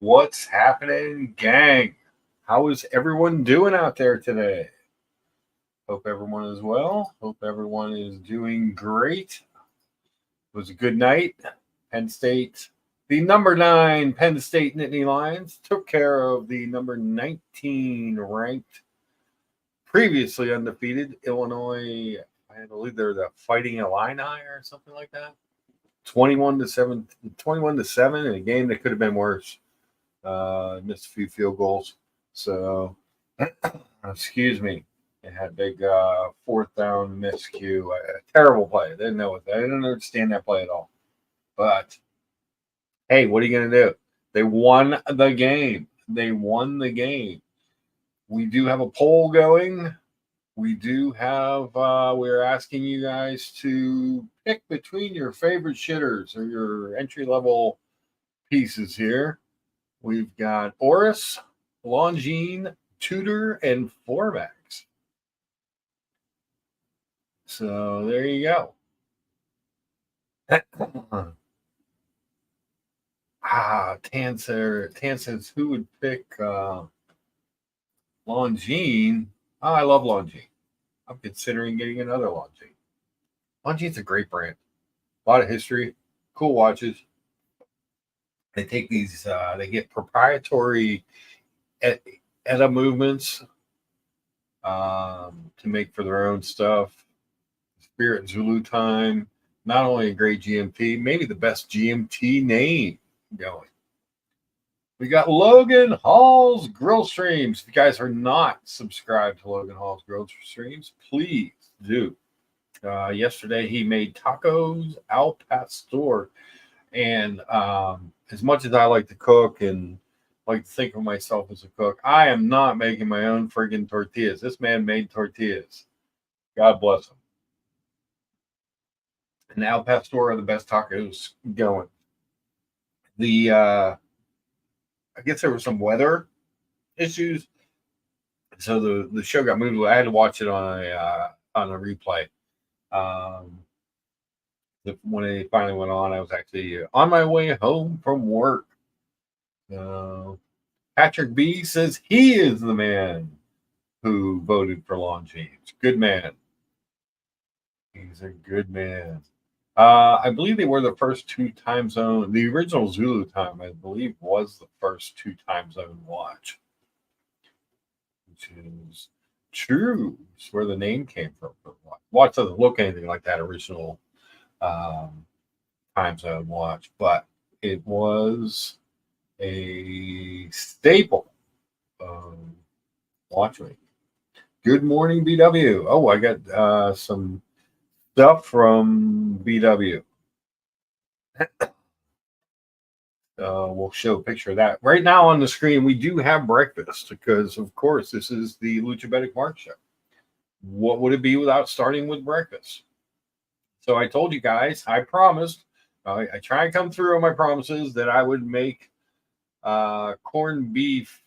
What's happening, gang? How is everyone doing out there today? Hope everyone is well. Hope everyone is doing great. It was a good night. Penn State, the number 9 Penn State Nittany Lions, took care of the number 19 ranked, previously undefeated Illinois. I believe they're the Fighting Illini or something like that. 21-7, 21-7 in a game that could have been worse. Missed a few field goals. So, excuse me. It had a big fourth down miscue. A terrible play. I didn't understand that play at all. But, hey, what are you going to do? They won the game. We do have a poll going. We're asking you guys to pick between your favorite shitters or your entry level pieces here. We've got Oris, Longine, Tudor, and Formax. So there you go. Tan says who would pick Longine? I love Longine. I'm considering getting another Longine. Longine's a great brand. A lot of history, cool watches. They take these, they get proprietary ETA movements to make for their own stuff. Spirit Zulu Time, not only a great GMT, maybe the best GMT name going. We got Logan Hall's Grill Streams. If you guys are not subscribed to Logan Hall's Grill Streams, please do. Yesterday he made tacos al pastor, and as much as I like to cook and like to think of myself as a cook, I am not making my own friggin' tortillas. This man made tortillas. God bless him. And al pastor are the best tacos going. I guess there were some weather issues, so the show got moved. I had to watch it on a replay. When it finally went on, I was actually on my way home from work. Patrick B says he is the man who voted for Longines. Good man. He's a good man. I believe they were the first 2 time zone. The original Zulu time, I believe, was the first 2 time zone watch, which is true. It's where the name came from. Watch doesn't look anything like that original time zone watch, but it was a staple of watching. Good morning, BW. Oh, I got some stuff from BW. We'll show a picture of that. Right now on the screen, we do have breakfast because, of course, this is the Luchabetic Mark Show. What would it be without starting with breakfast? So I told you guys, I promised, I try and come through on my promises that I would make corned beef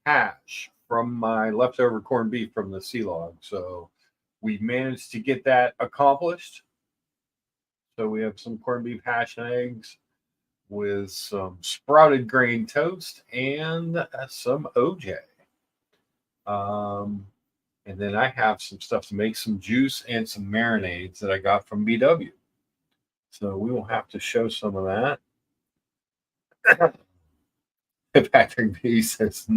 hash from my leftover corned beef from the sea log. So we managed to get that accomplished. So we have some corned beef hash and eggs with some sprouted grain toast and some OJ. And then I have some stuff to make some juice and some marinades that I got from BW. So we will have to show some of that. Patrick B says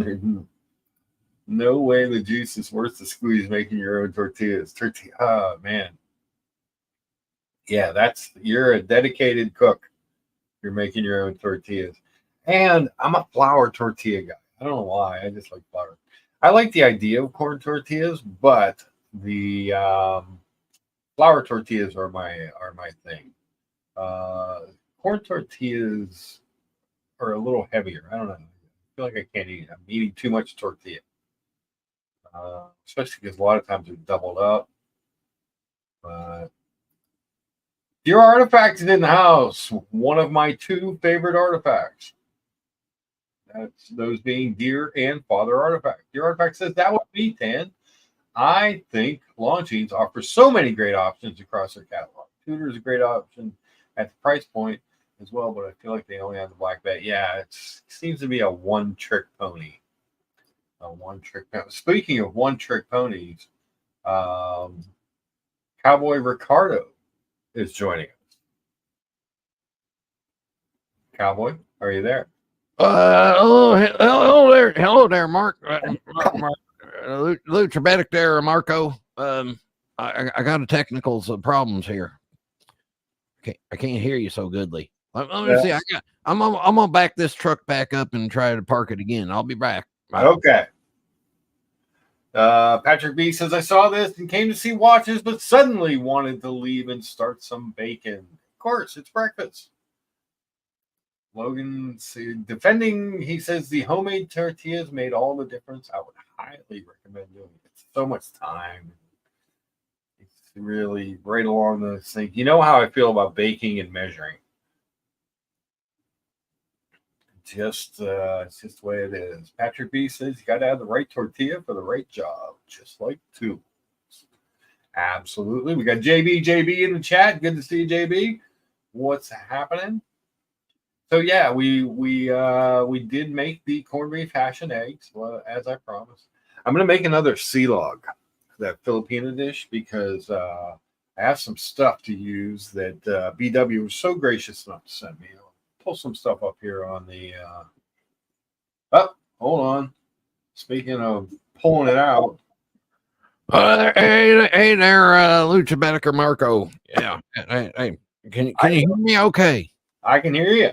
no way the juice is worth the squeeze making your own tortillas. Oh, man. Yeah, you're a dedicated cook. You're making your own tortillas. And I'm a flour tortilla guy. I don't know why. I just like flour. I like the idea of corn tortillas, but the flour tortillas are my thing. Corn tortillas are a little heavier. I don't know. I feel like I can't eat. I'm eating too much tortilla. Especially because a lot of times they're doubled up. But Dear Artifacts is in the house. One of my 2 favorite artifacts. That's those being Dear and Father Artifact. Dear Artifact says that would be Tan. I think Longines offer so many great options across their catalog. Tudor is a great option at the price point, as well, but I feel like they only have the black bag. Yeah, it seems to be a one-trick pony. A one-trick pony. Speaking of one-trick ponies, um, Cowboy Ricardo is joining us. Cowboy, are you there? Hello there, Mark. Mark Lucha there, Marco. I got a technical problems here. I can't hear you so goodly. Let me see. I'm gonna back this truck back up and try to park it again. I'll be back. Okay. Patrick B says, I saw this and came to see watches, but suddenly wanted to leave and start some bacon. Of course, it's breakfast. Logan defending, he says the homemade tortillas made all the difference. I would highly recommend doing it. It's so much time. It's really right along the thing. You know how I feel about baking and measuring. It's just the way it is. Patrick B says you got to have the right tortilla for the right job, just like tools. Absolutely. We got JB in the chat. Good to see you, JB. What's happening? So yeah, we did make the corned beef hash and eggs, as I promised. I'm gonna make another sea log, that Filipino dish, because I have some stuff to use that BW was so gracious enough to send me. I'll pull some stuff up here on the. Hold on. Speaking of pulling it out. Hey there, Lucha Bedecker Marco. Yeah. Hey, can you hear me okay? I can hear you.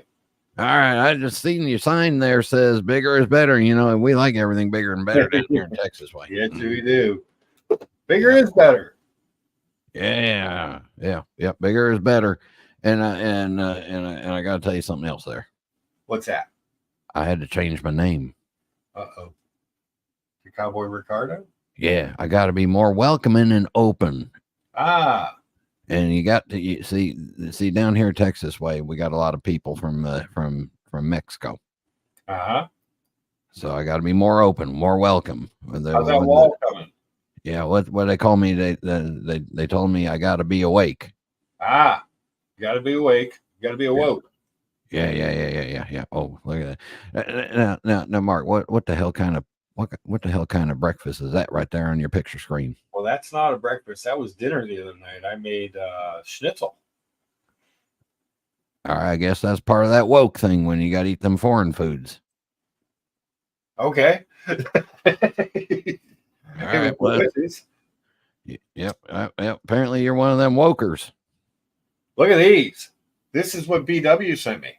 All right, I just seen your sign there says bigger is better. You know, and we like everything bigger and better down here in Texas way. Yes, we do. Bigger is better. Yeah. Bigger is better. And I got to tell you something else there. What's that? I had to change my name. Uh-oh. To Cowboy Ricardo? Yeah, I got to be more welcoming and open. Ah. And you got to see down here Texas way, we got a lot of people from Mexico. Uh-huh. So I got to be more open, more welcome. How's that wall coming? Yeah, what they call me? They told me I got to be awake. Ah, you got to be awake. You got to be awoke. Yeah. Oh, look at that. Now, Mark, what the hell kind of breakfast is that right there on your picture screen? Well, that's not a breakfast. That was dinner the other night. I made schnitzel. All right, I guess that's part of that woke thing when you got to eat them foreign foods. Okay. All right. Well, yep. Apparently, you're one of them wokers. Look at these. This is what BW sent me.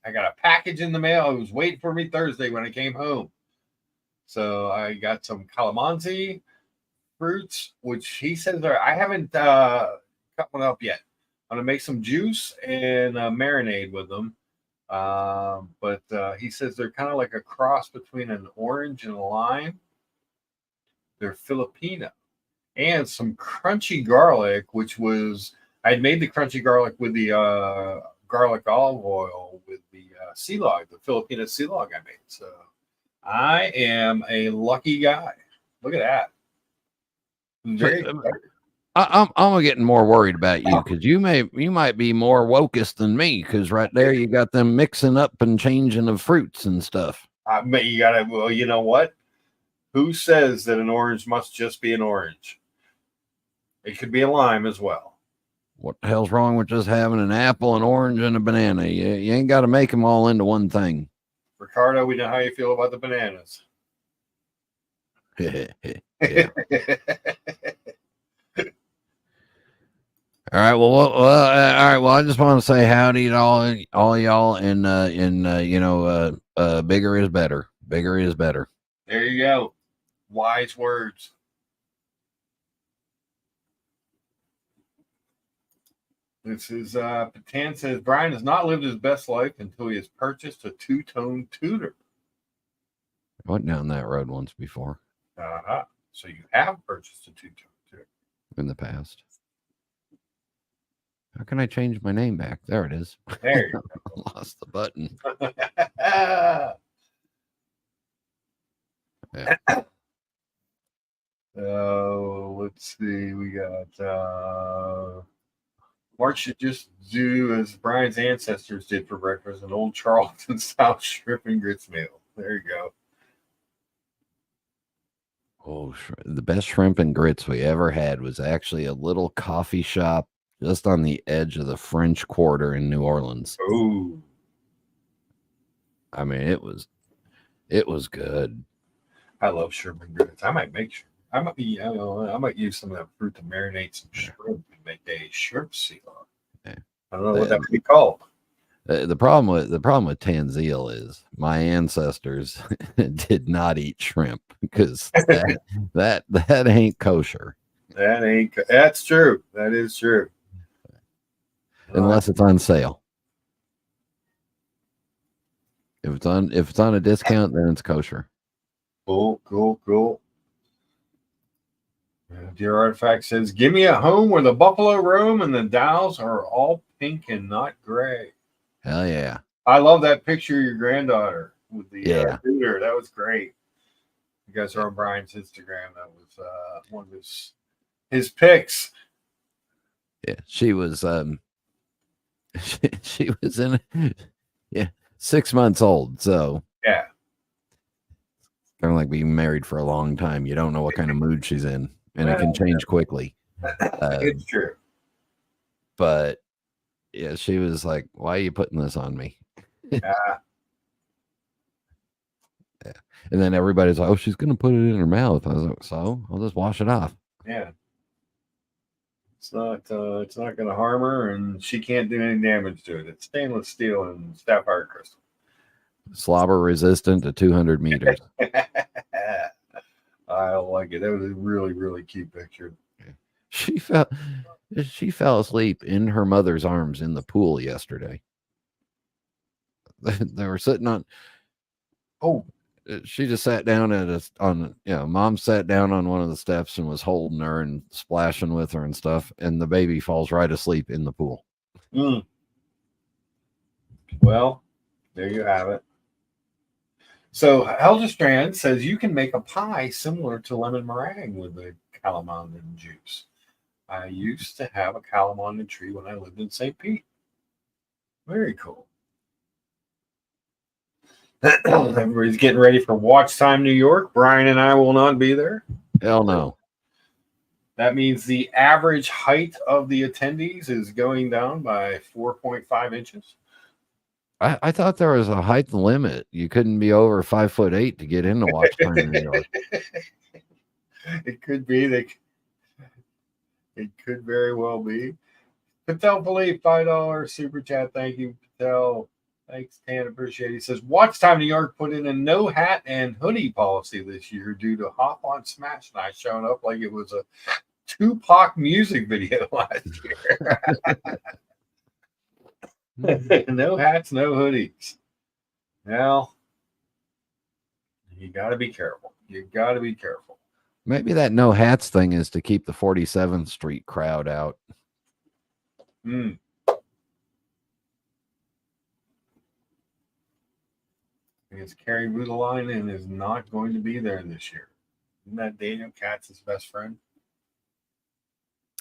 I got a package in the mail. It was waiting for me Thursday when I came home. So I got some calamansi fruits, which he says I haven't cut one up yet. I'm gonna make some juice and marinade with them. But he says they're kind of like a cross between an orange and a lime. They're Filipino, and some crunchy garlic, which was I'd made the crunchy garlic with the garlic olive oil with the sea log, the Filipino sea log I made. So I am a lucky guy. Look at that. I'm getting more worried about you because you might be more wokest than me because right there you got them mixing up and changing of fruits and stuff. But you gotta. Well, you know what? Who says that an orange must just be an orange? It could be a lime as well. What the hell's wrong with just having an apple, an orange, and a banana? You ain't got to make them all into one thing. Ricardo, we know how you feel about the bananas. All right. Well, all right. Well, I just want to say howdy to all y'all, and bigger is better. Bigger is better. There you go. Wise words. This is Patan says Brian has not lived his best life until he has purchased a two-tone tutor. I went down that road once before. Uh-huh. So you have purchased a two-tone tutor in the past. How can I change my name back? There it is. There you go. Lost the button. Yeah. So let's see. We got Mark should just do as Brian's ancestors did for breakfast, an old Charleston style shrimp and grits meal. There you go. Oh, the best shrimp and grits we ever had was actually a little coffee shop just on the edge of the French Quarter in New Orleans. Oh, I mean, it was good. I love shrimp and grits. I might make shrimp. I might use some of that fruit to marinate some shrimp and make a shrimp seal. Yeah. I don't know what that would be called. The problem with Tanzil is my ancestors did not eat shrimp because that ain't kosher That's true. That is true. unless it's on sale. If it's on a discount, then it's kosher. Cool. Dear Artifact says, "Give me a home where the buffalo roam and the dials are all pink and not gray." Hell yeah! I love that picture of your granddaughter with the tutor. That was great. You guys are on Brian's Instagram. That was one of his pics. Yeah, she was she was in 6 months old. So yeah, kind of like being married for a long time. You don't know what kind of mood she's in, and it can change quickly. It's true. But yeah, she was like, "Why are you putting this on me?" Yeah. And then everybody's like, "Oh, she's gonna put it in her mouth." I was like, "So I'll just wash it off." Yeah. It's not going to harm her, and she can't do any damage to it. It's stainless steel and sapphire crystal. Slobber resistant to 200 meters. I like it. That was a really, really cute picture. She fell asleep in her mother's arms in the pool yesterday. They were sitting on. Oh, she just sat down mom sat down on one of the steps and was holding her and splashing with her and stuff, and the baby falls right asleep in the pool. Well, there you have it. So Helgestrand says you can make a pie similar to lemon meringue with the calamondin juice. I used to have a calamondin tree when I lived in St. Pete. Very cool. Everybody's getting ready for Watch Time New York. Brian and I will not be there. Hell no. That means the average height of the attendees is going down by 4.5 inches. I thought there was a height limit. You couldn't be over 5'8" to get into Watch Time New York. It could be. It could very well be. Patel Philippe, $5 super chat. Thank you, Patel. Thanks, Tan. Appreciate it. He says, Watch Time New York put in a no hat and hoodie policy this year due to Hop on Smash Night showing up like it was a Tupac music video last year. No hats, no hoodies. Well, you got to be careful. Maybe that no hats thing is to keep the 47th Street crowd out. Because Carrie Budalainen is not going to be there this year. Isn't that Daniel Katz's best friend?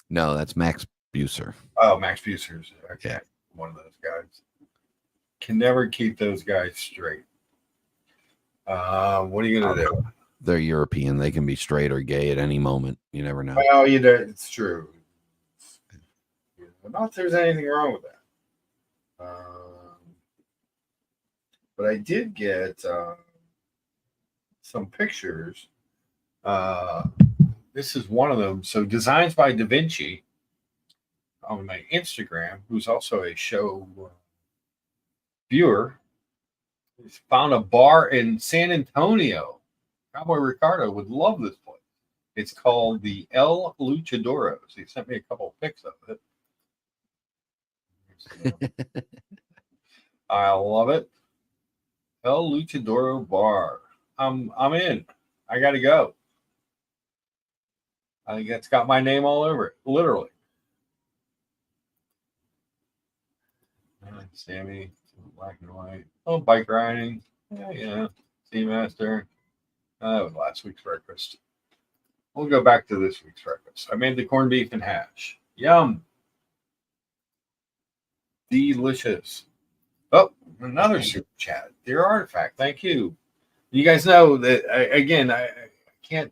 No, that's Max Buser. Oh, Max Buser's one of those guys. Can never keep those guys straight. What are you going to do? They're European. They can be straight or gay at any moment. You never know. Well, it's true. Not that there's anything wrong with that. But I did get some pictures. This is one of them. So Designs by Da Vinci on my Instagram, who's also a show viewer, has found a bar in San Antonio. Cowboy Ricardo would love this place. It's called the El Luchadoros. He sent me a couple of pics of it. I love it. El Luchadoro Bar. I'm in. I got to go. I think that's got my name all over it, literally. Sammy, black and white. Oh, bike riding. Yeah. Seamaster. That was last week's breakfast. We'll go back to this week's breakfast. I made the corned beef and hash. Yum. delicious. Oh, another super chat. Dear Artifact, thank you. You guys know that I can't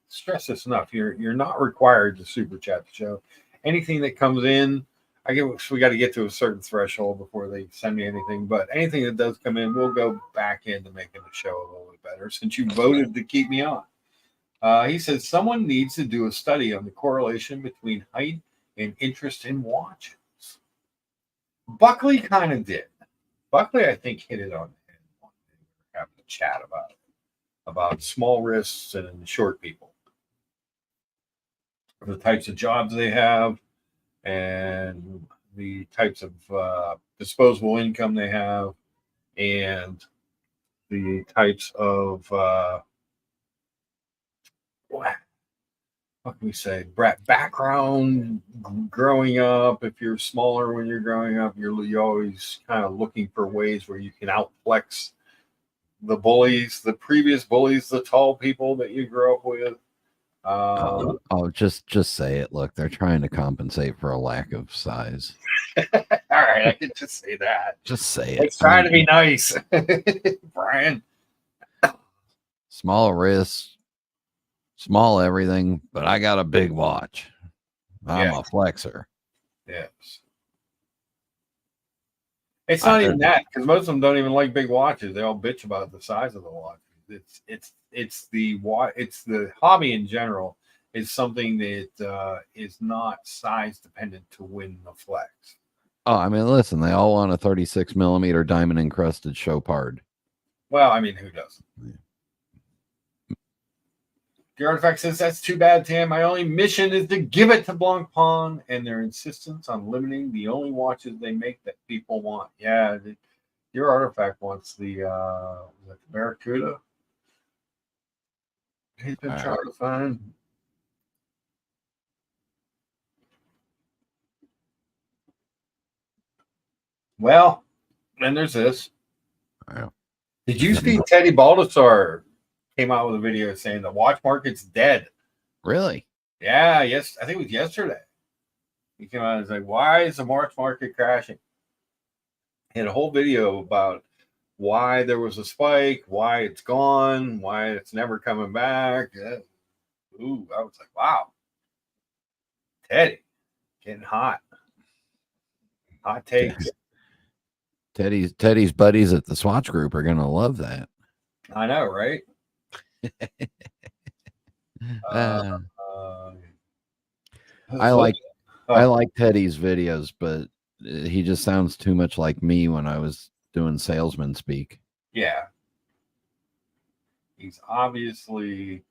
stress this enough. You're not required to super chat the show. Anything that comes in, I guess we got to get to a certain threshold before they send me anything. But anything that does come in, we'll go back into making the show a little bit better since you voted to keep me on. He says someone needs to do a study on the correlation between height and interest in watches. Buckley kind of did. Buckley, I think, hit it on the head one day. We were having a chat about small wrists and short people, the types of jobs they have, and the types of disposable income they have, and the types of what can we say? Background growing up. If you're smaller when you're growing up, you're always kind of looking for ways where you can outflex the bullies, the previous bullies, the tall people that you grew up with. Just say it. Look, they're trying to compensate for a lack of size. All right, I can just say that. Just say it. It's trying to be nice, Brian. Small wrists, small everything, but I got a big watch. I'm a flexer. Yes. It's not even that, because most of them don't even like big watches. They all bitch about the size of the watch. It's the hobby in general is something that is not size dependent to win the flex. Oh, I mean, listen, they all want a 36 millimeter diamond encrusted Chopard. Well, I mean, who doesn't? Yeah. The Artifact says, that's too bad, Tim. My only mission is to give it to Blancpain and their insistence on limiting the only watches they make that people want. Yeah, your Artifact wants the Barracuda. He's been trying to find. Well, then there's this. Wow. Did you see Teddy Baldessar came out with a video saying the watch market's dead? Really? Yeah, yes. I think it was yesterday. He came out and was like, why is the watch market crashing? He had a whole video about why there was a spike, why it's gone, why it's never coming back. Ooh, I was like, wow. Teddy, getting hot. Hot takes. Teddy's buddies at the Swatch Group are going to love that. I know, right? I like Teddy's videos, but he just sounds too much like me when I was doing salesman speak. Yeah. He's obviously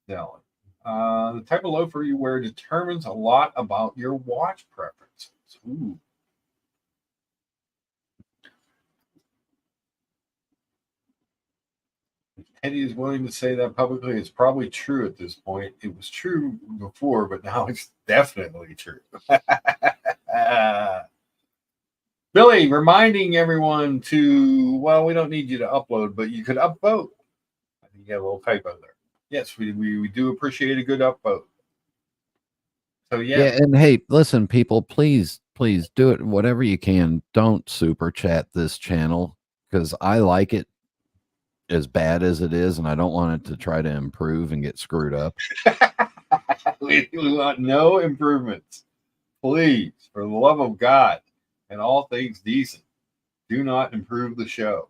selling. The type of loafer you wear determines a lot about your watch preferences. Ooh. If Teddy is willing to say that publicly, it's probably true at this point. It was true before, but now it's definitely true. Billy, reminding everyone to, well, we don't need you to upload, but you could upvote. I think you got a little typo there. Yes, we do appreciate a good upvote. So, yeah. And hey, listen, people, please do it whatever you can. Don't super chat this channel because I like it as bad as it is, and I don't want it to try to improve and get screwed up. We want no improvements. Please, for the love of God and all things decent, do not improve the show.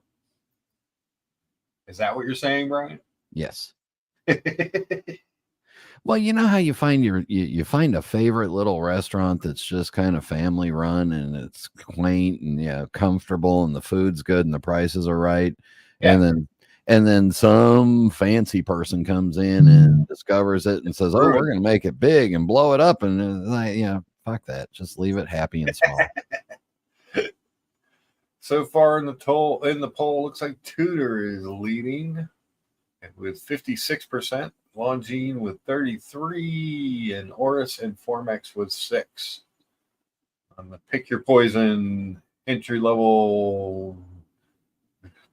Is that what you're saying, Brian? Yes. Well, you know how you find you find a favorite little restaurant that's just kind of family run and it's quaint and comfortable and the food's good and the prices are right. Yeah. And then some fancy person comes in and discovers it and says, "Oh, we're going to make it big and blow it up." And fuck that. Just leave it happy and small. So far in the poll, looks like Tudor is leading with 56%, Longines with 33%, and Oris and Formex with 6%. On the Pick Your Poison entry-level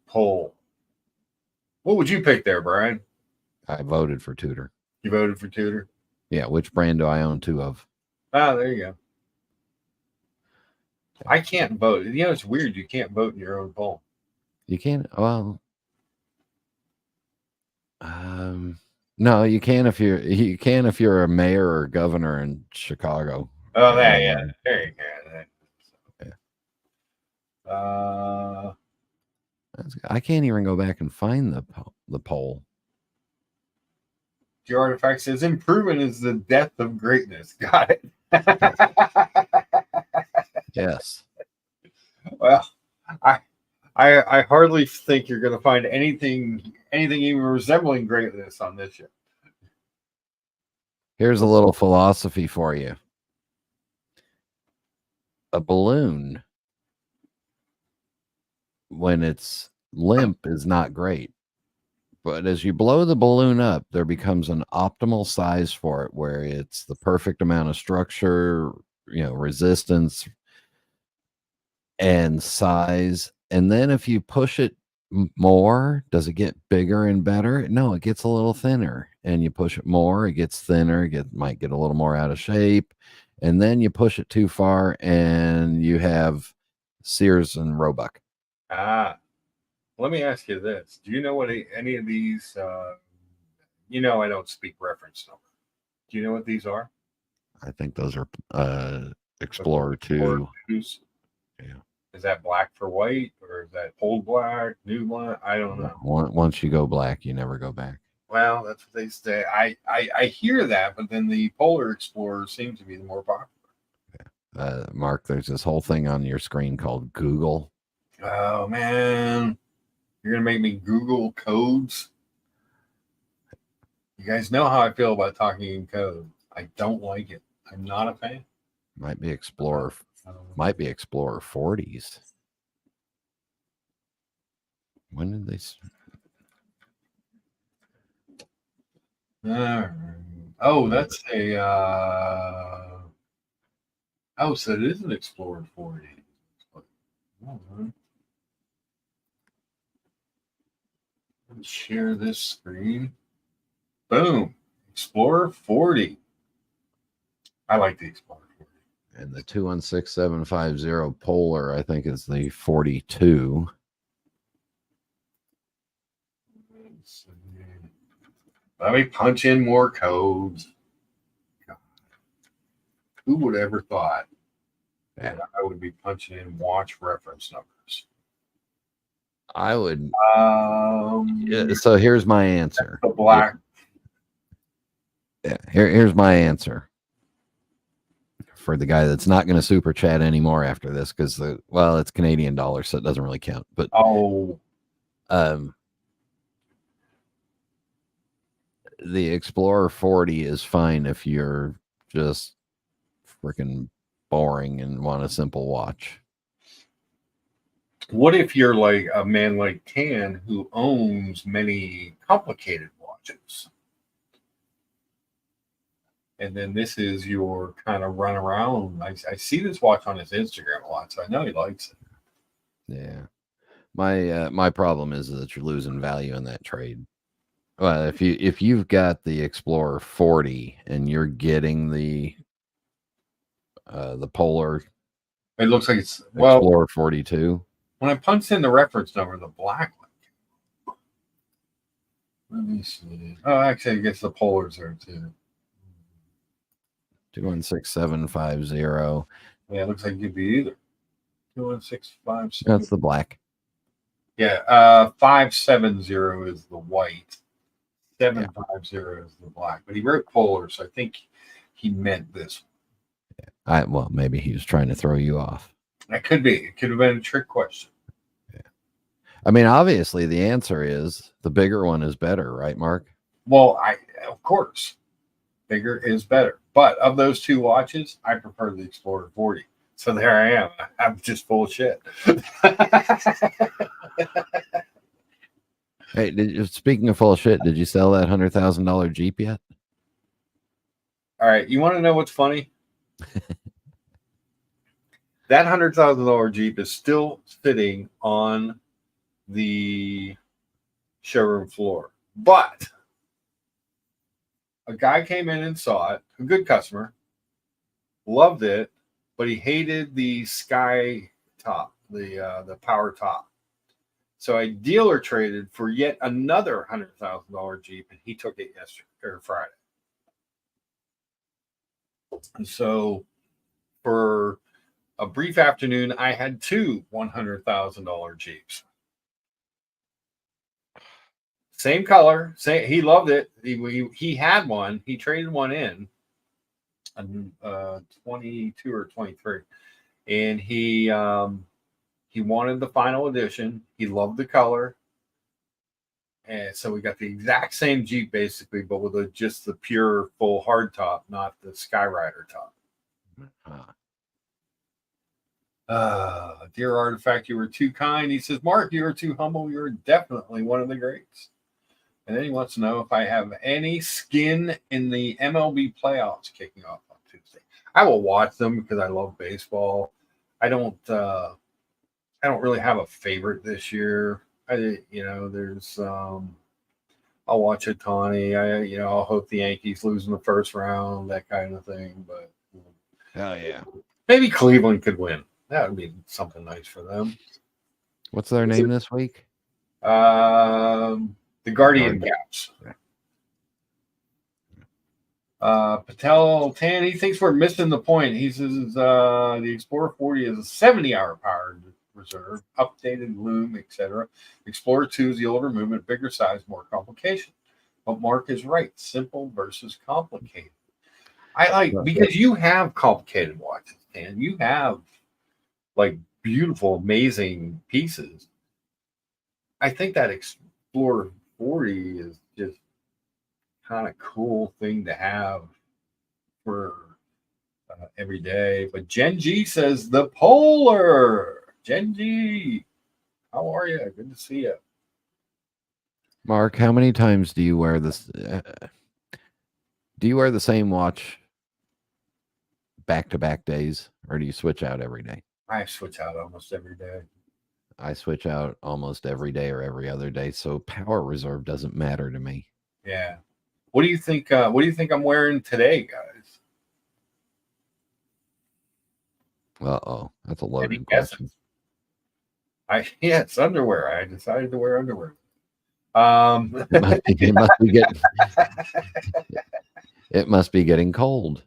poll. What would you pick there, Brian? I voted for Tudor. You voted for Tudor? Yeah. Which brand do I own 2 of? Ah, there you go. I can't vote. You know, it's weird. You can't vote in your own poll. You can't. Well, no, you can if you're a mayor or governor in Chicago. Oh, yeah. There you go. Yeah. Uh, I can't even go back and find the poll. the artifact says improvement is the death of greatness. Got it. Yes. Well, I hardly think you're going to find anything even resembling greatness on this show. Here's a little philosophy for you. A balloon, when it's limp, is not great. But as you blow the balloon up, there becomes an optimal size for it where it's the perfect amount of structure, resistance and size. And then if you push it more, does it get bigger and better? No, it gets a little thinner. And you push it more, it gets thinner, might get a little more out of shape. And then you push it too far and you have Sears and Roebuck. Let me ask you this. Do you know what any of these, I don't speak reference number. Do you know what these are? I think those are Explorer 2. Yeah. Is that black for white or is that old black, new black? I don't know. Once you go black, you never go back. Well, that's what they say. I hear that, but then the Polar Explorer seems to be the more popular. Yeah. Mark, there's this whole thing on your screen called Google. Oh, man. You're going to make me Google codes? You guys know how I feel about talking in code. I don't like it. I'm not a fan. Might be Explorer 40s. When did they? Oh, that's a. So it is an Explorer 40. Let's share this screen. Boom. Explorer 40. I like the Explorer 40. And the 216750 Polar, I think, is the 42. Let me punch in more codes. Who would ever thought that I would be punching in watch reference numbers? I would. So here's my answer. The black. Yeah. Here's my answer for the guy that's not going to super chat anymore after this because it's Canadian dollars, so it doesn't really count. But the Explorer 40 is fine if you're just freaking boring and want a simple watch. What if you're like a man like Tan who owns many complicated watches? And then this is your kind of run around. I see this watch on his Instagram a lot, so I know he likes it. Yeah. My problem is that you're losing value in that trade. Well, if you've got the Explorer 40 and you're getting the Polar, it looks like it's Explorer 42. When I punched in the reference number, the black one. Let me see. Oh, actually, I guess the Polars there too. 216750. Yeah, it looks like it could be either. 21656. That's the black. Yeah, 570 is the white. 750 is the black. But he wrote Polar, so I think he meant this one. Well, maybe he was trying to throw you off. That could be. It could have been a trick question. Yeah. I mean, obviously, the answer is the bigger one is better, right, Mark? Well, of course, bigger is better. But of those two watches, I prefer the Explorer 40. So there I am. I'm just full of shit. Hey, speaking of full of shit, did you sell that $100,000 Jeep yet? All right. You want to know what's funny? That $100,000 Jeep is still sitting on the showroom floor. But a guy came in and saw it, a good customer, loved it, but he hated the Sky top, the power top. So I dealer traded for yet another $100,000 Jeep, and he took it yesterday or Friday. And so for a brief afternoon, I had two $100,000 Jeeps. Same color, same. He loved it. He had one. He traded one in, 22 or 23, and he wanted the final edition. He loved the color, and so we got the exact same Jeep basically, but with just the pure full hard top, not the Skyrider top. Dear Artifact, you were too kind. He says, Mark, you were too humble. You're definitely one of the greats. And then he wants to know if I have any skin in the MLB playoffs kicking off on Tuesday. I will watch them because I love baseball. I don't really have a favorite this year. There's I'll watch Ohtani. I'll hope the Yankees lose in the first round, that kind of thing. But hell yeah, maybe Cleveland could win. That would be something nice for them. What's their name this week? The Guardian Caps. Patel Tan, he thinks we're missing the point. He says the Explorer 40 is a 70-hour powered reserve, updated loom, etc. Explorer 2 is the older movement, bigger size, more complication. But Mark is right. Simple versus complicated. Because you have complicated watches, and you have like beautiful, amazing pieces. I think that Explorer 40 is just kind of cool thing to have for every day. But Jen G says the Polar. Jen G, how are you? Good to see you. Mark, how many times do you wear this? Do you wear the same watch back-to-back days, or do you switch out every day? I switch out almost every day. I switch out almost every day or every other day, so power reserve doesn't matter to me. Yeah. What do you think? What do you think I'm wearing today, guys? Uh-oh, that's a loaded question. It's underwear. I decided to wear underwear. It must be getting cold.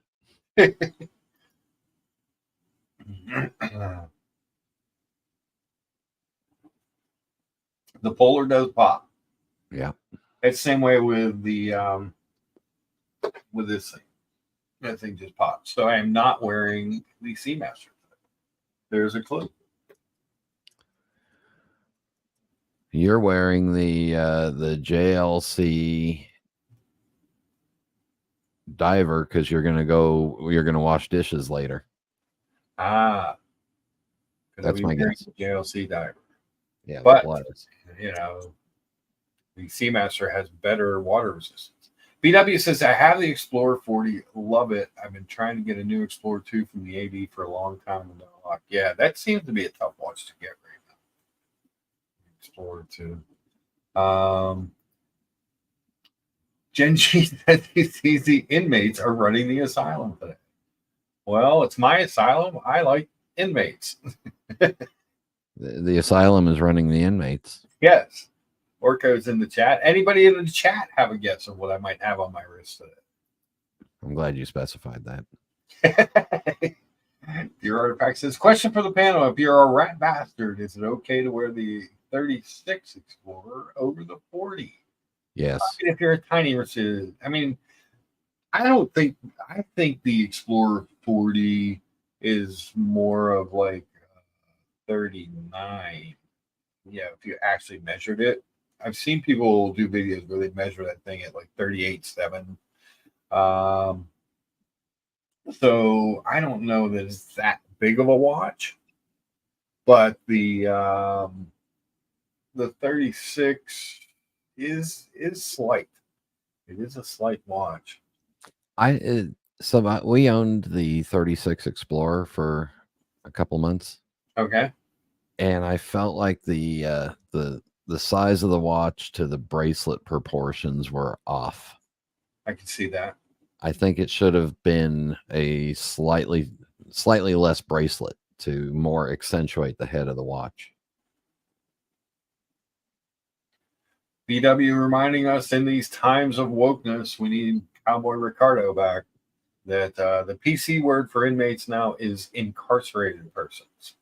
The Polar does pop. Yeah. It's the same way with the with this thing. That thing just pops. So I am not wearing the Seamaster. There's a clue. You're wearing the JLC diver because you're gonna wash dishes later. That's my guess. JLC diver. Yeah, but the Seamaster has better water resistance. BW says, I have the Explorer 40, love it. I've been trying to get a new Explorer 2 from the AD for a long time with no luck. Yeah, that seems to be a tough watch to get right now. Explorer 2. Gen G says he sees the inmates are running the asylum today. Well, it's my asylum. I like inmates. The asylum is running the inmates. Yes. Orco's in the chat. Anybody in the chat have a guess of what I might have on my wrist today? I'm glad you specified that. Dear Artifact says, question for the panel. If you're a rat bastard, is it okay to wear the 36 Explorer over the 40? Yes. If you're a tiny receiver. I think the Explorer 40 is more of like 39. Yeah, if you actually measured it. I've seen people do videos where they measure that thing at like 38.7. So I don't know that it's that big of a watch, but the 36 is slight. It is a slight watch. We owned the 36 Explorer for a couple months. Okay. And I felt like the size of the watch to the bracelet proportions were off. I can see that. I think it should have been a slightly slightly less bracelet to more accentuate the head of the watch. BW reminding us in these times of wokeness, we need Cowboy Ricardo back. That the PC word for inmates now is incarcerated persons.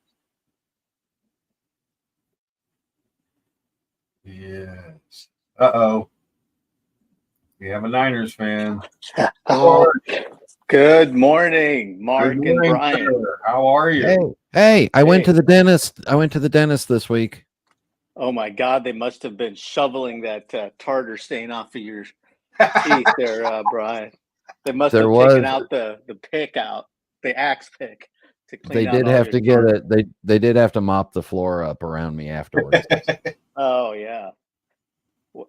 Yes. Uh-oh. We have a Niners fan. Oh, good morning, Mark Good and morning, Brian. sir. How are you? Hey, I went Hey. to the dentist. I went to the dentist this week. Oh my God, they must have been shoveling that tartar stain off of your teeth there, Brian. They must There have was- taken out the pick out, the axe pick to clean They out did all have your to get tartar. it. They did have to mop the floor up around me afterwards. Oh yeah.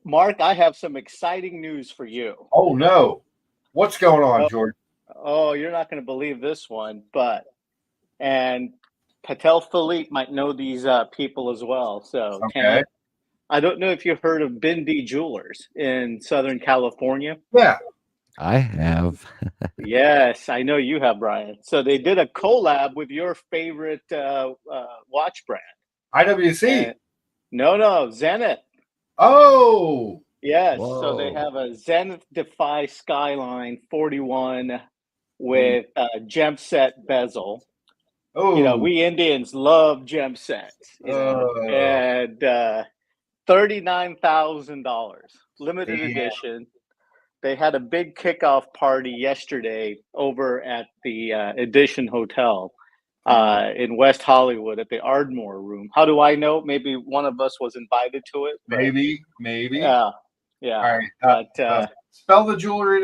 Mark, I have some exciting news for you. Oh no. What's going on, Oh. George? Oh, you're not going to believe this one, and Patel Philippe might know these people as well. So Okay. I don't know if you've heard of Bindi Jewelers in Southern California. Yeah. I have. Yes, I know you have, Brian. So they did a collab with your favorite watch brand. IWC. No, Zenith. Oh. Yes, so they Whoa. have a Zenith Defy Skyline 41 with gem set bezel. Oh. You know, we Indians love gem sets, and $39,000 limited Damn. edition. They had a big kickoff party yesterday over at the Edition Hotel in West Hollywood at the Ardmore Room. How do I know? Maybe one of us was invited to it. But, Maybe. yeah. All right. But Spell the jeweler's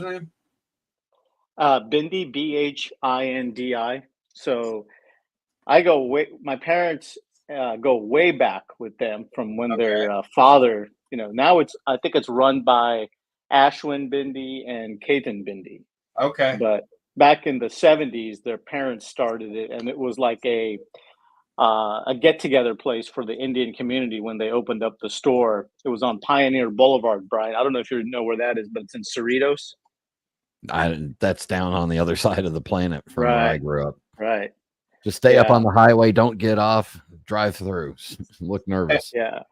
name. Bindi, Bhindi. So I go way. My parents go way back with them from when their father. You know, now I think it's run by Ashwin Bindi and Ketan Bindi. Okay. But back in the 70s, their parents started it, and it was like a get-together place for the Indian community when they opened up the store. It was on Pioneer Boulevard, Brian. I don't know if you know where that is, but it's in Cerritos. That's down on the other side of the planet from where I Right. grew up. Right. Just stay up Yeah. on the highway. Don't get off. Drive through. Look nervous. Yeah.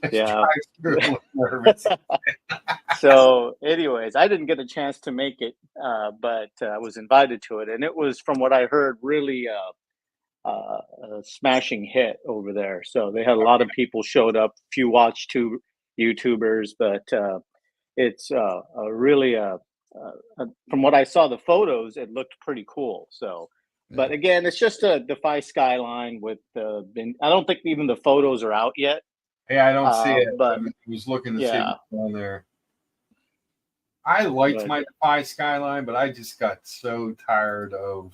It's Yeah. drive-through nervous. So, anyways, I didn't get a chance to make it, but I was invited to it, and it was, from what I heard, really a smashing hit over there. So they had a lot of people showed up. Few watched two YouTubers, but it's really from what I saw the photos, it looked pretty cool. So, but again, it's just a Defy Skyline with I don't think even the photos are out yet. Yeah, I don't see it, but I was looking to see yeah. what's on there. I liked But- my Defy Skyline, but I just got so tired of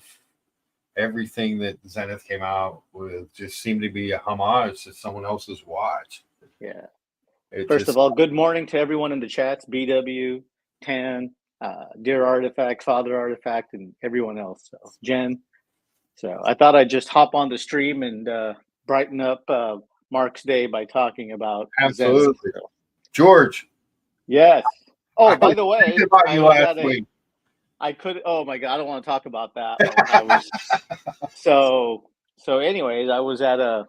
everything that Zenith came out with. Just seemed to be a homage to someone else's watch. Yeah. It First just- of all, good morning to everyone in the chats, BW, Tan, Dear Artifact, Father Artifact, and everyone else. So, Jen. So I thought I'd just hop on the stream and brighten up Mark's day by talking about Zenith. Absolutely. George, Yes. Oh, I by was the way, thinking about you last week. I could. Oh my God, I don't want to talk about that. I was so. Anyways, I was at a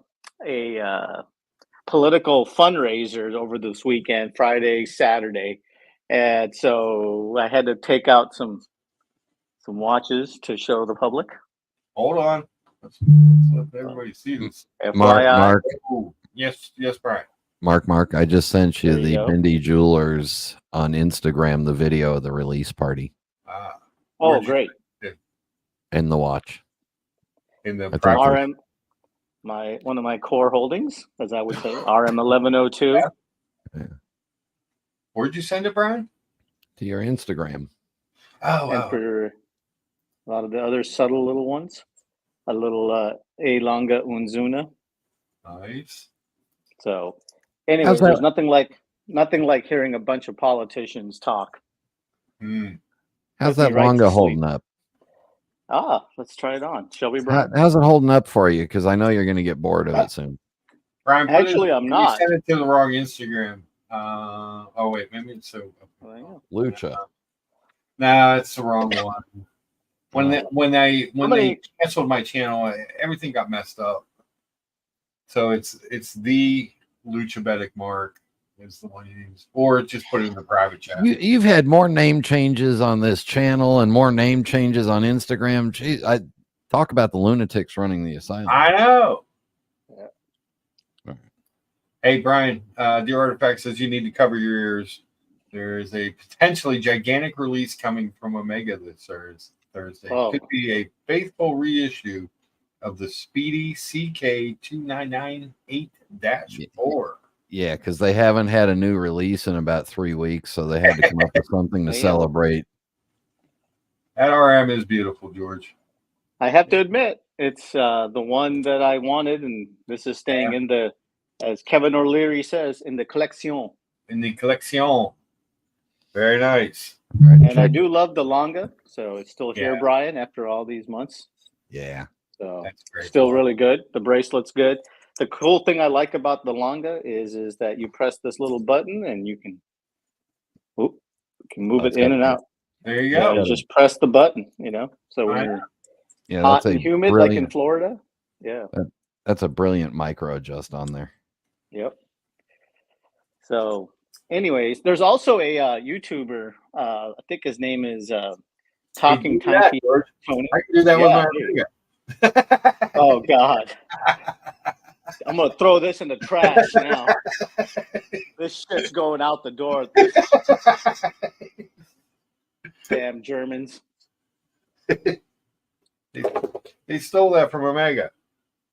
political fundraiser over this weekend, Friday, Saturday, and so I had to take out some watches to show the public. Hold on. Let's let everybody see this. FYI. Mark, Ooh, yes, Brian. Mark, I just sent you There you the go. Bindi Jewelers on Instagram, the video of the release party Oh, Where'd you- great. and the watch. In the think private. RM, one of my core holdings, as I would say, RM 1102. Where'd you send it, Brian? To your Instagram. Oh, And wow. for a lot of the other subtle little ones, a little A Longa Unzuna. Nice. So, anyway, How's there's that- nothing like hearing a bunch of politicians talk. How's Put me that right to Longa sleep. holding up? Let's try it on. Shall we, Brian? How's it holding up for you? Because I know you're going to get bored of it soon. Brian, Actually, I'm you not. sent it to the wrong Instagram. Oh, wait, maybe it's so. Well, yeah. Lucha. Nah, it's the wrong one. When they many- canceled my channel, everything got messed up. So it's the Luchabetic Mark is the one you use, or just put it in the private chat. You've had more name changes on this channel and more name changes on Instagram. Jeez, I talk about the lunatics running the asylum. I know. Yeah. Right. Hey Brian, Dear Artifact says you need to cover your ears. There is a potentially gigantic release coming from Omega this Thursday. Oh. Could be a faithful reissue of the Speedy CK2998-4. Yeah, because they haven't had a new release in about 3 weeks, so they had to come up with something to Yeah. celebrate. That RM is beautiful, George. I have to admit, it's the one that I wanted, and this is staying in the, as Kevin O'Leary says, in the collection. In the collection. Very nice. And I do love the Longa, so it's still here, Yeah. Brian, after all these months. Yeah. So That's great. still really good. The bracelet's good. The cool thing I like about the Longa is that you press this little button and you can, move That's it in got and out. There you Yeah. go. You just press the button, So when I you're Yeah, hot that's and a humid, like in brilliant, Florida, yeah, that's a brilliant micro adjust on there. yep. So, anyways, there's also a YouTuber. I think his name is Talking do that, Timepiece George. Tony. I can do that with Yeah, my dude. Omega. Oh God, I'm gonna throw this in the trash now. This shit's going out the door. Damn Germans. He stole that from Omega.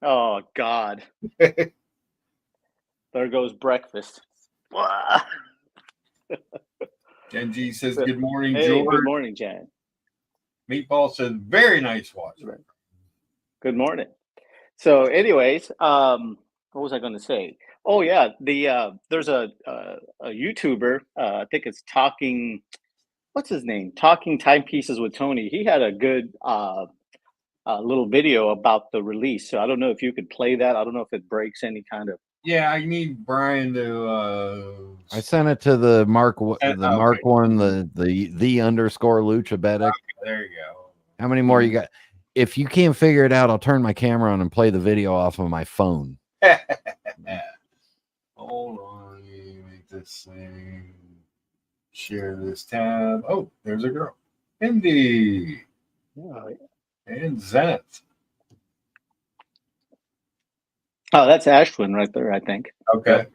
Oh God. There goes breakfast. Wah. Genji says, good morning, Hey, George. good morning, Jan. Meatball says, very nice watch. Good morning. So, anyways, what was I going to say? Oh yeah, there's a YouTuber. I think it's Talking. What's his name? Talking Timepieces with Tony. He had a good little video about the release. So I don't know if you could play that. I don't know if it breaks any kind of. Yeah, I need Brian to. I sent it to the Mark, Okay. Mark one, the _Lucha Betic. There you go. How many more you got? If you can't figure it out, I'll turn my camera on and play the video off of my phone. Hold on, let me make this thing. Share this tab. Oh, there's a girl. Indy Oh, and Zenith. that's Ashwin right there, I think. Okay.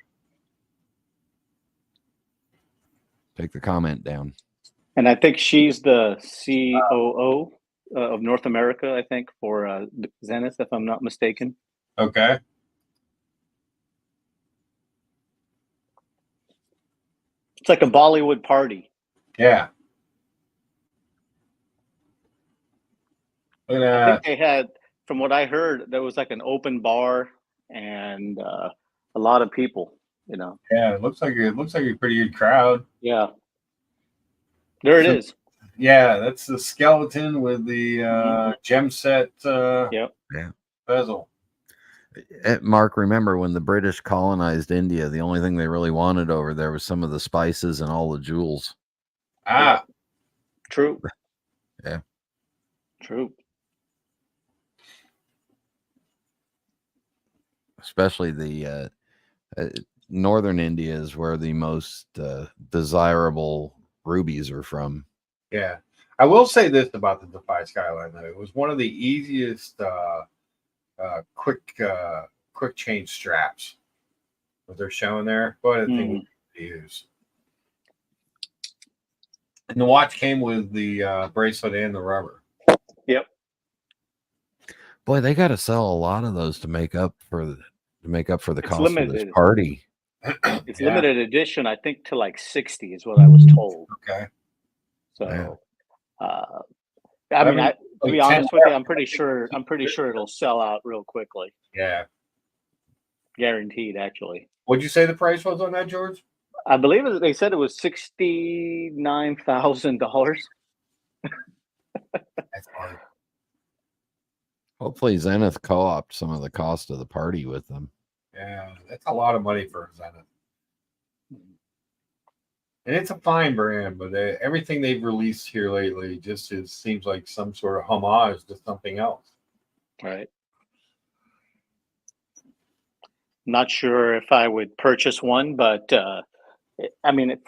Take the comment down. And I think she's the COO of North America, I think, for Zenith, if I'm not mistaken. Okay. It's like a Bollywood party. Yeah. Look I at think they had, from what I heard, there was like an open bar and a lot of people, Yeah, it looks like a pretty good crowd. Yeah. There it So- is. Yeah, that's the skeleton with the gem set Yep. bezel. Mark, remember when the British colonized India, the only thing they really wanted over there was some of the spices and all the jewels. Ah, True. Yeah. True. Especially the northern India is where the most desirable rubies are from. yeah. I will say this about the Defy Skyline though. It was one of the easiest quick change straps that they're showing there, but I think we use. And the watch came with the bracelet and the rubber. Yep. Boy, they got to sell a lot of those to make up for the cost of this limited. party. It's Yeah. limited edition, I think, to like 60 is what I was told. Okay. So, Yeah. I mean, to like be 10 honest with you, I'm pretty sure it'll sell out real quickly. Yeah. Guaranteed, actually. What'd you say the price was on that, George? I believe they said it was $69,000. That's hard. Hopefully, Zenith co-opted some of the cost of the party with them. Yeah, that's a lot of money for Zenith. And it's a fine brand, but everything they've released here lately seems like some sort of homage to something else. Right. Not sure if I would purchase one, but I mean,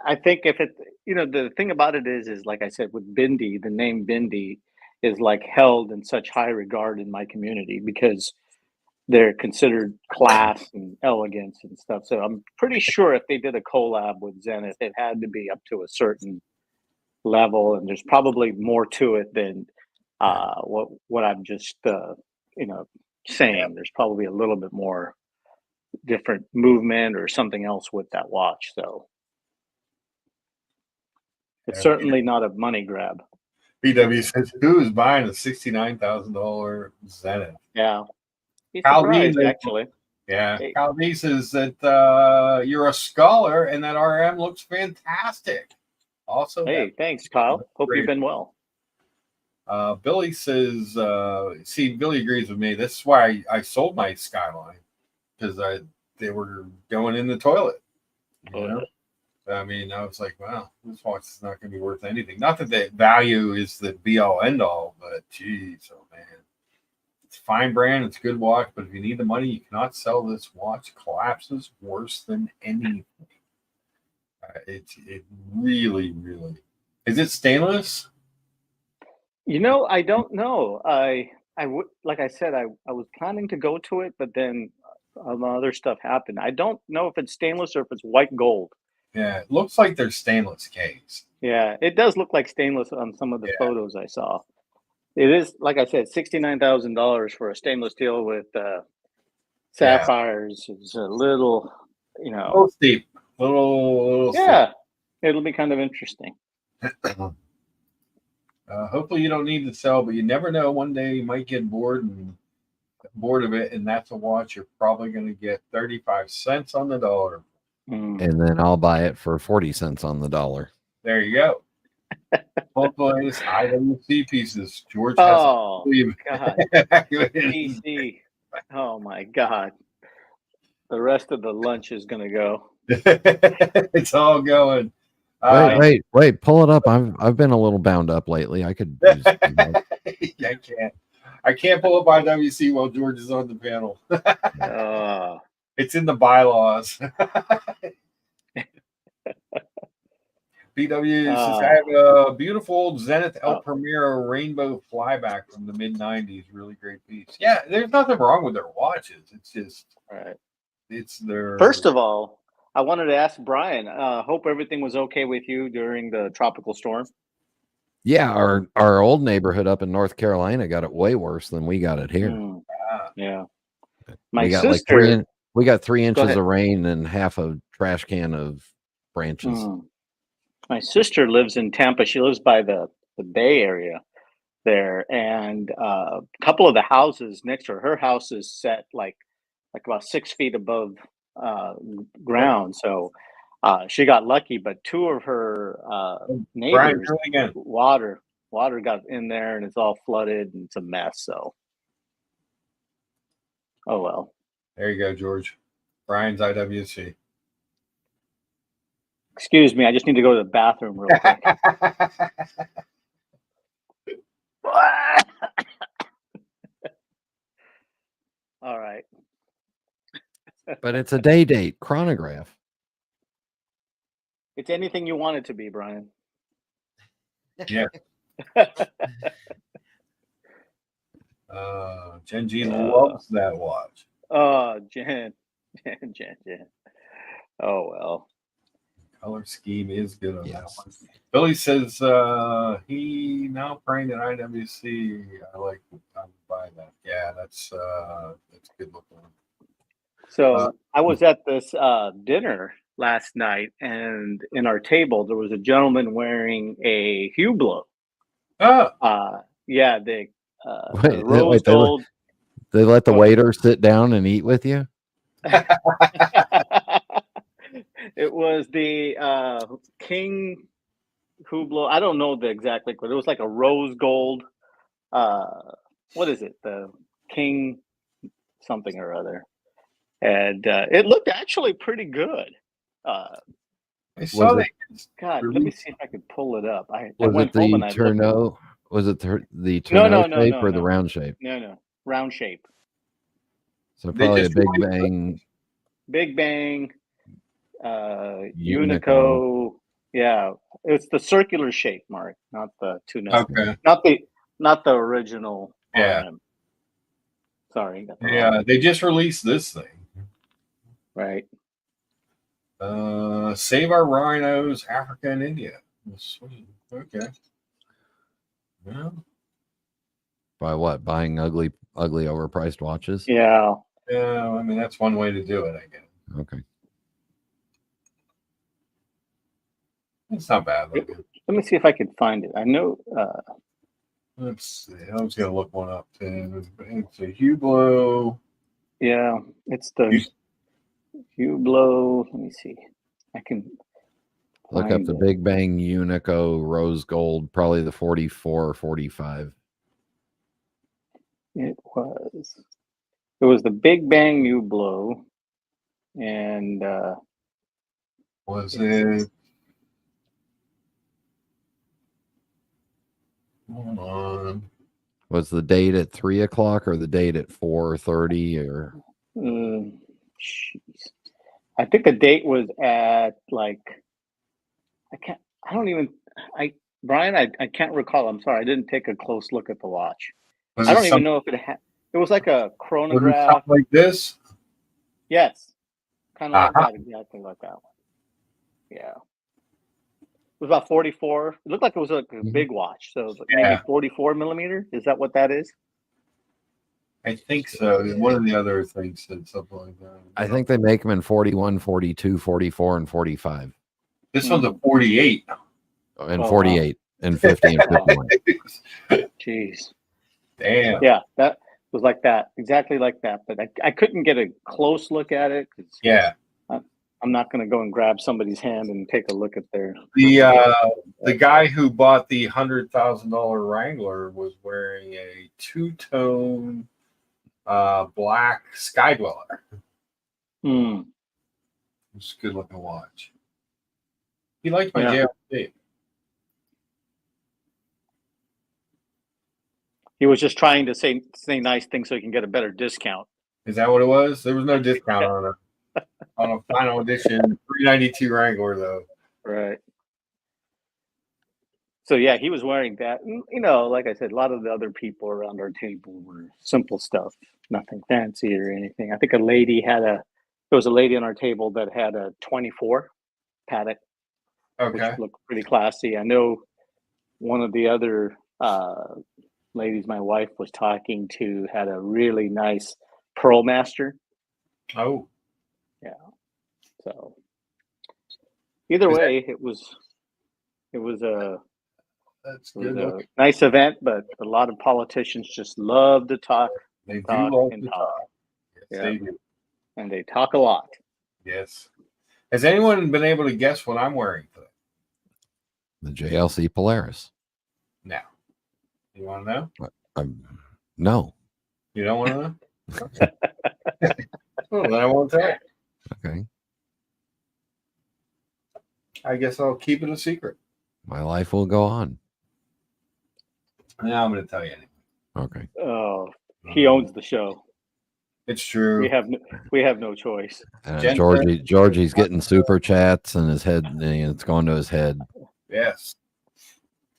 I think if it, the thing about it is like I said with Bindi, the name Bindi is like held in such high regard in my community because they're considered class and elegance and stuff. So I'm pretty sure if they did a collab with Zenith, it had to be up to a certain level, and there's probably more to it than what I'm just saying. There's probably a little bit more different movement or something else with that watch. So it's certainly not a money grab. BW says, "Who is buying a $69,000 Zenith?" Yeah, he's Kyle surprised Lee, actually. yeah, Hey, Kyle Lee says that you're a scholar and that RM looks fantastic. Also, hey, that thanks, Kyle. Hope great. you've been well. Billy says, see, Billy agrees with me. This is why I sold my Skyline because they were going in the toilet. You know? I mean, I was like, wow, this watch is not going to be worth anything. Not that the value is the be all end all, but geez, oh man, it's a fine brand, it's a good watch, but if you need the money, you cannot sell this watch. Collapses worse than anything. It really, really is. It stainless? I don't know. I would, like I said, I was planning to go to it, but then other stuff happened. I don't know if it's stainless or if it's white gold. Yeah, it looks like they're stainless case. Yeah, it does look like stainless on some of the Yeah. photos I saw. It is, like I said, $69,000 for a stainless steel with sapphires. It's a little, A little steep. Little yeah, it'll be kind of interesting. steep. Hopefully you don't need to sell, but you never know. One day you might get bored of it, and that's a watch you're probably going to get 35 cents on the dollar. Mm. And then I'll buy it for 40 cents on the dollar. There you go. Both the latest IWC pieces. George has Oh, God. PC. Oh, my God. The rest of the lunch is going to go. It's all going. Wait, pull it up. I've been a little bound up lately. I could use I can't pull up IWC while George is on the panel. It's in the bylaws. BW says, I have a beautiful old Zenith El Primero rainbow flyback from the mid 90s. Really great piece. Yeah, there's nothing wrong with their watches. It's just, right. It's their. First of all, I wanted to ask Brian, hope everything was okay with you during the tropical storm. Yeah, our old neighborhood up in North Carolina got it way worse than we got it here. Yeah. We got 3 inches of rain and half a trash can of branches. My sister lives in Tampa. She lives by the Bay Area there, and a couple of the houses next to her house is set like about 6 feet above ground. So she got lucky, but 2 of her neighbors, water got in there, and it's all flooded, and it's a mess. So, oh well. There you go, George. Brian's IWC. Excuse me, I just need to go to the bathroom real quick. All right. But it's a day date chronograph. It's anything you want it to be, Brian. Yeah. Jen G loves that watch. Oh, Jen. Oh, well. Color scheme is good on that one. Billy says he now praying at IWC. I'm buying that. Yeah, that's good looking. So I was at this dinner last night, and in our table there was a gentleman wearing a Hublot. Yeah, the rose gold. They let the waiter sit down and eat with you? It was the King Hublot. I don't know the exact liquid. It was like a rose gold. What is it? The King something or other. And it looked actually pretty good. I saw Was that. God, let me see if I could pull it up. I Was went it home the and I looked. Turno? Was it the No, Turno no, no, shape no, or the no. round shape? No, round shape. So They probably a just Big released Bang Big Bang, Unico. Unico. Yeah, it's the circular shape, Mark, not the tuna. Okay. Not the original Yeah. RM. Sorry, got the Yeah, wrong. they just released this thing. Right. Save our rhinos, Africa and India. Okay. Yeah. By what? Buying ugly, overpriced watches? Yeah. Yeah, I mean that's one way to do it, I guess. Okay. It's not bad looking. Let me see if I can find it. I know. Let's see. I was gonna look one up too. It's a Hublot. Yeah, it's the Hublot. Let me see. I can Look up find the it. Big Bang Unico Rose Gold, probably the 44 or 45. It was the Big Bang Hublot, and Was it? Hold on. Was the date at 3:00 or the date at 4:30 or? jeez. I think the date was at like Brian, I can't recall. I'm sorry, I didn't take a close look at the watch. Was I it don't even something, know if it had. It was like a was it chronograph. something like this? Yes, kind of like Uh-huh. that, exactly like that one. Yeah, it was about 44. It looked like it was like a big watch, so it was like maybe Yeah. 44 millimeter. Is that what that is? I think so. One of the other things said something like that. I think they make them in 41, 42, 44, and 45, This one's a 48. and Oh, 48, and 50, and Wow. 51. Jeez. Damn. Yeah, that was like that, exactly like that. But I couldn't get a close look at it because Yeah. I'm not going to go and grab somebody's hand and take a look at their. The guy who bought the $100,000 Wrangler was wearing a two-tone black Sky Dweller. Hmm. It's a good looking watch. He liked my Yeah. JLC. He was just trying to say nice things so he can get a better discount. Is that what it was? There was no discount on a final edition 392 Wrangler though. Right. So yeah, he was wearing that. And, like I said, a lot of the other people around our table were simple stuff, nothing fancy or anything. I think there was a lady on our table that had a 24 Patek, Okay. which looked pretty classy. I know one of the other ladies my wife was talking to had a really nice Pearl Master. Oh. So either Is that- way, it was a That's It was good. a nice event, but a lot of politicians just love to talk, They talk, do love and to talk. talk. Yes, Yeah. they do. And they talk a lot. Yes. Has anyone been able to guess what I'm wearing today? The JLC Polaris. No. You want to know? No. You don't want to know? Okay. Well, then I won't tell you. Okay. I guess I'll keep it a secret. My life will go on. Now I'm going to tell you anyway. Okay. Oh, he owns the show. It's true. We have no choice. Georgie's getting super chats and his head, it's going to his head. Yes.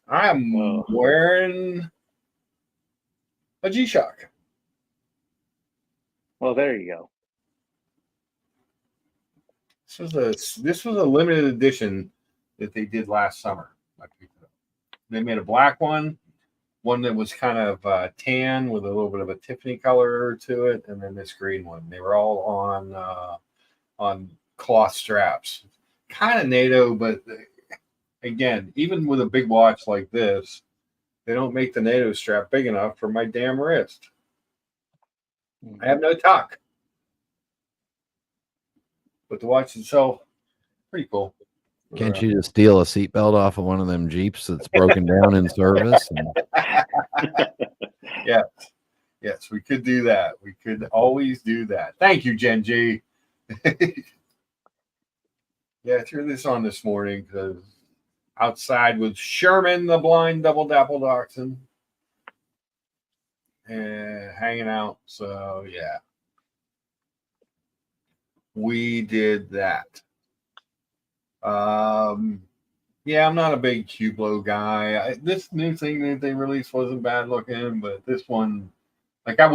I'm wearing a G-Shock. Well, there you go. This was a limited edition that they did last summer. I picked it up. They made a black one that was kind of tan with a little bit of a Tiffany color to it, and then this green one. They were all on cloth straps, kind of NATO, but again, even with a big watch like this, they don't make the NATO strap big enough for my damn wrist. I have no tuck. But the watch itself, pretty cool. Can't you just steal a seatbelt off of one of them Jeeps that's broken down in service? Yes, we could do that. We could always do that. Thank you, Gen G. Yeah, Yeah, I threw this on this morning because outside with Sherman, the blind double dapple dachshund, and hanging out. So yeah, we did that. Yeah, I'm not a big Hublot guy. This new thing that they released wasn't bad looking, but this one, like, I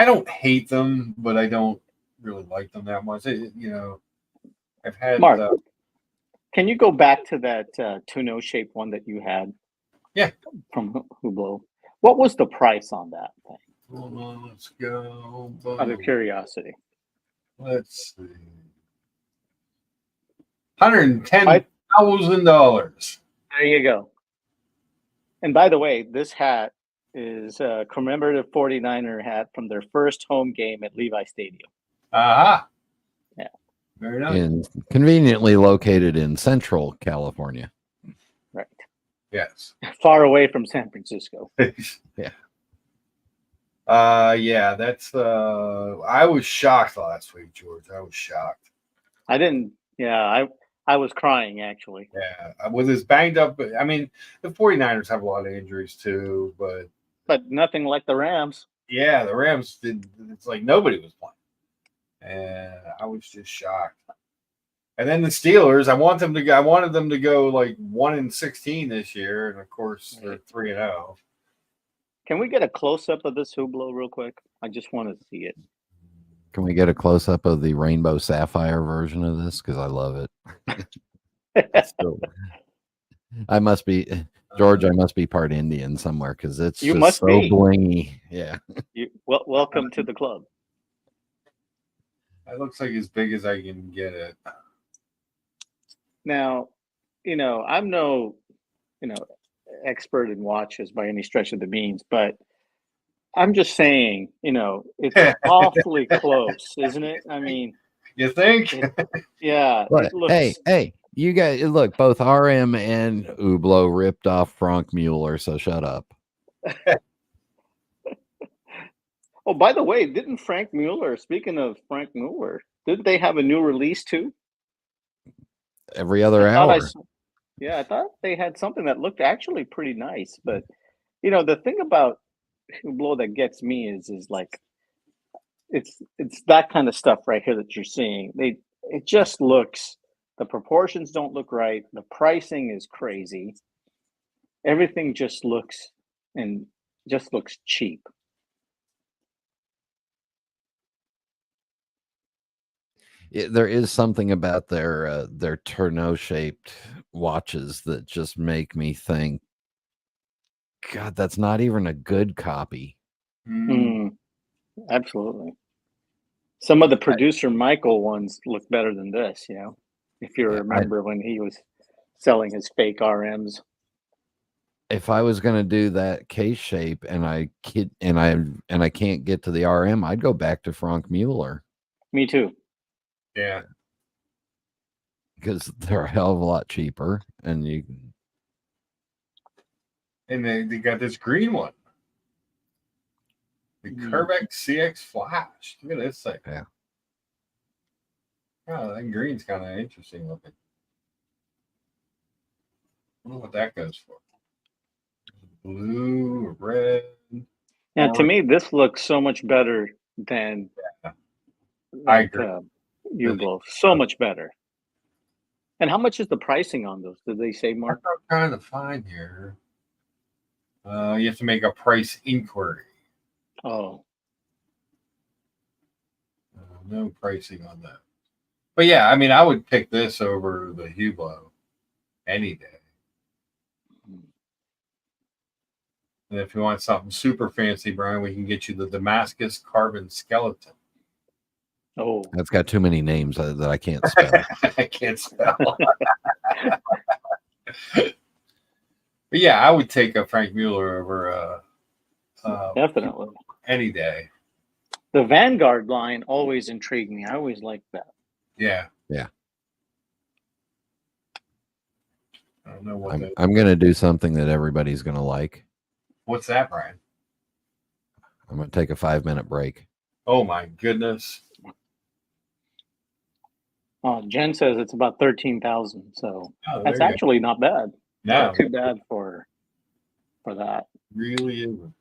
don't hate them, but I don't really like them that much. I've had Mark, can you go back to that Tuno shape one that you had? Yeah. From Hublot. What was the price on that thing? Hold on, let's go. Out of curiosity. Let's see. $110,000. There you go. And by the way, this hat is a commemorative 49er hat from their first home game at Levi Stadium. Aha. Yeah. Very nice. And conveniently located in Central California. Right. Yes. Far away from San Francisco. Yeah. Yeah, that's I was shocked last week, George. I was shocked. I was crying actually. Yeah. With his banged up, I mean, the 49ers have a lot of injuries too, but nothing like the Rams. yeah, the Rams did. It's like nobody was playing. And I was just shocked. And then the Steelers, I wanted them to go like 1-16 this year, and of course they're 3-0. Can we get a close up of this Hublot real quick? I just want to see it. Can we get a close up of the rainbow sapphire version of this? Because I love it. I must be George. I must be part Indian somewhere because it's You just must so be. blingy. Yeah. Welcome to the club. It looks like as big as I can get it. Now, I'm no, expert in watches by any stretch of the means, but I'm just saying, it's awfully close, isn't it? I mean, you think? Yeah. But, It looks, hey, you guys look, both RM and Hublot ripped off Frank Mueller, so shut up. Oh, by the way, didn't Frank Mueller, speaking of Frank Mueller, didn't they have a new release too? Every other I thought hour. I thought they had something that looked actually pretty nice. But the thing about Hublot that gets me is like it's that kind of stuff right here that you're seeing. It just looks, the proportions don't look right. The pricing is crazy. Everything just looks cheap. There is something about their Tourneau shaped watches that just make me think, God, that's not even a good copy. Absolutely. Some of the producer Michael ones look better than this, if you remember when he was selling his fake RMs. If I was going to do that case shape and I can't get to the RM, I'd go back to Frank Mueller. Me too. Yeah. Because they're a hell of a lot cheaper, and they got this green one. The Curvex CX Flash. Look at this thing. Yeah. Oh, that green's kind of interesting looking. I wonder what that goes for. Blue or red. Now, to me, this looks so much better than I agree. Hublot. So much better. And how much is the pricing on those? Did they say, Mark? I'm trying to find here. You have to make a price inquiry. Oh. No pricing on that. But yeah, I mean, I would pick this over the Hublot any day. And if you want something super fancy, Brian, we can get you the Damascus Carbon Skeleton. Oh, that's got too many names that I can't spell. I can't spell. But yeah, I would take a Frank Mueller over definitely any day. The Vanguard line always intrigued me. I always liked that. Yeah. Yeah. I don't know what I'm going to do something that everybody's going to like. What's that, Brian? I'm going to take a 5-minute break. Oh my goodness. Jen says it's about 13,000, so Oh, there that's you go. actually not bad. No, Not too bad for that. really isn't.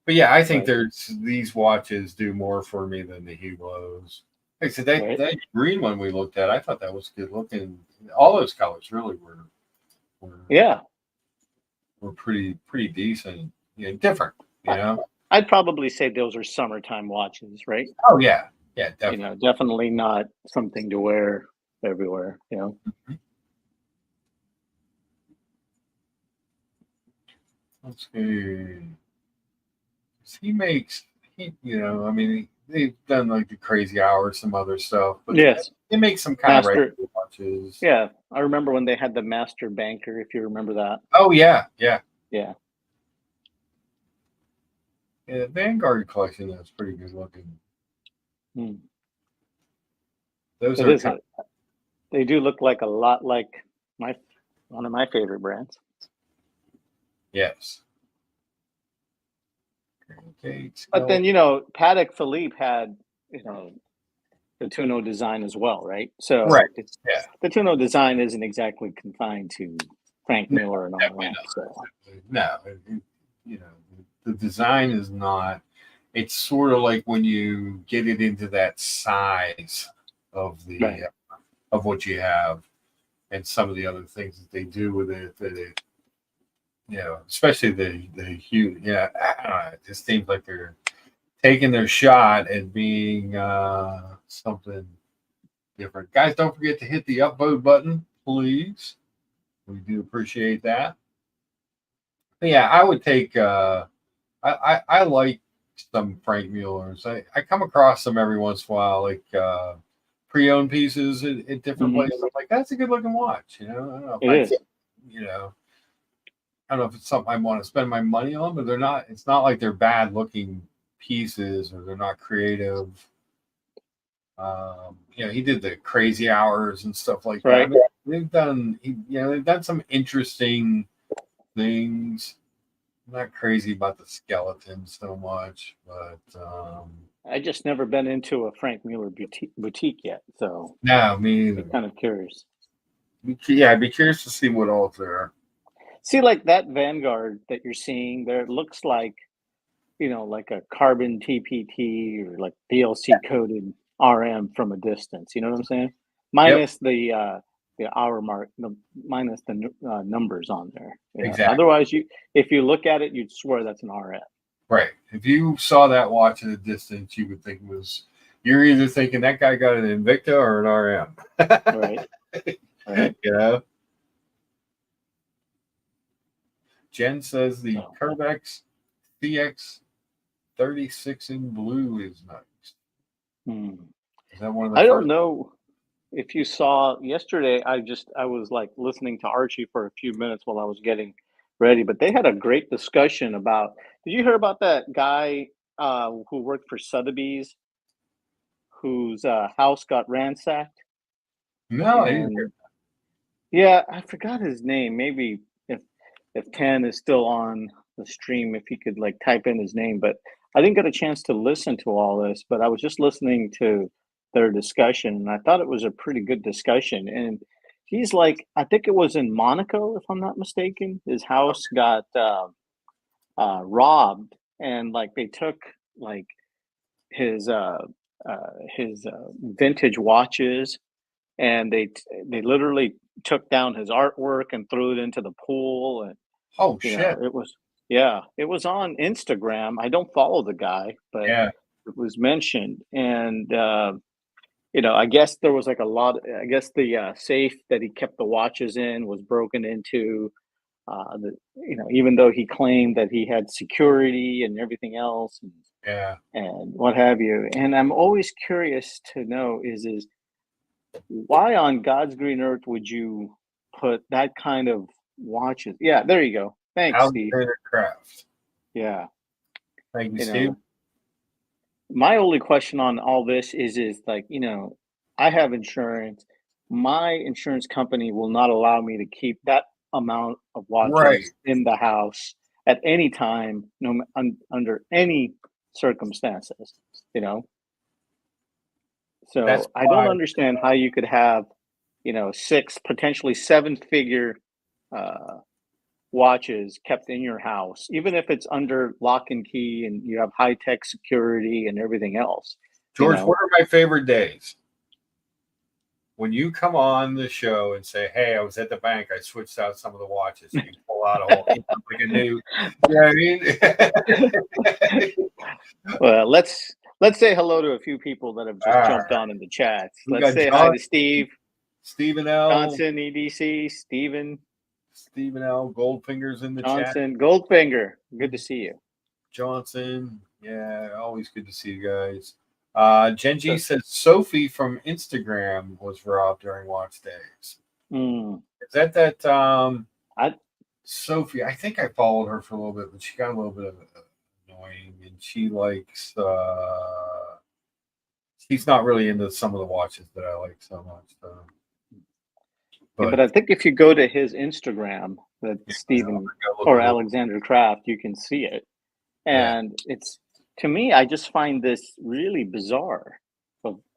But yeah, I think Right. there's these watches do more for me than the Hublot. Like I said, Right. that green one we looked at, I thought that was good looking. All those colors really were Yeah, were pretty decent. Different. You I, know. I'd probably say those are summertime watches, right? Oh yeah, yeah, You definitely. know, definitely not something to wear everywhere. You know. Let's see. I mean, they've done like the Crazy Hour, some other stuff, but Yes, they make some kind of Master. regular watches. Yeah, I remember when they had the Master Banker. If you remember that. Oh yeah, yeah. Yeah. Yeah, the Vanguard collection is pretty good looking. Hmm. Those It are is kind they do look like a lot like one of my favorite brands. yes. Okay, But then, you know, Patek Philippe had, you know, the Tuno design as well, right? right. So it's Yeah. the Tuno design isn't exactly confined to Frank No, Miller and all definitely that. not. So No, you know, the design is not. It's sort of like when you get it into that size of the right, of what you have, and some of the other things that they do with it. That it, especially the huge. Yeah, I don't know, it just seems like they're taking their shot at being something different. Guys, don't forget to hit the upvote button, please. We do appreciate that. But yeah, I would take. I like some Frank Muellers. I come across them every once in a while, like pre-owned pieces at different hmm places. I'm like, that's a good looking watch. I don't know if it is. you know, I don't know if it's something I want to spend my money on, but they're not. It's not like they're bad looking pieces or they're not creative. He did the Crazy Hours and stuff like that. Right. I mean, they've done some interesting things. I'm not crazy about the skeleton so much, but I just never been into a Frank Mueller boutique yet, so no, me I'm either. kind of curious. Yeah, I'd be curious to see what all's there. See, like that Vanguard that you're seeing there, it looks like, you know, like a carbon TPT or like DLC coded RM from a distance. You know what I'm saying? Yep, Minus the hour mark, minus the numbers on there. Yeah. exactly. Otherwise, if you look at it, you'd swear that's an RM. Right. If you saw that watch at a distance, you would think you're either thinking that guy got an Invicta or an Right. RM. Right. You know? Jen says the So, Curvex CX 36 in blue is nice. hmm. Is that one of the I don't first? know if you saw yesterday. I was like listening to Archie for a few minutes while I was getting ready, but they had a great discussion about. Did you hear about that guy who worked for Sotheby's, whose house got ransacked? No, I didn't And yeah, I forgot his name. Maybe if Tan is still on the stream, if he could like type in his name. But I didn't get a chance to listen to all this, but I was just listening to their discussion, and I thought it was a pretty good discussion. And he's like, I think it was in Monaco, if I'm not mistaken. His house got robbed, and like they took like his uh, vintage watches, and they literally took down his artwork and threw it into the pool. And Oh you know, shit. it was on Instagram. I don't follow the guy, but Yeah. it was mentioned. And, you know, I guess there was like I guess the safe that he kept the watches in was broken into. Even though he claimed that he had security and everything else Yeah. and what have you. And I'm always curious to know is why on God's green earth would you put that kind of watches? Yeah, there you go. Thanks, Steve. Alexander Craft. Yeah. Thank you, You Steve. know, my only question on all this is like, you know, I have insurance. My insurance company will not allow me to keep that amount of Right. watches in the house at any time, under any circumstances, you know. So That's I don't why. understand how you could have, six, potentially seven-figure watches kept in your house, even if it's under lock and key and you have high-tech security and everything else. George, what are my favorite days? When you come on the show and say, "Hey, I was at the bank. I switched out some of the watches." And you pull out a whole like a new. You know what I mean? Well, let's say hello to a few people that have just All jumped right. on in the chats. We Let's got say hi to Steve Stephen L. Johnson, EDC, Stephen L. Goldfinger's in the chat. Johnson, Goldfinger. Good to see you. Johnson, yeah, always good to see you guys. Genji says Sophie from Instagram was robbed during watch days. Is that Sophie? I think I followed her for a little bit, but she got a little bit of annoying, and she likes. She's not really into some of the watches that I like so much. But I think if you go to his Instagram, that Stephen or Alexander Kraft, you can see it, and it's, to me, I just find this really bizarre,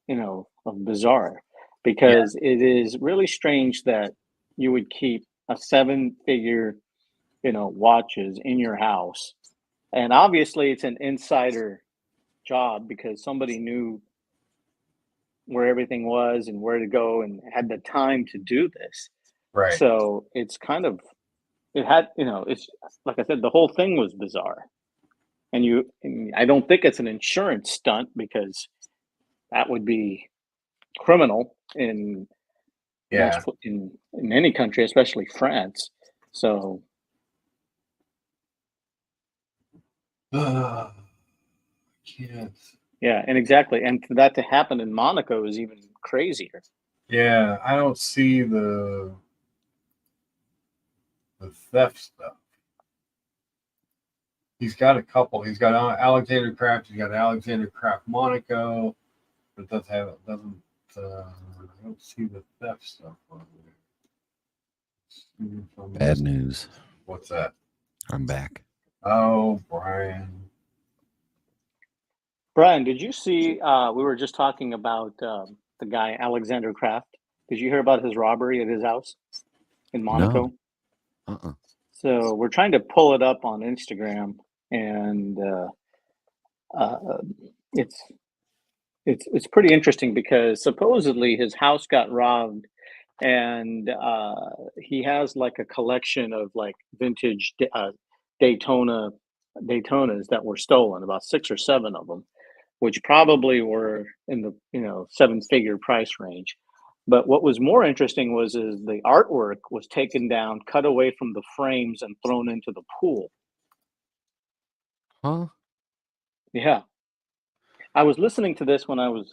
bizarre, because it is really strange that you would keep a seven-figure, watches in your house, and obviously it's an insider job because somebody knew where everything was and where to go and had the time to do this. Right. So it's kind of, it's like I said, the whole thing was bizarre. And I don't think it's an insurance stunt because that would be criminal in any country, especially France. So can't. Yeah, and exactly. And for that to happen in Monaco is even crazier. Yeah, I don't see the theft stuff. He's got a couple. He's got Alexander Kraft. He's got Alexander Kraft Monaco, but it doesn't. I don't see the theft stuff on there. Bad news. What's that? I'm back. Oh, Brian. Brian, did you see? We were just talking about the guy Alexander Kraft. Did you hear about his robbery at his house in Monaco? No. So we're trying to pull it up on Instagram, and it's pretty interesting because supposedly his house got robbed, and he has like a collection of like vintage Daytonas that were stolen, about 6 or 7 of them, which probably were in the 7-figure price range. But what was more interesting is the artwork was taken down, cut away from the frames, and thrown into the pool. Huh? Yeah. I was listening to this when I was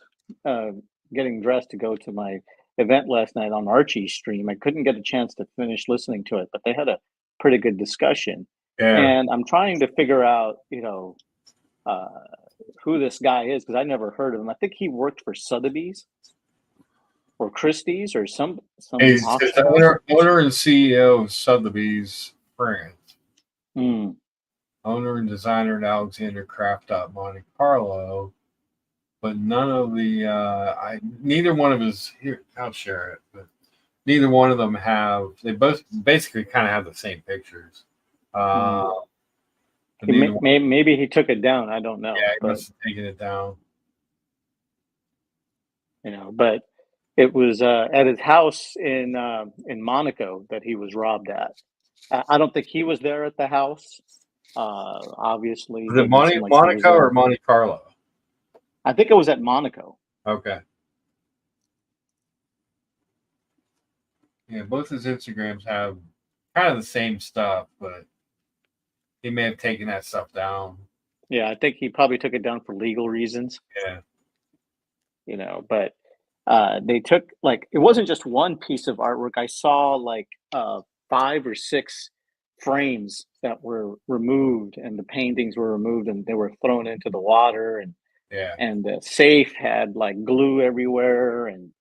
getting dressed to go to my event last night on Archie's stream. I couldn't get a chance to finish listening to it, but they had a pretty good discussion. Yeah. And I'm trying to figure out, who this guy is, because I never heard of him. I think he worked for Sotheby's or Christie's or some He's auction owner and CEO of Sotheby's France. Owner and designer at Alexander Kraft Monte Carlo. But none of the neither one of his here. I'll share it, but neither one of them have. They both basically kind of have the same pictures. Maybe he took it down. I don't know. Yeah, he must have taken it down. But it was at his house in Monaco that he was robbed at. I don't think he was there at the house. Obviously, was it Monaco or Monte Carlo? I think it was at Monaco. Okay. Yeah, both his Instagrams have kind of the same stuff, but he may have taken that stuff down. Yeah, I think he probably took it down for legal reasons. Yeah. But they took, like, it wasn't just one piece of artwork. I saw like 5 or 6 frames that were removed, and the paintings were removed, and they were thrown into the water, and the safe had like glue everywhere, and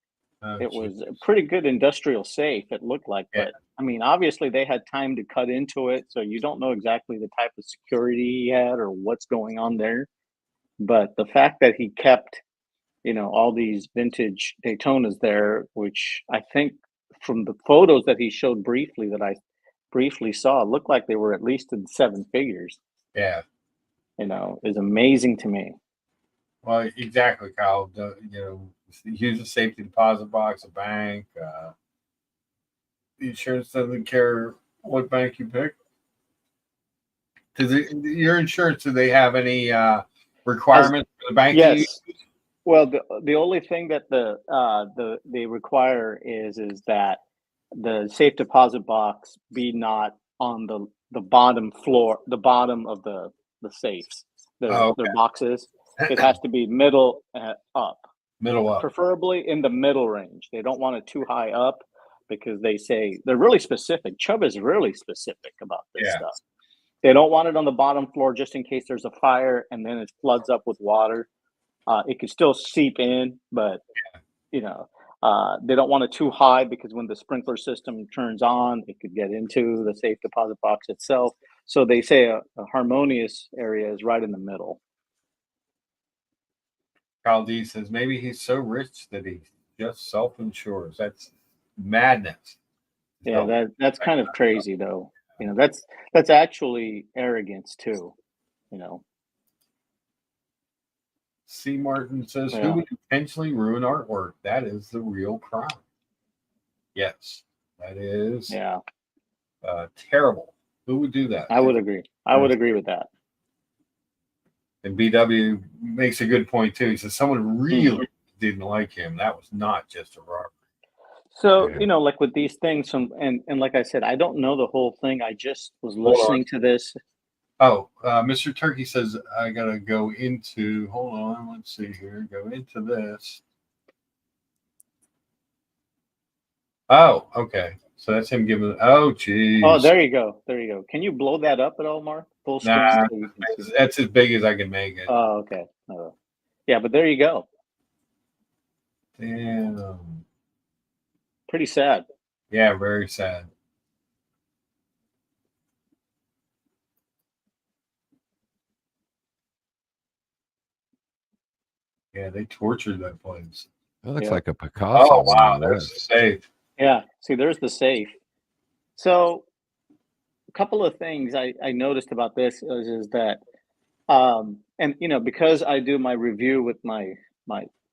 it was a pretty good industrial safe, it looked like. But I mean, obviously they had time to cut into it, so you don't know exactly the type of security he had or what's going on there. But the fact that he kept all these vintage Daytonas there, which I think from the photos that he showed briefly that I briefly saw, looked like they were at least in seven figures. Yeah. Is amazing to me. Well, exactly, Kyle. Use a safety deposit box, a bank. The insurance doesn't care what bank you pick. Does your insurance? Do they have any requirements for the bank? Yes. Well, the only thing that they require is that the safe deposit box be not on the bottom floor, the bottom of the safes, their boxes. It has to be middle up. Middle up. Preferably in the middle range. They don't want it too high up because they say they're really specific. Chubb is really specific about this stuff. They don't want it on the bottom floor just in case there's a fire and then it floods up with water. It could still seep in, but they don't want it too high because when the sprinkler system turns on, it could get into the safe deposit box itself. So they say a harmonious area is right in the middle. Kyle D says maybe he's so rich that he just self-insures. That's madness. Yeah, that's kind of crazy though. That's actually arrogance too. C. Martin says, who would intentionally ruin artwork? That is the real crime. Yes, that is terrible. Who would do that? I would agree. I would agree with that. And BW makes a good point too. He says someone really didn't like him. That was not just a robbery. So, like with these things, and like I said, I don't know the whole thing. I just was listening to this. Oh, Mr. Turkey says I gotta go into. Hold on, let's see here. Go into this. Oh, okay. So that's him giving. Oh, geez. Oh, there you go. There you go. Can you blow that up at all, Mark? Full screen. Nah, that's as big as I can make it. Oh, okay. Yeah, but there you go. Damn. Pretty sad. Yeah, very sad. Yeah, they tortured that place. That looks like a Picasso. Oh, wow. There's the safe. Yeah. See, there's the safe. So a couple of things I noticed about this is that, and because I do my review with my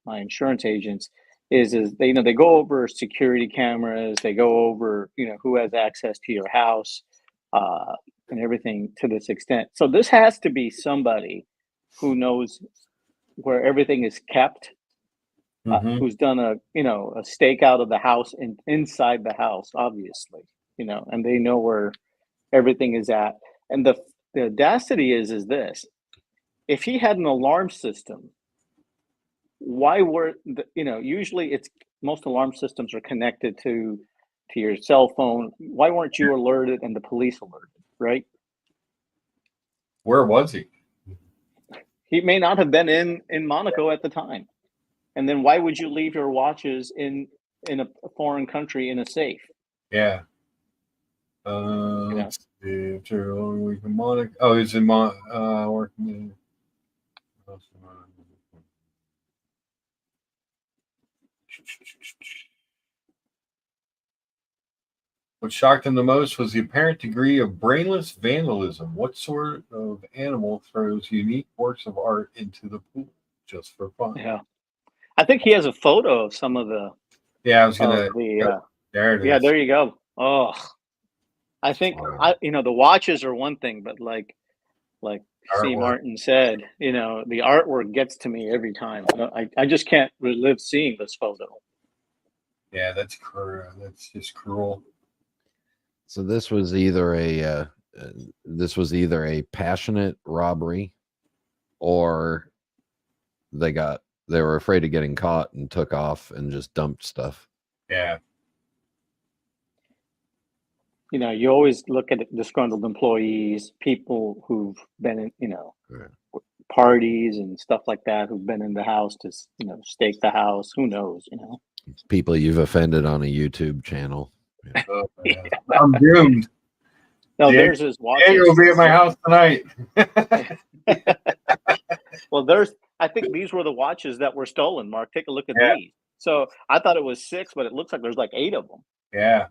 insurance agents, is they they go over security cameras, they go over who has access to your house, and everything to this extent. So this has to be somebody who knows where everything is kept, who's done a stakeout of the house and inside the house, obviously, and they know where everything is at. And the audacity is this: if he had an alarm system, why were usually most alarm systems are connected to your cell phone. Why weren't you alerted and the police alerted, right? Where was he? He may not have been in Monaco at the time. And then why would you leave your watches in a foreign country in a safe? Yeah. Let's see. After a long week in Monaco. Oh, he's in working in. What shocked him the most was the apparent degree of brainless vandalism. What sort of animal throws unique works of art into the pool just for fun? Yeah. I think he has a photo of some of the. Yeah, I was going to. There it is. Yeah, there you go. Oh, I think, the watches are one thing, but like C. Martin said, the artwork gets to me every time. I just can't relive seeing this photo. Yeah, that's cruel. That's just cruel. So this was either a passionate robbery, or they were afraid of getting caught and took off and just dumped stuff. Yeah. You always look at disgruntled employees, people who've been in, parties and stuff like that, who've been in the house to, stake the house. Who knows, People you've offended on a YouTube channel. Yeah. I'm doomed. No, there's his watch. Daniel will be at my house tonight. Well, there's I think these were the watches that were stolen. Mark, take a look at Yeah. these. So I thought it was 6, but it looks like there's like 8 of them. Yeah,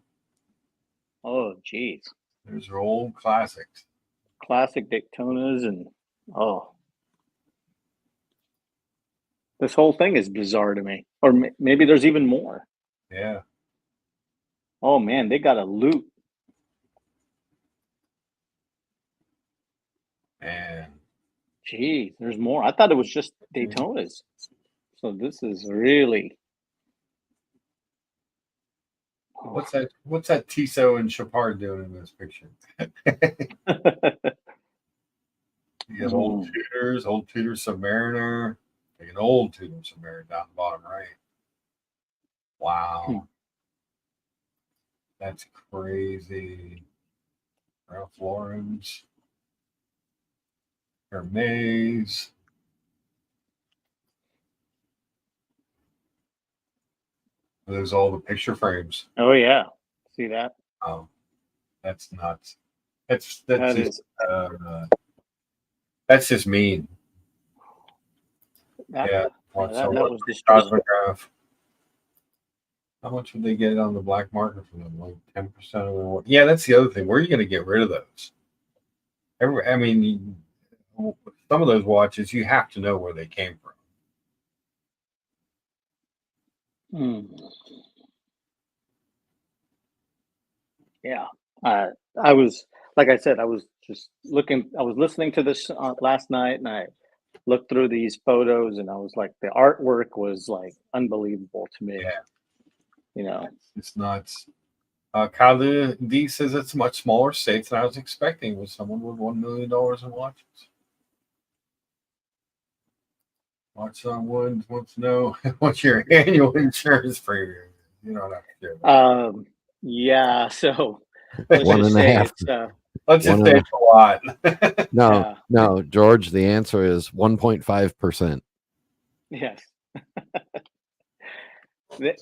Oh, geez. there's your old classics. Classic Daytonas and this whole thing is bizarre to me. Or maybe there's even more. Yeah. Oh man, they got a loot. And Geez, there's more. I thought it was just Daytonas. So this is really. what's that Tissot and Chapard doing in this picture? You have old Tudor Submariner, like an old Tudor Submariner down the bottom right. Wow. That's crazy. Ralph Lauren's, Hermes. There's all the picture frames. Oh yeah, see that? Oh, that's nuts. That's That just is that's just mean. that, Yeah. that was disgusting. Cosmograph. How much would they get on the black market for them? Like 10% of their work. Yeah, that's the other thing. Where are you going to get rid of those? I mean, some of those watches you have to know where they came from. Yeah, I was like I said, I was just looking. I was listening to this last night, and I looked through these photos, and I was like, the artwork was like unbelievable to me. Yeah. You know, It's nuts. Kyle D says it's much smaller states than I was expecting with someone with $1 million in watches. Watch someone wants to know what's your annual insurance premium. You don't have to do it. Yeah, so One and a half. Let's just say it's a lot. No, George, the answer is 1.5%. Yes.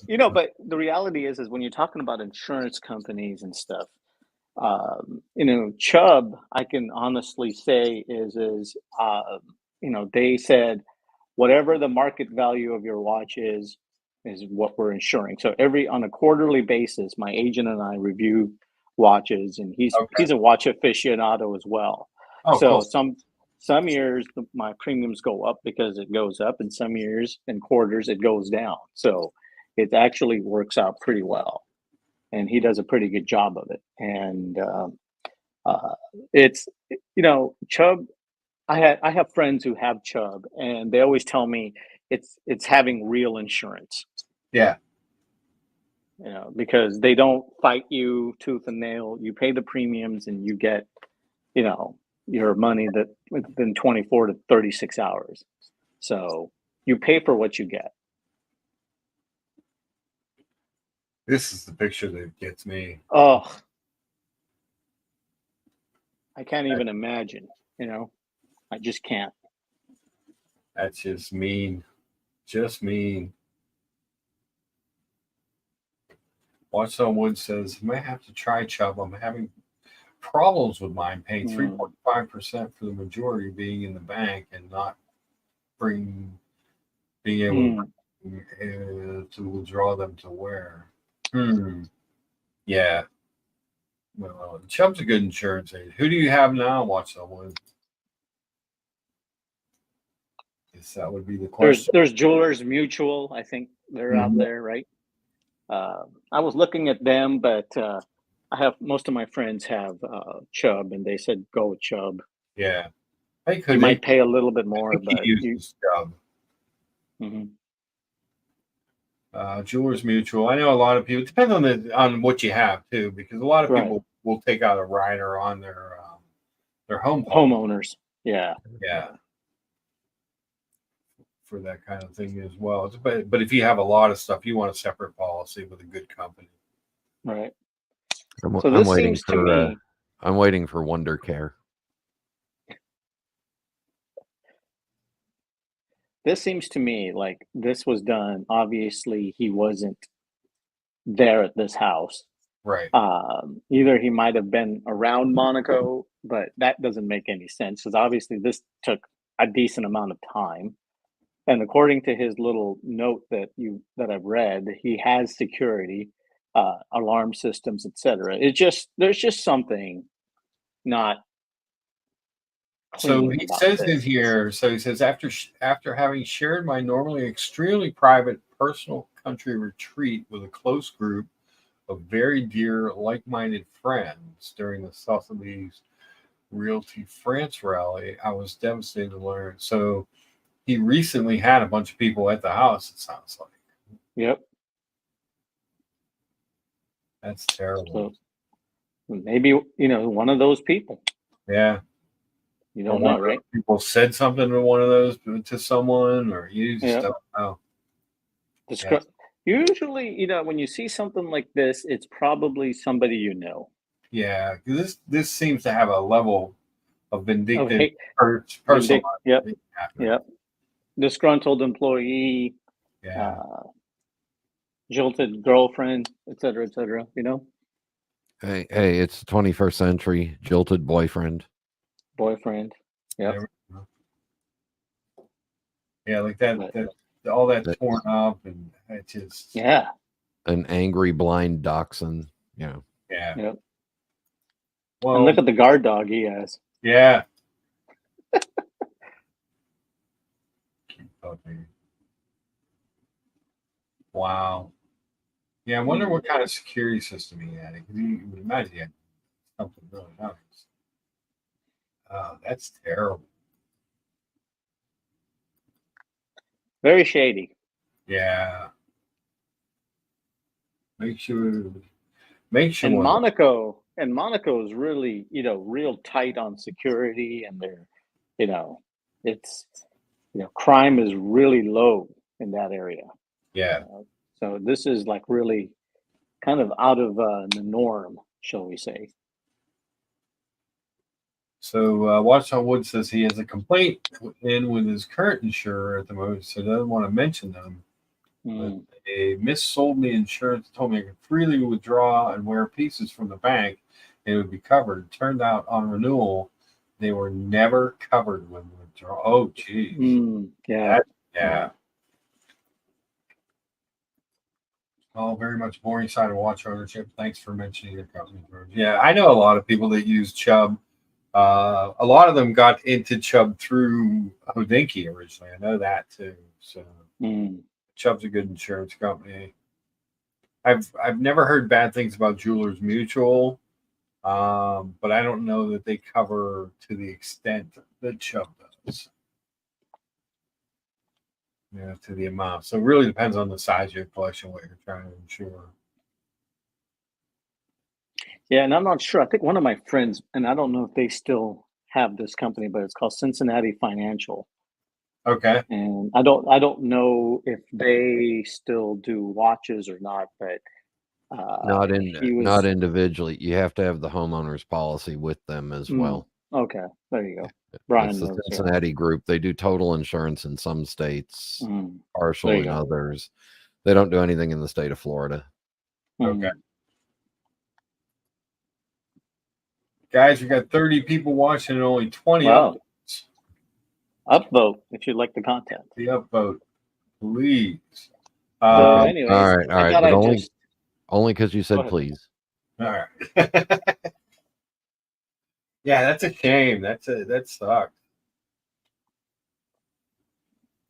You know, but the reality is when you're talking about insurance companies and stuff, you know, Chubb, I can honestly say is you know, they said whatever the market value of your watch is what we're insuring. So on a quarterly basis, my agent and I review watches, and he's a watch aficionado as well. Oh, so cool. some years my premiums go up because it goes up, and some years and quarters it goes down. So it actually works out pretty well, and he does a pretty good job of it. And it's, you know, Chubb. I have friends who have Chubb, and they always tell me it's having real insurance. Yeah. You know, because they don't fight you tooth and nail. You pay the premiums, and you get, you know, your money that within 24 to 36 hours. So you pay for what you get. This is the picture that gets me. Oh, I can't even imagine, you know, I just can't. That's just mean. Just mean. Watch Someone says, I may have to try Chubb. I'm having problems with mine, paying 3.5% for the majority being in the bank and not being able to withdraw them to where. Yeah. Well, Chubb's a good insurance agent. Who do you have now? Watch Someone. Yes, that would be the question. There's Jewelers Mutual. I think they're out there, right? I was looking at them, but I have most of my friends have Chubb, and they said go with Chubb. Yeah, you might pay a little bit more, but Chubb. Mm-hmm. Jewelers Mutual. I know a lot of people. It depends on what you have too, because a lot of people will take out a rider on their homeowners. Yeah. For that kind of thing as well. But if you have a lot of stuff, you want a separate policy with a good company. Right. I'm waiting for Wonder Care. This seems to me like this was done. Obviously, he wasn't there at this house. Right. Either he might have been around Monaco, but that doesn't make any sense because obviously this took a decent amount of time. And according to his little note that I've read, he has security, alarm systems, etc. There's just something not So clean he about says in this. here, so he says, after having shared my normally extremely private personal country retreat with a close group of very dear, like-minded friends during the Sotheby's Realty France rally, I was devastated to learn. So he recently had a bunch of people at the house, it sounds like. Yep. That's terrible. So maybe one of those people. Yeah. You Or don't one know, of right? those people said something to one of those to someone, or you just Yeah. don't know. Descri- Usually, when you see something like this, it's probably somebody you know. Yeah, 'cause this seems to have a level of Oh, vindictive hey, personal. Yep. happening. Yep. Disgruntled employee, Yeah, uh, jilted girlfriend, et cetera, et cetera. Hey, it's the 21st century. Jilted boyfriend. Boyfriend. Yep. there we go. Yeah, like that, But, all that That- torn up, and it just yeah. An angry blind dachshund. Yeah. yeah. Yep. And Well, look at the guard dog he has. yeah. Okay. Wow. Yeah, I wonder what kind of security system he had. 'Cause you would imagine he had something really nice. That's terrible. Very shady. Yeah. Make sure. And Monaco is really, real tight on security, and it's crime is really low in that area. Yeah. So this is like really kind of out of the norm, shall we say. So Watson Wood says he has a complaint in with his current insurer at the moment, so doesn't want to mention them. But they missold me insurance, told me I could freely withdraw and wear pieces from the bank and it would be covered. Turned out on renewal, they were never covered when withdraw. Oh, geez. Yeah. Yeah. Oh, very much boring side of watch ownership. Thanks for mentioning your company, George. Yeah, I know a lot of people that use Chubb. A lot of them got into Chubb through Hodinkee originally. I know that too. So Chubb's a good insurance company. I've never heard bad things about Jewelers Mutual, but I don't know that they cover to the extent that Chubb does. Yeah, to the amount. So it really depends on the size of your collection, what you're trying to insure. Yeah, and I'm not sure. I think one of my friends, and I don't know if they still have this company, but it's called Cincinnati Financial. Okay. And I don't know if they still do watches or not, but Not was individually. You have to have the homeowner's policy with them as well. okay. There you go. Brian It's the knows, Cincinnati group. They do total insurance in some states, partial There you in go. others. They don't do anything in the state of Florida. Okay. Guys, we got 30 people watching and only 20 Wow. upvotes. Upvote if you like the content. The upvote, please. So anyways, all right. But only because you said please. All right. Yeah, that's a shame. That sucks.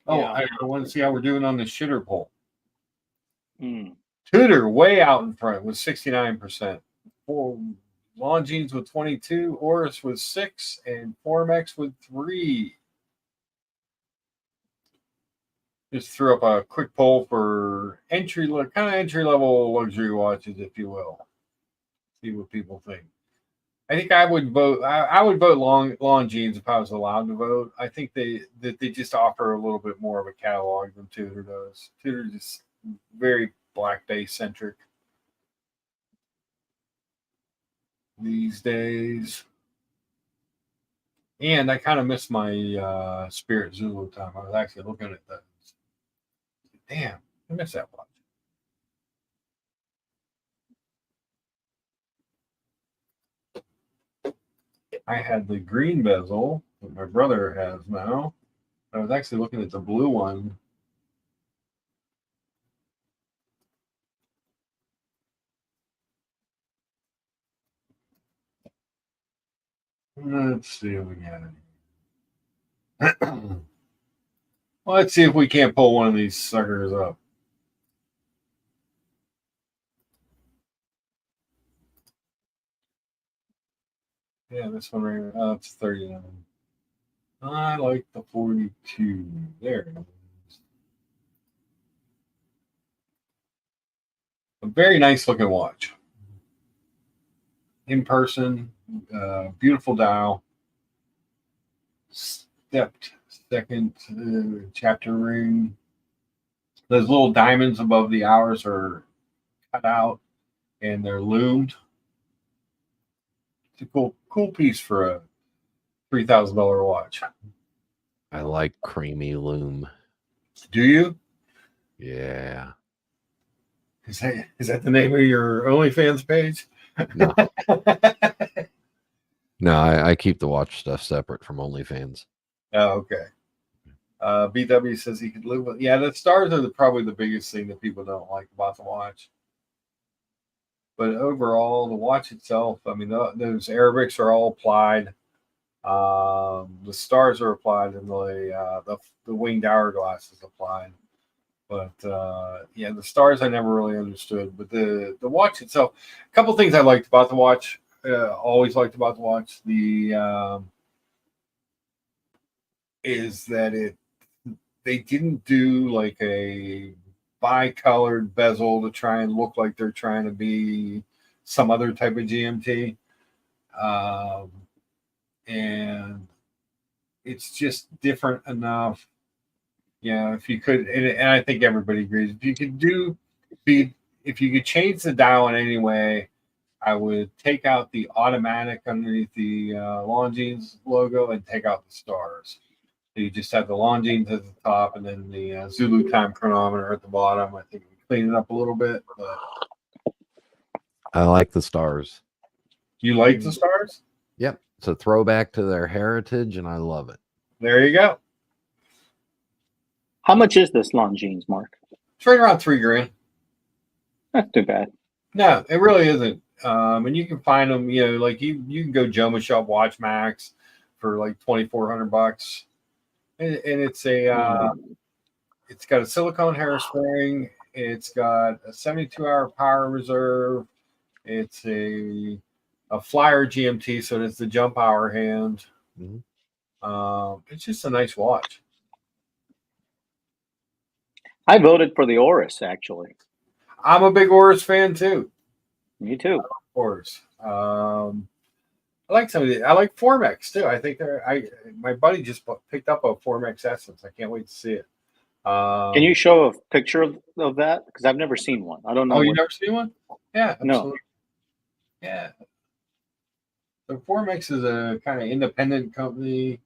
Oh, Yeah. Mm. I want to see how we're doing on the shitter poll. Tudor way out in front with 69%. Longines with 22, Oris with 6, and Formex with 3. Just threw up a quick poll for entry level luxury watches, if you will. See what people think. I think I would vote. I would vote Longines if I was allowed to vote. I think they just offer a little bit more of a catalog than Tudor does. Tudor is just very Black Bay centric these days. And I kind of miss my Spirit Zulu time. I was actually looking at that. Damn, I miss that watch. I had the green bezel that my brother has now. I was actually looking at the blue one. Let's see what we got. Well, let's see if we can't pull one of these suckers up. Yeah, this one right here. Oh, it's 39. I like the 42. There it is. A very nice looking watch. In person, beautiful dial. Stepped second chapter ring. Those little diamonds above the hours are cut out and they're loomed. It's a cool piece for a $3,000 watch. I like creamy loom. Do you? Yeah. Is that the name of your OnlyFans page? No, no, I keep the watch stuff separate from OnlyFans. Oh, okay. BW says he could live with. Yeah, the stars are probably the biggest thing that people don't like about the watch. But overall, the watch itself, I mean, those Arabics are all applied. The stars are applied, and the winged hourglass is applied. But yeah, the stars I never really understood. But the watch itself, a couple things I liked about the watch. Always liked about the watch. Is that they didn't do like a bi-colored bezel to try and look like they're trying to be some other type of GMT. And it's just different enough. Yeah, if you could, and I think everybody agrees, if you could change the dial in any way, I would take out the automatic underneath the Longines logo and take out the stars. So you just have the Longines at the top and then the Zulu time chronometer at the bottom. I think we clean it up a little bit, but I like the stars. you like the stars? Yep. It's a throwback to their heritage, and I love it. There you go. How much is this Longines, Mark? It's right around $3,000. Not too bad. No, it really isn't. And you can find them, like you can go Joma Shop Watch Max for like $2,400. And it's it's got a silicone hairspring. It's got a 72-hour power reserve. It's a Flyer GMT, so it's the jump hour hand. Mhm. It's just a nice watch. I voted for the Oris, actually. I'm a big Oris fan too. Me too. Oris. I like I like Formex too. I think my buddy just picked up a Formex Essence. I can't wait to see it. Can you show a picture of that? Because I've never seen one. I don't know. Oh, you never seen one? Yeah, absolutely. No. Yeah. So Formex is a kind of independent company.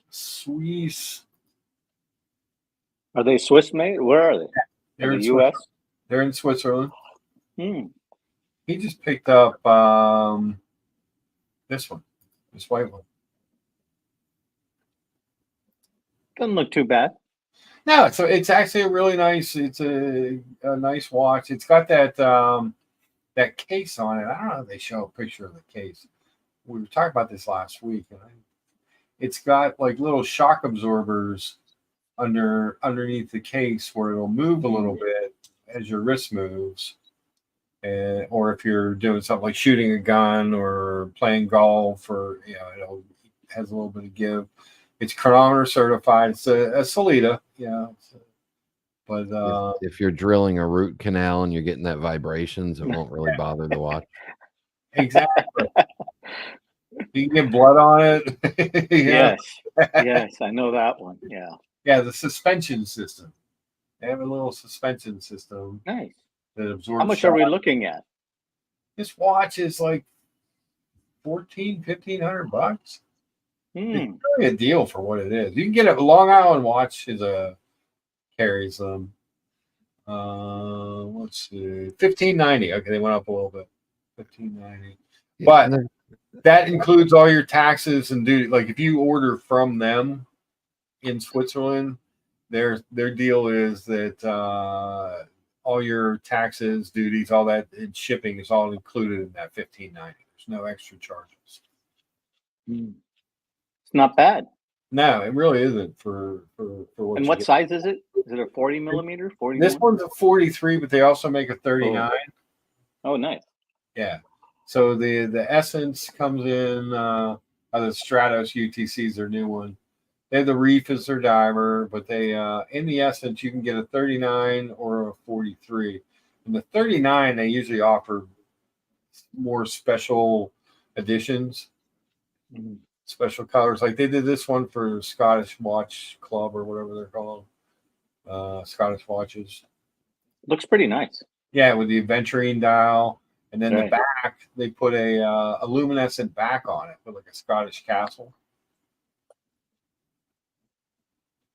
Swiss. Are they Swiss made? Where are they? They're In in the U.S.? They're in Switzerland. Hmm. He just picked up this white one. Doesn't look too bad. No, so it's actually a really nice. It's a nice watch. It's got that case on it. I don't know if they show a picture of the case. We were talking about this last week, and it's got like little shock absorbers underneath the case where it'll move a little bit as your wrist moves. Or if you're doing something like shooting a gun or playing golf, or it has a little bit of give. It's chronometer certified. It's a Solita, but if you're drilling a root canal and you're getting that vibrations, it won't really bother the watch. Exactly. You can get blood on it. Yes. Yes, I know that one. Yeah. Yeah, the suspension system. They have a little suspension system Nice. that absorbs. How much are we looking at? This watch is like $1,500. Hmm. It's really a deal for what it is. You can get a Long Island watch carries them. Let's see, $1,590. Okay, they went up a little bit. $1,590. Yeah, But and That includes all your taxes and duty. Like if you order from them in Switzerland, their deal is that all your taxes, duties, all that, and shipping is all included in that 15.90. There's no extra charges. It's not bad. No, it really isn't for what. And you what get. size is it? Is it a 40 millimeter? 41? This one's a 43, but they also make a 39. Oh, nice. Yeah. So the Essence comes in the Stratos UTC is their new one. They have the Reef as their diver, but they in the Essence you can get a 39 or a 43. And the 39 they usually offer more special editions, special colors. Like they did this one for Scottish Watch Club or whatever they're called, Scottish watches. Looks pretty nice. Yeah, with the aventurine dial. And then the back, they put a luminescent back on it with like a Scottish castle.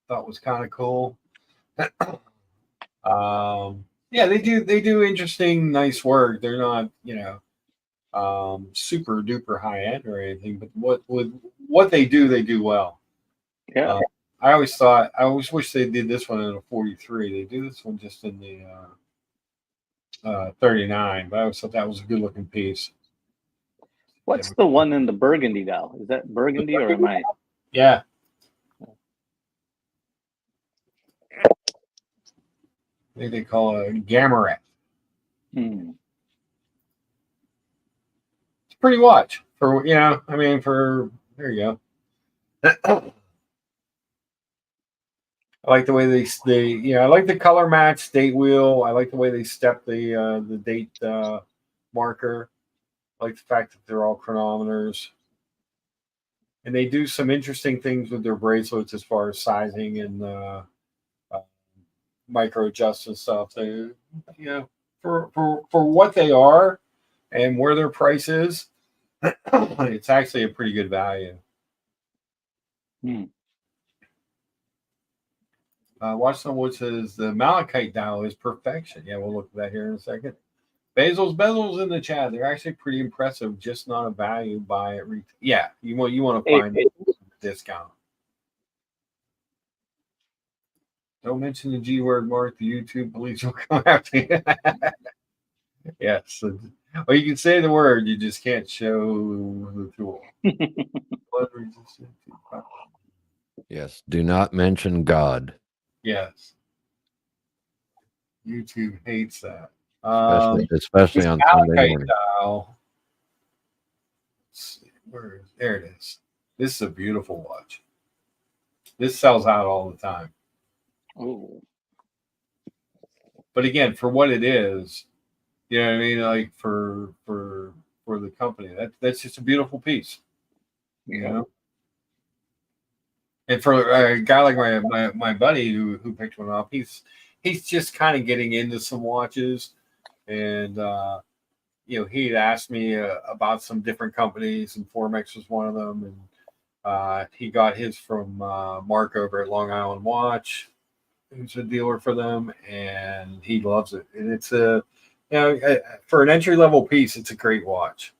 Thought was kind of cool. Yeah, they do interesting, nice work. They're not, super duper high end or anything, but what they do well. Yeah. I always wish they did this one in a 43. They do this one just in the 39, but I always thought that was a good looking piece. What's the one in the burgundy dial? Is that burgundy or am I? Yeah. I think they call it a Gamoret. It's a pretty watch for, there you go. I like the way they I like the color match date wheel. I like the way they step the date marker. I like the fact that they're all chronometers. And they do some interesting things with their bracelets as far as sizing and micro adjust and stuff. They, for what they are and where their price is, it's actually a pretty good value. Watchstone Wood says the Malachite dial is perfection. Yeah, we'll look at that here in a second. Bezos in the chat. They're actually pretty impressive, just not a value buy at retail. Yeah, you want to find a discount. Don't mention the G word, Mark. The YouTube police will come after you. Yes. Well, you can say the word, you just can't show the tool. Yes. Do not mention God. Yes. YouTube hates that. Especially on Sunday morning. Dial. There it is. This is a beautiful watch. This sells out all the time. Oh. But again, for what it is, you know what I mean? Like for the company, that's just a beautiful piece. You know? And for a guy like my buddy who picked one up, he's just kind of getting into some watches, and he'd asked me about some different companies, and Formex was one of them, and he got his from Mark over at Long Island Watch, who's a dealer for them, and he loves it. And it's for an entry level piece, it's a great watch.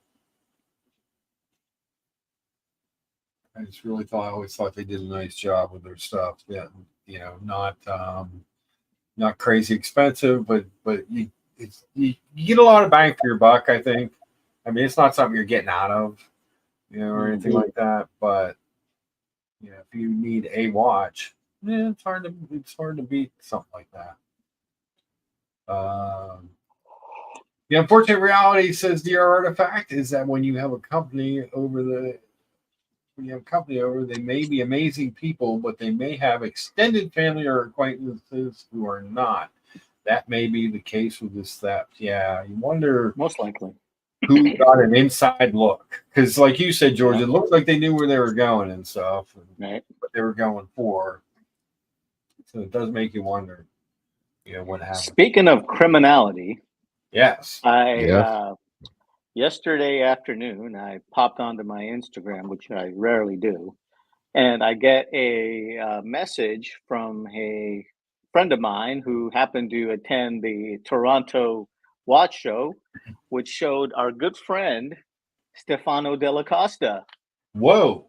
I just really I always thought they did a nice job with their stuff. Yeah, not crazy expensive, but you get a lot of bang for your buck. I think. I mean, it's not something you're getting out of, or anything like that. But if you need a watch, it's hard to beat something like that. The unfortunate reality, says DR Artifact, is that when you have a company over, they may be amazing people, but they may have extended family or acquaintances who are not. That may be the case with this theft. Yeah, you wonder. Most likely. Who got an inside look? Because, like you said, George, it looked like they knew where they were going and stuff, and what they were going for. So it does make you wonder, what happened. Speaking of criminality, yes, yesterday afternoon, I popped onto my Instagram, which I rarely do, and I get a message from a friend of mine who happened to attend the Toronto Watch Show, which showed our good friend Stefano Della Costa, Whoa.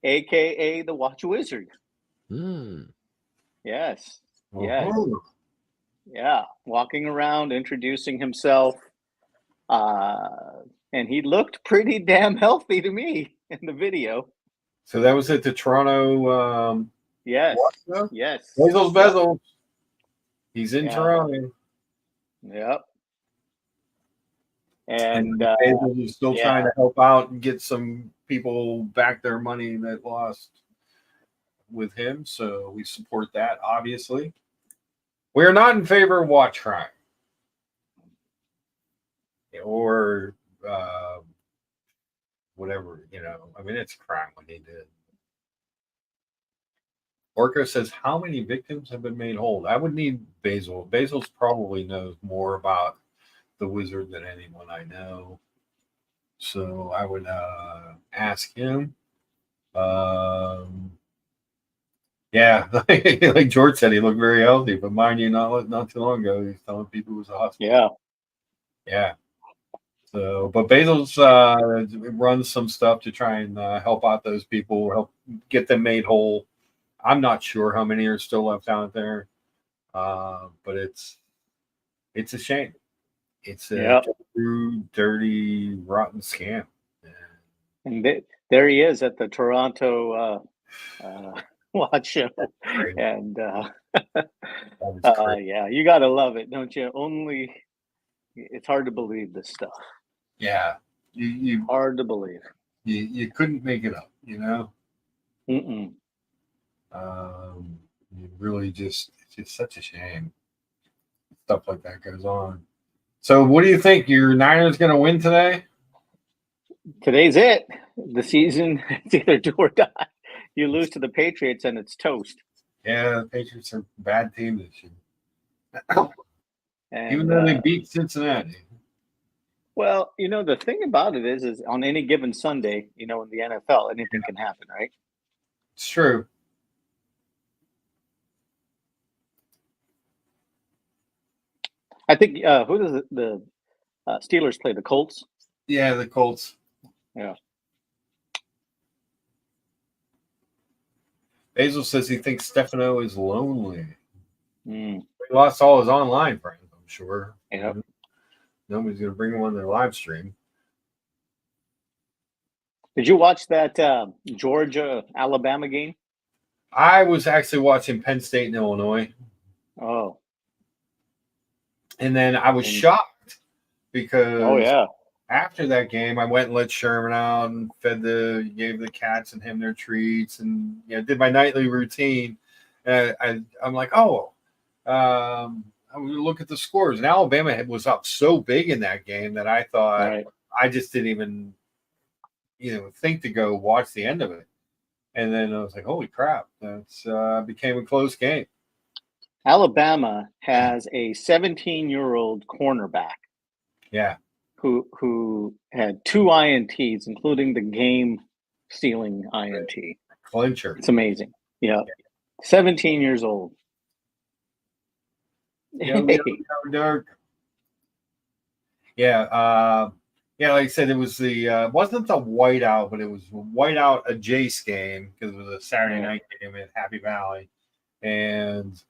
aka the Watch Wizard. Hmm. Yes. Yes. Uh-huh. Yeah. Walking around, introducing himself. And he looked pretty damn healthy to me in the video. So that was at the Toronto. Yes. What now? Yes. Bezos, Yep. Bezos. He's in Yeah. Toronto. Yep. And And Bezos is still yeah. trying to help out and get some people back their money that lost with him. So we support that, obviously. We are not in favor of watch crime or whatever, I mean, it's a crime what he did. Orca says, how many victims have been made whole? I would need Basil. Basil's probably knows more about the wizard than anyone I know. So I would ask him. Yeah, like George said, he looked very healthy, but mind you, not too long ago, he was telling people it was a hospital. Yeah. So, but Basil's runs some stuff to try and help out those people, help get them made whole. I'm not sure how many are still left out there, but it's a shame. It's a true, dirty, rotten scam. And there he is at the Toronto watch show. And yeah, you got to love it, don't you? It's hard to believe this stuff. Yeah. You hard to believe. You couldn't make it up, Mm-mm. You really it's just such a shame. Stuff like that goes on. So what do you think? Your Niners going to win today? Today's it. The season, it's either do or die. You lose to the Patriots and it's toast. Yeah, the Patriots are a bad team this year. And, even though they beat Cincinnati. Well, the thing about it is on any given Sunday, in the NFL, anything can happen, right? It's true. I think who does the Steelers play? The Colts? Yeah, the Colts. Yeah. Basil says he thinks Stefano is lonely. Mm. He lost all his online friends, I'm sure. Yeah. Nobody's going to bring him on their live stream. Did you watch that Georgia-Alabama game? I was actually watching Penn State and Illinois. Oh. And then I was shocked because after that game, I went and let Sherman out and gave the cats and him their treats and did my nightly routine. And I'm like, I would look at the scores. And Alabama was up so big in that game that I thought I just didn't even, think to go watch the end of it. And then I was like, holy crap, that's became a close game. Alabama has a 17-year-old cornerback. Yeah. Who had 2 INTs, including the game-stealing INT. Clincher. It's amazing. Yeah. 17 years old. Yeah, dark. Yeah, like I said, it was wasn't the whiteout, but it was whiteout a Jace game because it was a Saturday night game at Happy Valley, and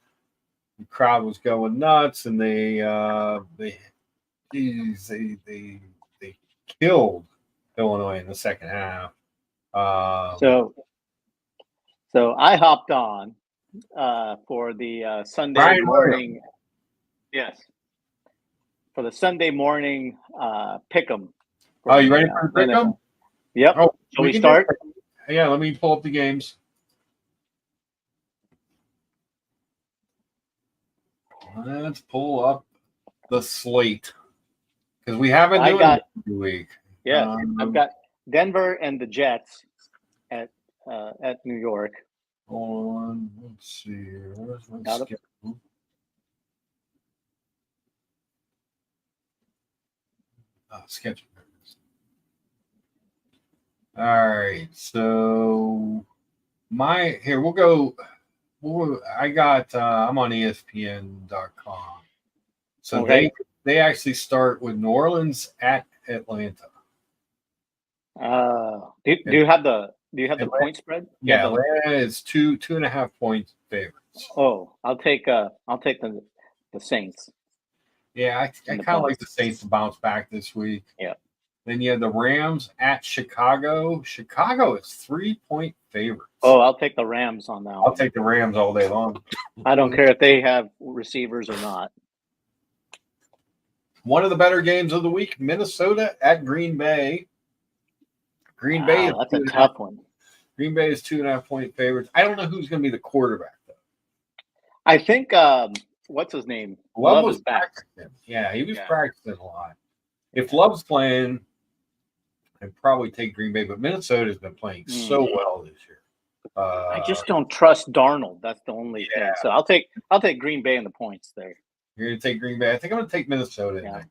the crowd was going nuts, and they killed Illinois in the second half. So I hopped on for the Sunday Brian morning. Williams. Yes. For the Sunday morning pick'em. Oh, you ready for the pick'em? Yep. Oh, shall we start? Yeah, let me pull up the games. Let's pull up the slate because we haven't done it every week. Yeah, I've got Denver and the Jets at New York. Hold on, let's see here. Where's my schedule? Schedule. All right, so we'll go. I got. I'm on ESPN.com, so they actually start with New Orleans at Atlanta. Do you have the Atlanta- point spread? Yeah, the- Atlanta is 2.5 point favorites. Oh, I'll take the Saints. Yeah, I And the kind of like points. the Saints to bounce back this week. Yeah. Then you have the Rams at Chicago. Chicago is 3-point favorites. Oh, I'll take the Rams on that I'll one. take the Rams all day long. I don't care if they have receivers or not. One of the better games of the week: Minnesota at Green Bay. Green Bay. Wow, that's a tough one. Green Bay is 2.5 point favorites. I don't know who's going to be the quarterback though. I think what's his name? Love is was back. practicing. Yeah, he was Yeah. practicing a lot. If Love's playing, I'd probably take Green Bay, but Minnesota's been playing so well this year. I just don't trust Darnold. That's the only thing. Yeah. So I'll take Green Bay and the points there. You're going to take Green Bay. I think I'm going to take Minnesota. in Yeah.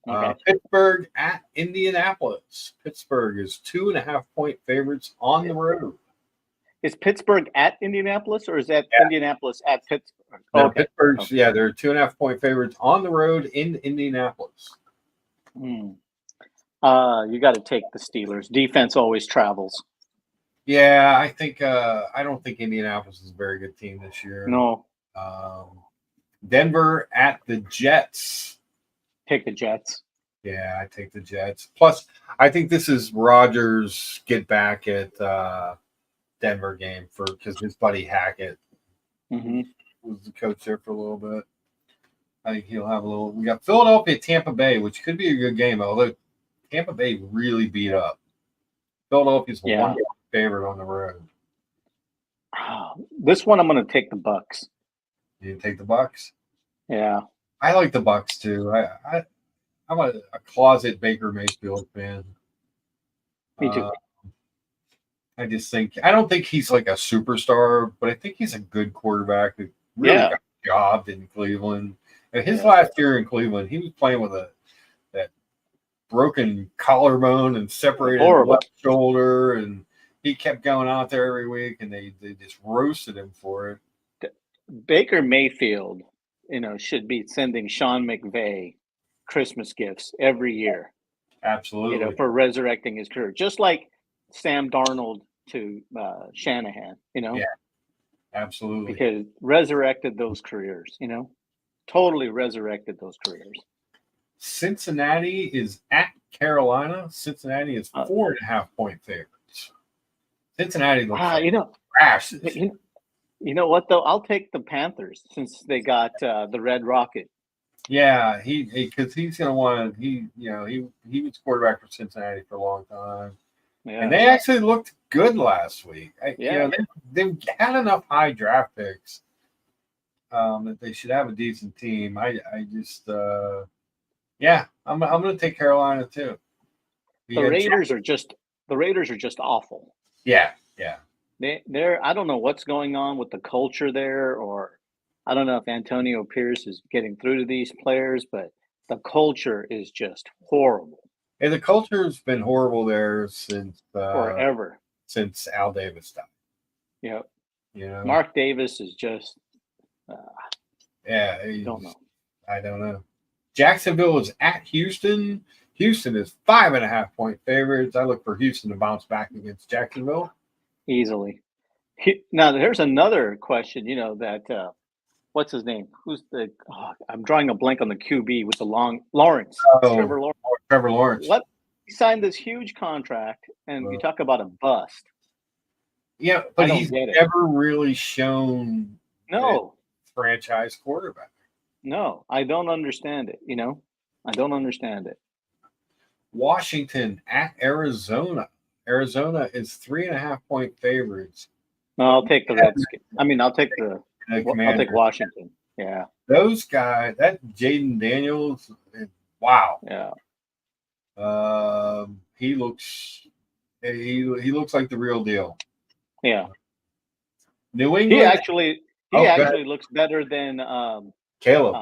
there. Okay. Pittsburgh at Indianapolis. Pittsburgh is 2.5 point favorites on the road. Is Pittsburgh at Indianapolis or is that Indianapolis at Pittsburgh? No, Okay. Pittsburgh's, Okay. yeah, they're 2.5 point favorites on the road in Indianapolis. You got to take the Steelers. Defense always travels. Yeah, I think I don't think Indianapolis is a very good team this year. No, Denver at the Jets. take the Jets. Yeah, I take the Jets. Plus, I think this is Rodgers get back at Denver game because his buddy Hackett Mm-hmm. was the coach there for a little bit. I think he'll have a little. We got Philadelphia, Tampa Bay, which could be a good game, although Tampa Bay really beat up. Philadelphia's a 1 favorite on the road. This one I'm going to take the Bucks. You take the Bucks. Yeah. I like the Bucks too. I'm a closet Baker Mayfield fan. Me too. I don't think he's like a superstar, but I think he's a good quarterback who really got jobbed in Cleveland. And his last year in Cleveland, he was playing with that broken collarbone and separated left shoulder, and he kept going out there every week, and they just roasted him for it. Baker Mayfield, should be sending Sean McVay Christmas gifts every year. Absolutely. For resurrecting his career, just like Sam Darnold to Shanahan. Yeah, absolutely. Because resurrected those careers. Totally resurrected those careers. Cincinnati is at Carolina. Cincinnati is 4.5 point favorites. Cincinnati looks trash. You know what though? I'll take the Panthers since they got the Red Rocket. Yeah, because he's going to want to. He was quarterback for Cincinnati for a long time, and they actually looked good last week. They've had enough high draft picks that they should have a decent team. I'm going to take Carolina too. The Raiders are just awful. Yeah. They're I don't know what's going on with the culture there, or I don't know if Antonio Pierce is getting through to these players, but the culture is just horrible. And the culture's been horrible there since forever. Since Al Davis died. Yep. Yeah. Mark Davis is just I don't know. I don't know. Jacksonville is at Houston. Houston is 5.5 point favorites. I look for Houston to bounce back against Jacksonville. Easily. Now, there's another question, that what's his name? I'm drawing a blank on the QB with the Lawrence. Trevor Lawrence. Trevor Lawrence. He signed this huge contract, and you talk about a bust. Yeah, but he's never really shown franchise quarterback. No, I don't understand it. I don't understand it. Washington at Arizona. Arizona is 3.5 point favorites. No, I'll take the Redskins. I'll take I'll take Washington. Yeah. Those guys, that Jaden Daniels, wow. Yeah. He looks like the real deal. Yeah. New England. He actually looks better than Caleb.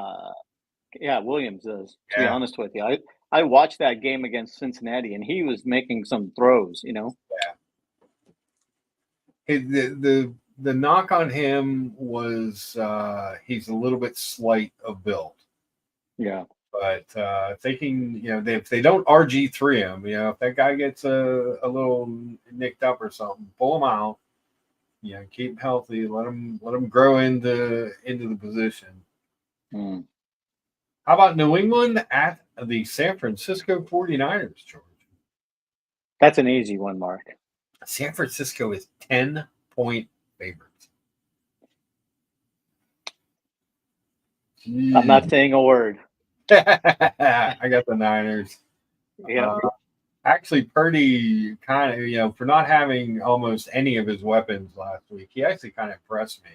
Williams does. To be honest with you, I watched that game against Cincinnati, and he was making some throws. Yeah. The knock on him was he's a little bit slight of build. Yeah. But if they can, if they don't RG3 him, if that guy gets a little nicked up or something, pull him out. Keep him healthy. Let him grow into the position. Mm. How about New England at the San Francisco 49ers, George? That's an easy one, Mark. San Francisco is 10-point favorites. I'm not saying a word. I got the Niners. Yeah. Actually, Purdy kind of, for not having almost any of his weapons last week, he actually kind of impressed me.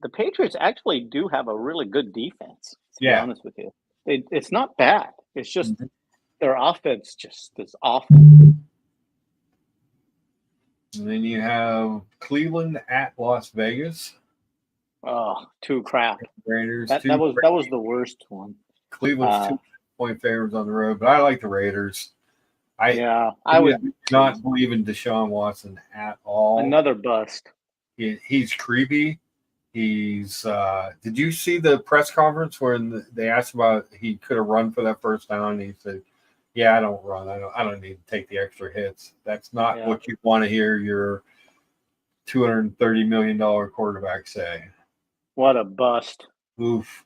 The Patriots actually do have a really good defense, to be Yeah. honest with you. It's not bad. It's just their offense just is awful. And then you have Cleveland at Las Vegas. Oh, too crap. Raiders. That was the worst one. Cleveland's 2-point favorites on the road, but I like the Raiders. I would not believe in Deshaun Watson at all. Another bust. He's creepy. He's. Did you see the press conference when they asked about he could have run for that first down? And he said, "Yeah, I don't run. I don't need to take the extra hits. That's not what you want to hear your $230 million quarterback say." What a bust! Oof.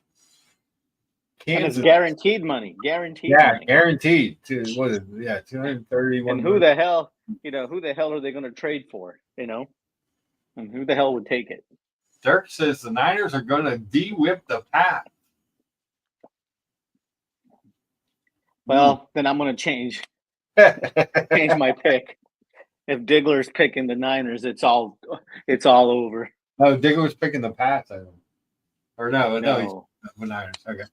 And it's guaranteed money. Guaranteed. Money. Guaranteed. What is it? Yeah, 231. And who the hell are they going to trade for? And who the hell would take it? Dirk says the Niners are going to de-whip the Pat. Well, then I'm going to change my pick. If Diggler's picking the Niners, it's all over. Oh, Diggler's picking the Pats. No, he's the Niners. Okay.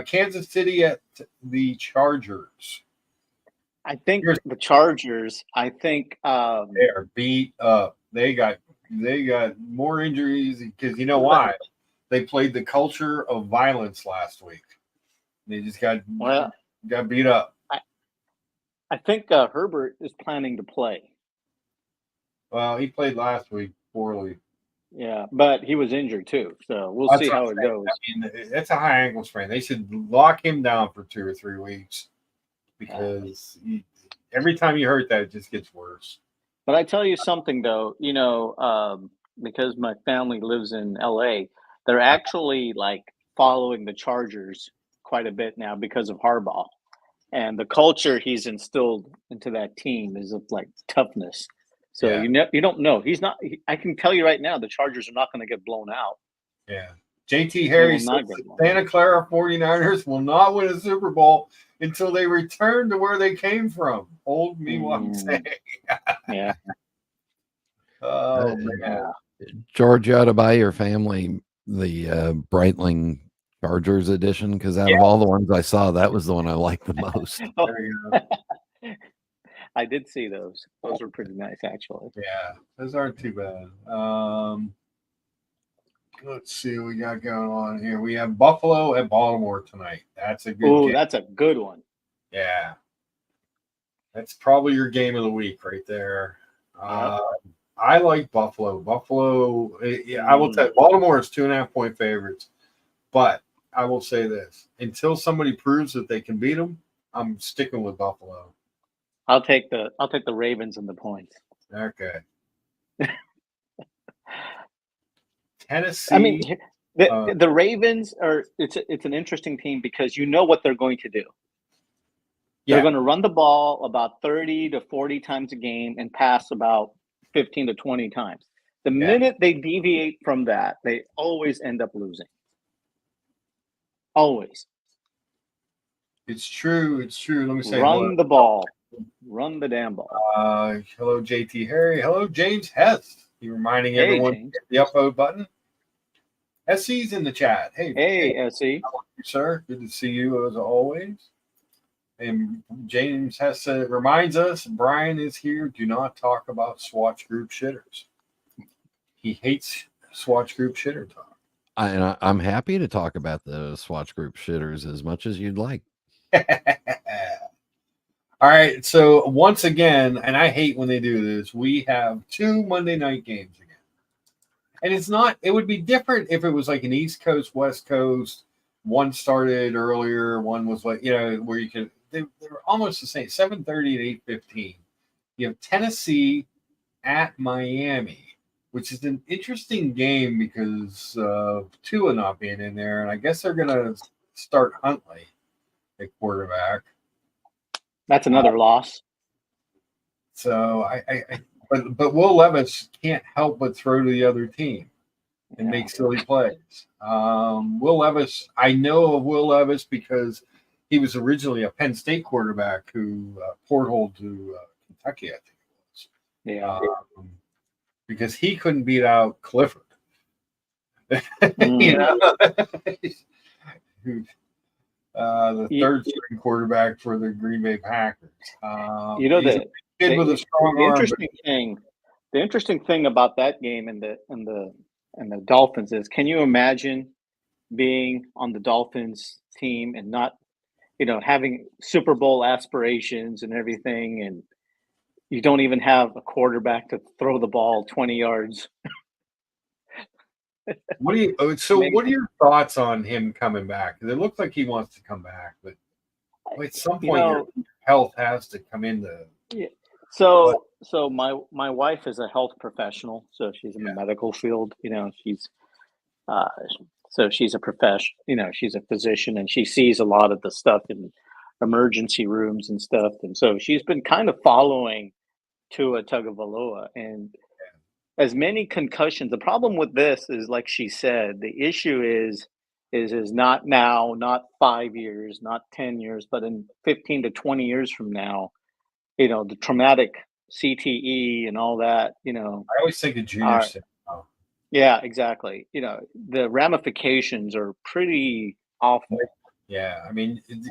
Kansas City at the Chargers. I think the Chargers. I think they are beat up. They got more injuries because you know why? They played the culture of violence last week. They just got beat up. I think Herbert is planning to play. Well, he played last week poorly. Yeah, but he was injured too, so we'll see how it goes. I mean, it's a high ankle sprain. They should lock him down for 2 or 3 weeks because every time you hurt that, it just gets worse. But I tell you something though, because my family lives in LA, they're actually following the Chargers quite a bit now because of Harbaugh, and the culture he's instilled into that team is of toughness. So you don't know. He's not. I can tell you right now, the Chargers are not going to get blown out. Yeah. JT Harry says the Santa Clara 49ers will not win a Super Bowl until they return to where they came from. Hold me one day. Yeah. Oh, man. George, you ought to buy your family the Breitling Chargers edition because out of all the ones I saw, that was the one I liked the most. There you go. I did see those. Those were pretty nice, actually. Yeah, those aren't too bad. Let's see what we got going on here. We have Buffalo at Baltimore tonight. That's a good game. That's a good one. Yeah. That's probably your game of the week right there. I like Buffalo. I will tell you, Baltimore is 2.5-point favorites. But I will say this. Until somebody proves that they can beat them, I'm sticking with Buffalo. I'll take the Ravens and the points. Okay. Tennessee. I mean, the Ravens it's an interesting team because you know what they're going to do. They're going to run the ball about 30 to 40 times a game and pass about 15 to 20 times. The minute they deviate from that, they always end up losing. Always. It's true. Let me say run the ball. Run the damn ball. Hello, JT Harry. Hello, James Hess. You reminding everyone to hit the upvote button. SC's in the chat. Hey, SC. How are you, sir? Good to see you as always. And James Hess reminds us, Brian is here. Do not talk about Swatch Group shitters. He hates Swatch Group shitter talk. I'm happy to talk about the Swatch Group shitters as much as you'd like. All right, so once again, and I hate when they do this, we have 2 Monday night games again. And it's not. It would be different if it was like an East Coast, West Coast. One started earlier. One was like where you could. They were almost the same. 7:30 and 8:15. You have Tennessee at Miami, which is an interesting game because Tua not being in there, and I guess they're gonna start Huntley at quarterback. That's another loss. So but Will Levis can't help but throw to the other team and make silly plays. Will Levis, I know of Will Levis because he was originally a Penn State quarterback who portholed to Kentucky, I think it was. Yeah. Because he couldn't beat out Clifford. You know, the third string quarterback for the Green Bay Packers. The kid with a strong arm. The interesting thing about that game and the Dolphins is, can you imagine being on the Dolphins team and not, having Super Bowl aspirations and everything, and you don't even have a quarterback to throw the ball 20 yards. What are your thoughts on him coming back? Because it looks like he wants to come back, but at some point your health has to come into. Yeah. So my wife is a health professional, so she's in the medical field. She's she's a professional. She's a physician, and she sees a lot of the stuff in emergency rooms and stuff, and so she's been kind of following Tua Tagovailoa, and as many concussions. The problem with this is, like she said, the issue is not now, not 5 years, not 10 years, but in 15 to 20 years from now, the traumatic CTE and all that, I always think of Junior Seau. Yeah, exactly. The ramifications are pretty awful. Yeah, I mean, it's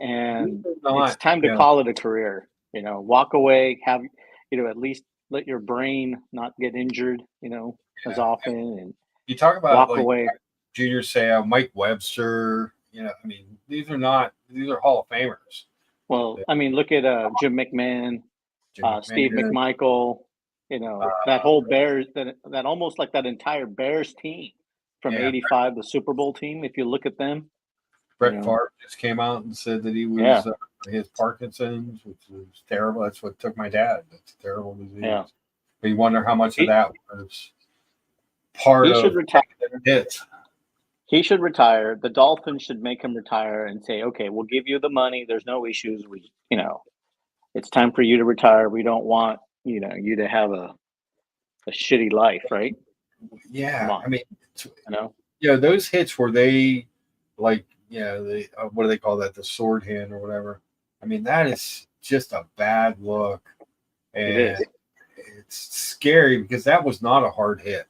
time to call it a career. Walk away, have, at least let your brain not get injured, as often. And you talk about walk away. Junior Seau, Mike Webster. These are Hall of Famers. Well, I mean, look at Jim McMahon, Steve McMichael. That whole Bears, that almost like that entire Bears team from '85, the Super Bowl team. If you look at them, Brett Favre just came out and said that he was his Parkinson's, which was terrible. That's what took my dad. That's a terrible disease. Yeah. But you wonder how much of that was part of it. He should retire. The Dolphins should make him retire and say, okay, we'll give you the money. There's no issues. It's time for you to retire. We don't want, you to have a shitty life, right? Yeah. I mean, those hits where they what do they call that? The sword hand or whatever. I mean, that is just a bad look. And it's scary because that was not a hard hit.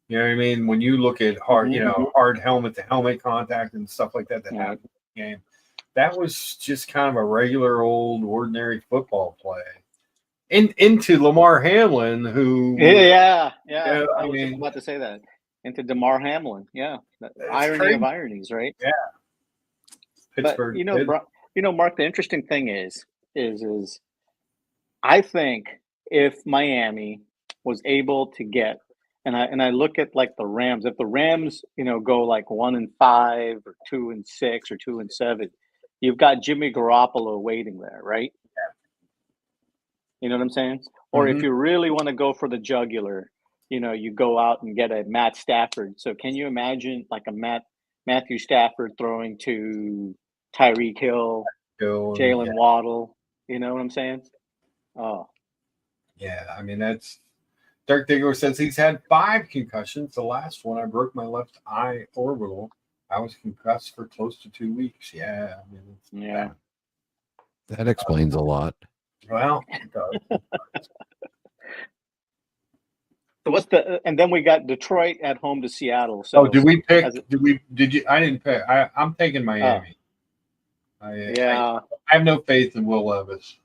You know what I mean? When you look at hard, hard helmet to helmet contact and stuff like that happened in the game, that was just kind of a regular old ordinary football play. Into Lamar Hamlin, who I was about to say that. Into Damar Hamlin, the irony crazy. Of ironies, right? Yeah. Pittsburgh. But, Mark, the interesting thing is I think if Miami was able to get, and I look at like the Rams, if the Rams, go like 1-5 or 2-6 or 2-7, you've got Jimmy Garoppolo waiting there, right? Yeah. You know what I'm saying? Or if you really want to go for the jugular, you go out and get a Matt Stafford. So can you imagine like a Matthew Stafford throwing to Tyreek Hill, Jalen Waddle? You know what I'm saying? Oh. Yeah, I mean, that's Dirk Diggler says he's had 5 concussions. The last one, I broke my left eye orbital. I was concussed for close to 2 weeks. Yeah, I mean, bad. That explains a lot. Well, it does. So and then we got Detroit at home to Seattle. So did we pick? Did you? I didn't pick. I'm taking Miami. I have no faith in Will Levis.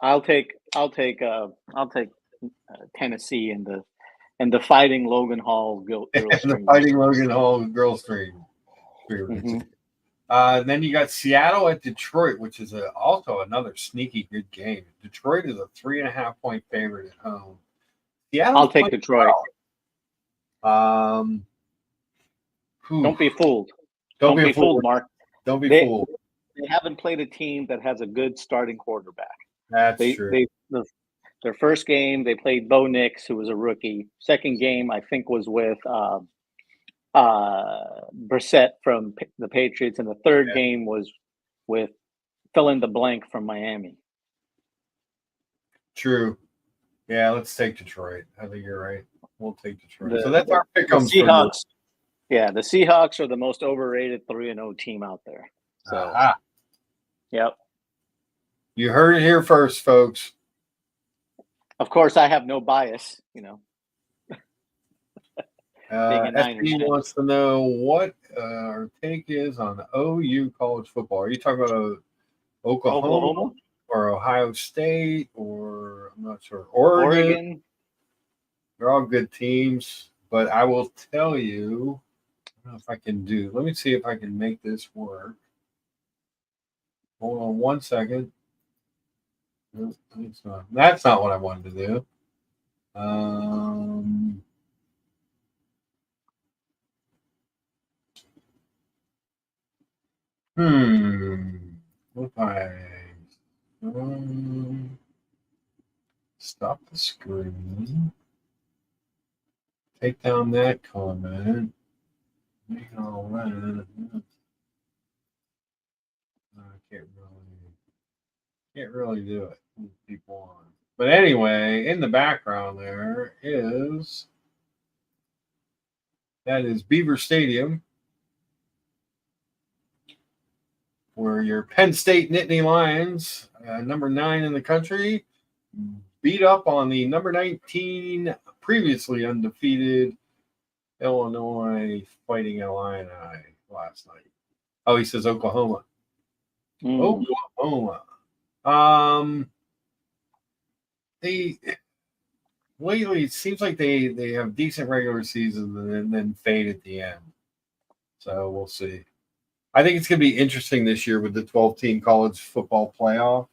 I'll take Tennessee and the Fighting Logan Hall girls. The Fighting Logan Hall girls stream. Then you got Seattle at Detroit, which is also another sneaky good game. Detroit is a 3.5 point favorite at home. I'll take Detroit. Don't be fooled. Don't be be fooled, Mark. Don't be They- fooled. They haven't played a team that has a good starting quarterback. That's true. Their first game, they played Bo Nix, who was a rookie. Second game, I think, was with Brissett from the Patriots, and the third game was with fill in the blank from Miami. True. Yeah, let's take Detroit. I think you're right. We'll take Detroit. So The- that's our The pick'ems for Seahawks. Yeah, the Seahawks are the most overrated 3-0 team out there. So, Aha. yep. You heard it here first, folks. Of course, I have no bias. You know, being a Niners SB fan. wants to know what our take is on OU college football. Are you talking about Oklahoma or Ohio State or I'm not sure. Oregon. They're all good teams, but I will tell you, I don't know if I can do. Let me see if I can make this work. Hold on 1 second. No, it's not. That's not what I wanted to do. What if I stop the screen? Take down that comment. Make it all red. I can't really do it with people on. But anyway, in the background that is Beaver Stadium, where your Penn State Nittany Lions, number 9 in the country, beat up on the number 19, previously undefeated Illinois Fighting Illini last night. Oh, he says Oklahoma. Oklahoma. Lately it seems like they have decent regular seasons and then fade at the end. So we'll see. I think it's going to be interesting this year with the 12-team college football playoff.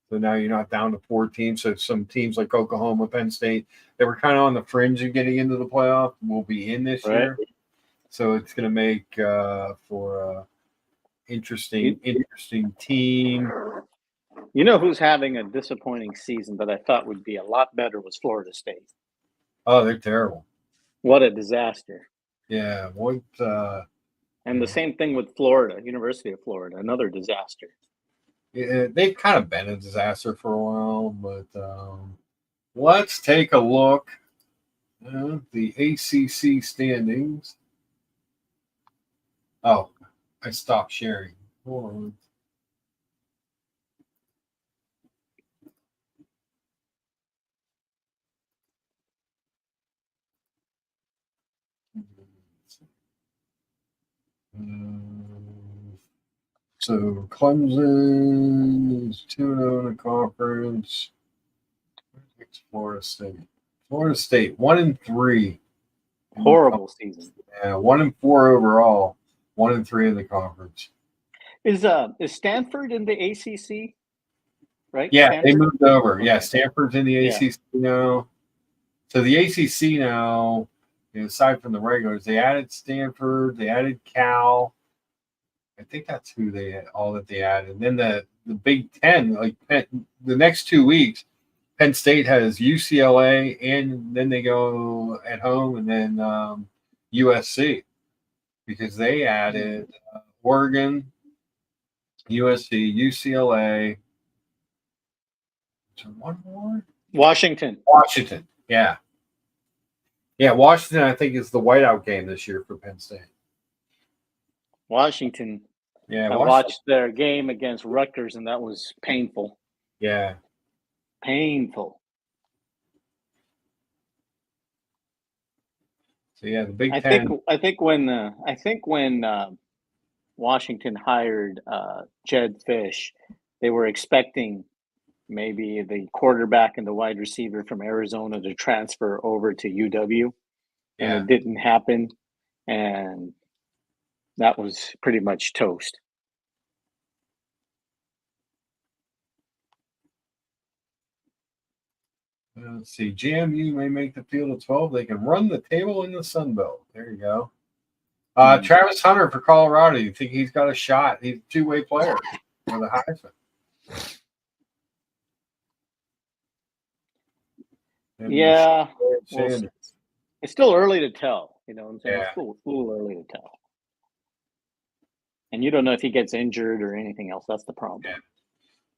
So now you're not down to 4 teams. So some teams like Oklahoma, Penn State, they were kind of on the fringe of getting into the playoff, will be in this year. So it's going to make for interesting team. You know who's having a disappointing season that I thought would be a lot better was Florida State. Oh, they're terrible. What a disaster. Yeah. And the same thing with Florida, University of Florida, another disaster. Yeah, they've kind of been a disaster for a while, but let's take a look at the ACC standings. Oh, I stopped sharing. Hold on. So Clemson is 2-0 in the conference. It's Florida State. Florida State 1-3. Horrible season. Yeah, 1-4 overall. 1-3 in the conference. Is Stanford in the ACC? Right? Yeah, Stanford? they moved over. Yeah, Stanford's in the ACC now. So the ACC now, aside from the regulars, they added Stanford, they added Cal. I think that's who they added. And then the Big Ten, like the next 2 weeks, Penn State has UCLA, and then they go at home, and then USC, because they added Oregon, USC, UCLA. So one more? Washington. Yeah. Yeah, Washington, I think, is the whiteout game this year for Penn State. Washington. Yeah, I watched their game against Rutgers, and that was painful. Yeah. Painful. So yeah, the Big Ten. I think when Washington hired Jed Fish, they were expecting maybe the quarterback and the wide receiver from Arizona to transfer over to UW, and it didn't happen, and that was pretty much toast. Let's see. JMU may make the field of 12. They can run the table in the Sun Belt. There you go. Travis Hunter for Colorado. You think he's got a shot? He's a two-way player for the Heisman. Yeah. Sanders. It's still early to tell. You know what I'm saying? Yeah. It's still a little early to tell. And you don't know if he gets injured or anything else. That's the problem. Yeah.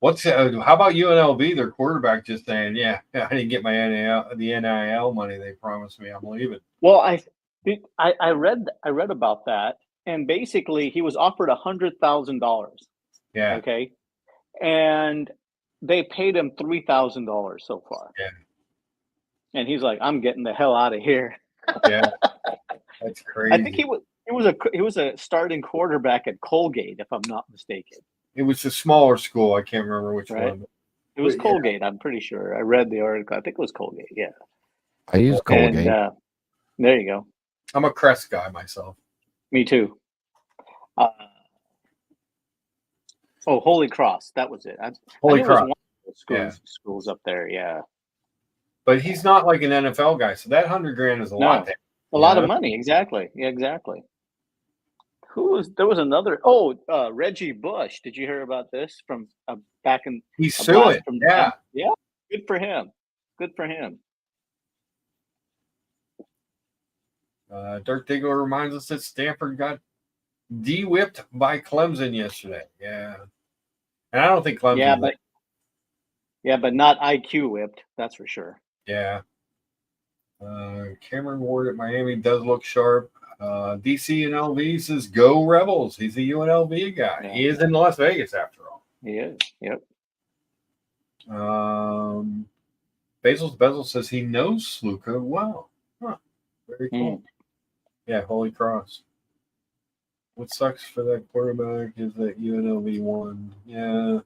How about UNLV? Their quarterback just saying, "Yeah, I didn't get my NIL money they promised me. I'm leaving." Well, I read about that, and basically he was offered $100,000. Yeah. Okay, and they paid him $3,000 so far. Yeah. And he's like, "I'm getting the hell out of here." Yeah. That's crazy. I think he was a starting quarterback at Colgate, if I'm not mistaken. It was a smaller school. I can't remember which one. It was But, Colgate, I'm pretty sure. I read the article. I think it was Colgate. Yeah. I use Colgate. And, there you go. I'm a Crest guy myself. Me too. Holy Cross. That was it. Holy Cross. One of the schools up there. Yeah. But he's not like an NFL guy, so that $100,000 is a lot. A lot of money. Exactly. Yeah, exactly. There was another? Reggie Bush. Did you hear about this from back in? He's suing. Yeah. Yeah. Good for him. Good for him. Dirk Diggler reminds us that Stanford got de-whipped by Clemson yesterday. Yeah. And I don't think Clemson. But not IQ whipped. That's for sure. Yeah. Cameron Ward at Miami does look sharp. DC and LV says go Rebels. He's a UNLV guy. Yeah. He is in Las Vegas after all. He is. Yep. Basil's Bezel says he knows Sluka well. Huh. Very cool. Yeah, Holy Cross. What sucks for that quarterback is that UNLV won. Yeah.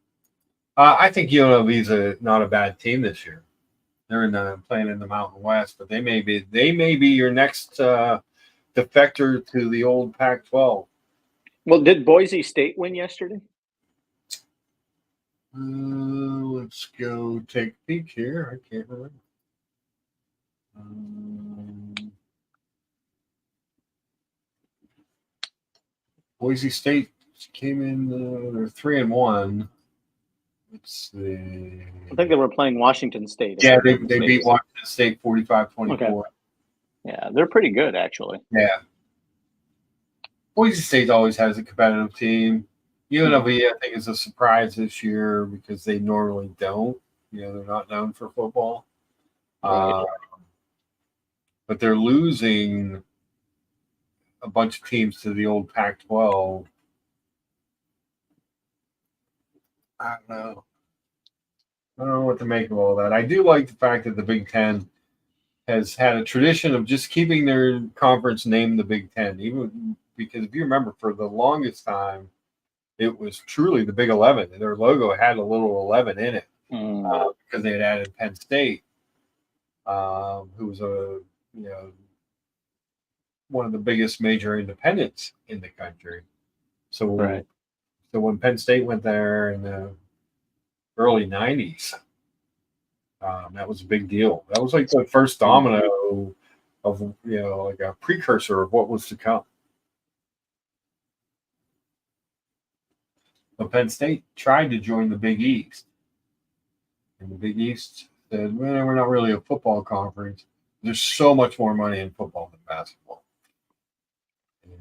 I think UNLV is not a bad team this year. They're playing in the Mountain West, but they may be your next defector to the old Pac-12. Well, did Boise State win yesterday? Let's go take a peek here. I can't remember. Boise State came in. They're 3-1. Let's see. I think they were playing Washington State. Yeah, they beat Washington State 45-24. Okay. Yeah, they're pretty good, actually. Yeah. Boise State always has a competitive team. UNLV, I think, is a surprise this year because they normally don't. They're not known for football. Right. But they're losing a bunch of teams to the old Pac-12. I don't know what to make of all that. I do like the fact that the Big Ten has had a tradition of just keeping their conference named the Big Ten, even because if you remember, for the longest time, it was truly the Big 11. Their logo had a little 11 in it because they had added Penn State, who was one of the biggest major independents in the country. So when Penn State went there in the early 90s, that was a big deal. That was like the first domino of, like a precursor of what was to come. But Penn State tried to join the Big East. And the Big East said, well, we're not really a football conference. There's so much more money in football than basketball. And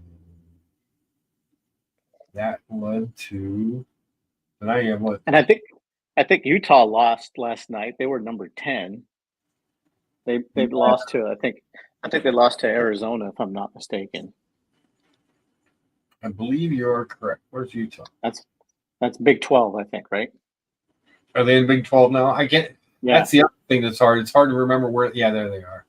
that led to, and I am what? And I think Utah lost last night. They were number 10. They lost to I think they lost to Arizona, if I'm not mistaken. I believe you are correct. Where's Utah? That's Big 12, I think, right? Are they in Big 12 now? I get. Yeah. That's the other thing that's hard. It's hard to remember where. Yeah, there they are.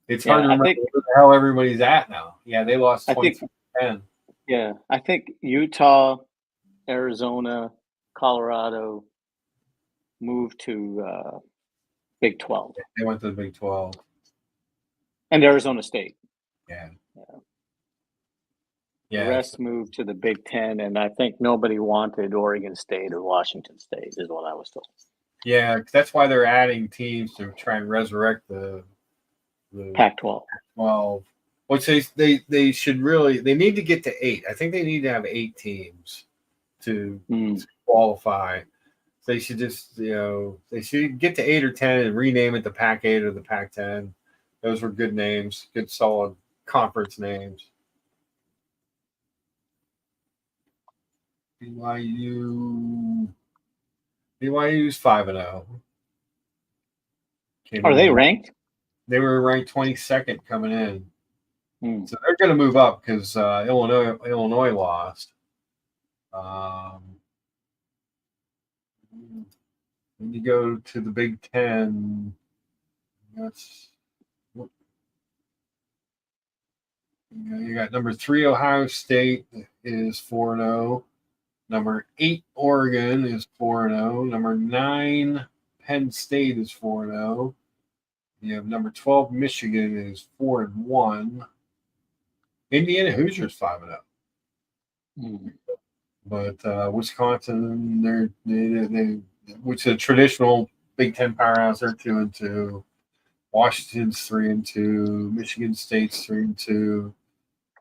It's hard to remember where the hell everybody's at now. Yeah, they lost 20-10. Yeah, I think Utah, Arizona, Colorado moved to Big 12. They went to the Big 12. And Arizona State. Yeah. The rest moved to the Big 10, and I think nobody wanted Oregon State or Washington State, is what I was told. Yeah, 'cause that's why they're adding teams to try and resurrect the Pac-12. 12. Which they should really they need to get to 8. I think they need to have 8 teams to qualify. They should just they should get to 8 or 10 and rename it the Pac 8 or the Pac 10. Those were good names, good solid conference names. BYU's 5-0. Are they ranked? They were ranked 22nd coming in. Hmm. So they're going to move up because Illinois lost. When you go to the Big Ten, you got number 3 Ohio State is 4-0. Number 8 Oregon is 4-0. Number 9 Penn State is 4-0. You have number 12 Michigan is 4-1. Indiana Hoosiers 5-0. But Wisconsin, they which is a traditional Big Ten powerhouse, they're 2-2. Washington's 3-2. Michigan State's 3-2.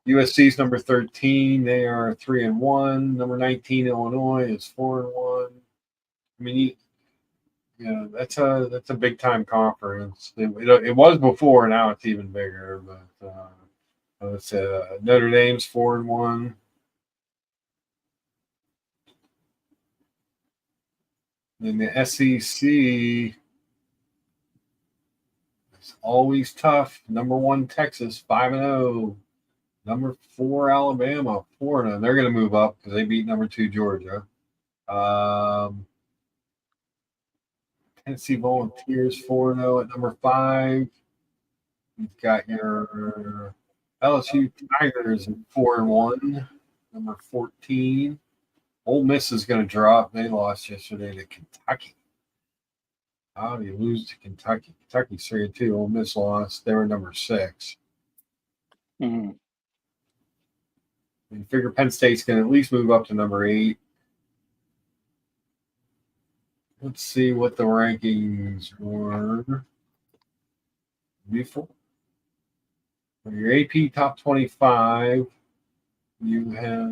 USC's number 13. They are 3-1. Number 19 Illinois is 4-1. I mean, that's a big time conference. It was before, now it's even bigger. But it's Notre Dame's 4-1. In the SEC, it's always tough. Number 1 Texas 5-0. Number 4 Alabama 4-0. They're going to move up because they beat number 2 Georgia. Tennessee Volunteers 4-0 at number 5. You've got your LSU Tigers at 4-1, number 14. Ole Miss is going to drop. They lost yesterday to Kentucky. How do you lose to Kentucky? Kentucky's 3-2. Ole Miss lost. They were number 6. Mm-hmm. You figure Penn State's going to at least move up to number 8. Let's see what the rankings were before. For your AP top 25, you have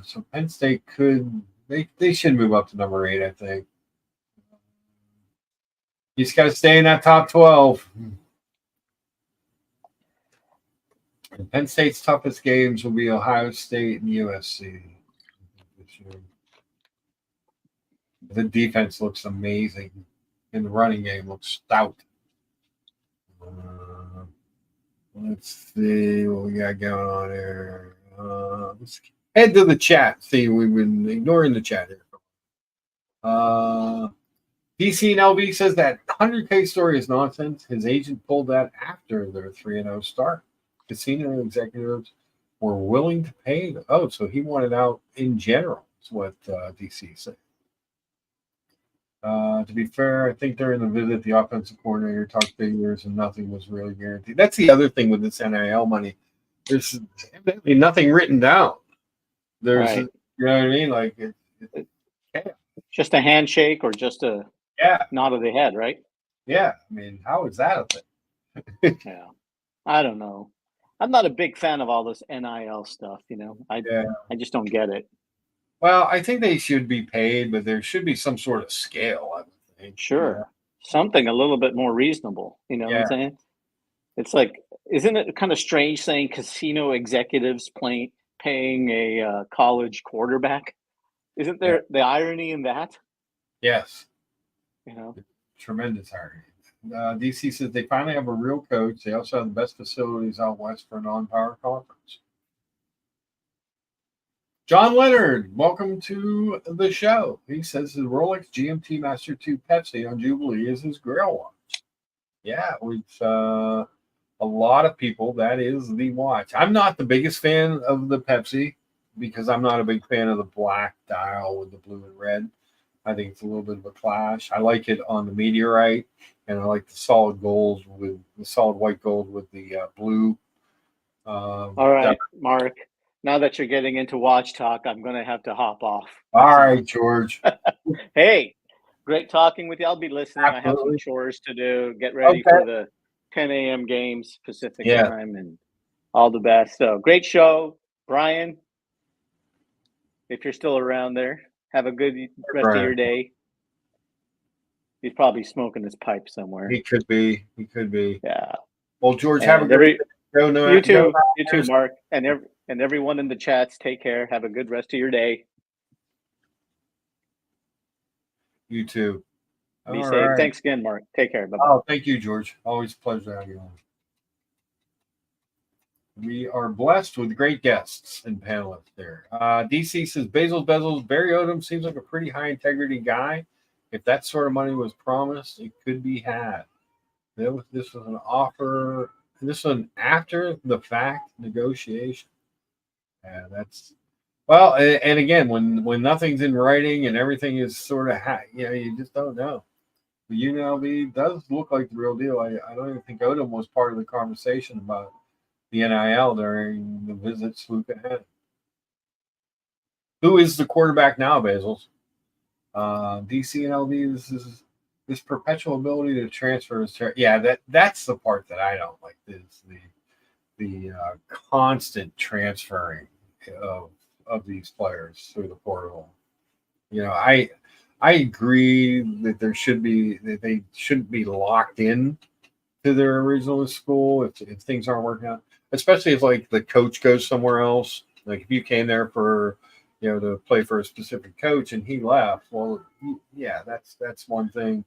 so Penn State they should move up to number 8, I think. You just got to stay in that top 12. And Penn State's toughest games will be Ohio State and USC. The defense looks amazing, and the running game looks stout. Let's see what we got going on here. Let's head to the chat. See, we've been ignoring the chat here. DC and LV says that 100K story is nonsense. His agent pulled that after their 3-0 start. Casino executives were willing to pay. So he wanted out in general, is what DC said. To be fair, I think during the visit, the offensive coordinator talked figures and nothing was really guaranteed. That's the other thing with this NIL money. There's evidently nothing written down. There's, right. You know what I mean? Like it's just a handshake or just a nod of the head, right? Yeah. I mean, how is that a thing? Yeah. I don't know. I'm not a big fan of all this NIL stuff. I just don't get it. Well, I think they should be paid, but there should be some sort of scale, I would think. Sure. Something a little bit more reasonable. You know what I'm saying? It's like, isn't it kind of strange saying casino executives paying a college quarterback? Isn't there the irony in that? Yes. Tremendous irony. DC says they finally have a real coach. They also have the best facilities out west for a non-power conference. John Leonard, welcome to the show. He says the Rolex GMT Master 2 Pepsi on Jubilee is his grail watch. Yeah, with a lot of people, that is the watch. I'm not the biggest fan of the Pepsi because I'm not a big fan of the black dial with the blue and red. I think it's a little bit of a clash. I like it on the Meteorite, and I like the solid gold with the solid white gold with the blue. All right, Mark. Now that you're getting into watch talk, I'm going to have to hop off. All right, George. Hey, Great talking with you. I'll be listening. I have some Absolutely. chores to do. Get ready Okay. for the 10 a.m. games Pacific Yeah. time, and all the best. So great show, Brian. If you're still around there, have a good rest of Brian. your day. He's probably smoking his pipe somewhere. He could be. He could be. Yeah. Well, George, have a And great day. you too, Mark, and everyone in the chats. Take care. Have a good rest of your day. You too. Be All safe. right. Thanks again, Mark. Take care. Bye-bye. Oh, thank you, George. Always a pleasure to have you on. We are blessed with great guests and panelists there. DC says Basil Bezos, Barry Odom seems like a pretty high integrity guy. If that sort of money was promised, it could be had. This was an offer. This was an after the fact negotiation. Yeah, that's well. And again, when nothing's in writing and everything is sort of you just don't know. The UNLV does look like the real deal. I don't even think Odom was part of the conversation about the NIL during the visit Luka had. Who is the quarterback now, Basils? DC and LV. This perpetual ability to transfer is that's the part that I don't like. Is the constant transferring of these players through the portal. I agree that they shouldn't be locked in to their original school if things aren't working out, especially if like the coach goes somewhere else. Like if you came there for to play for a specific coach and he left, well, yeah, that's one thing.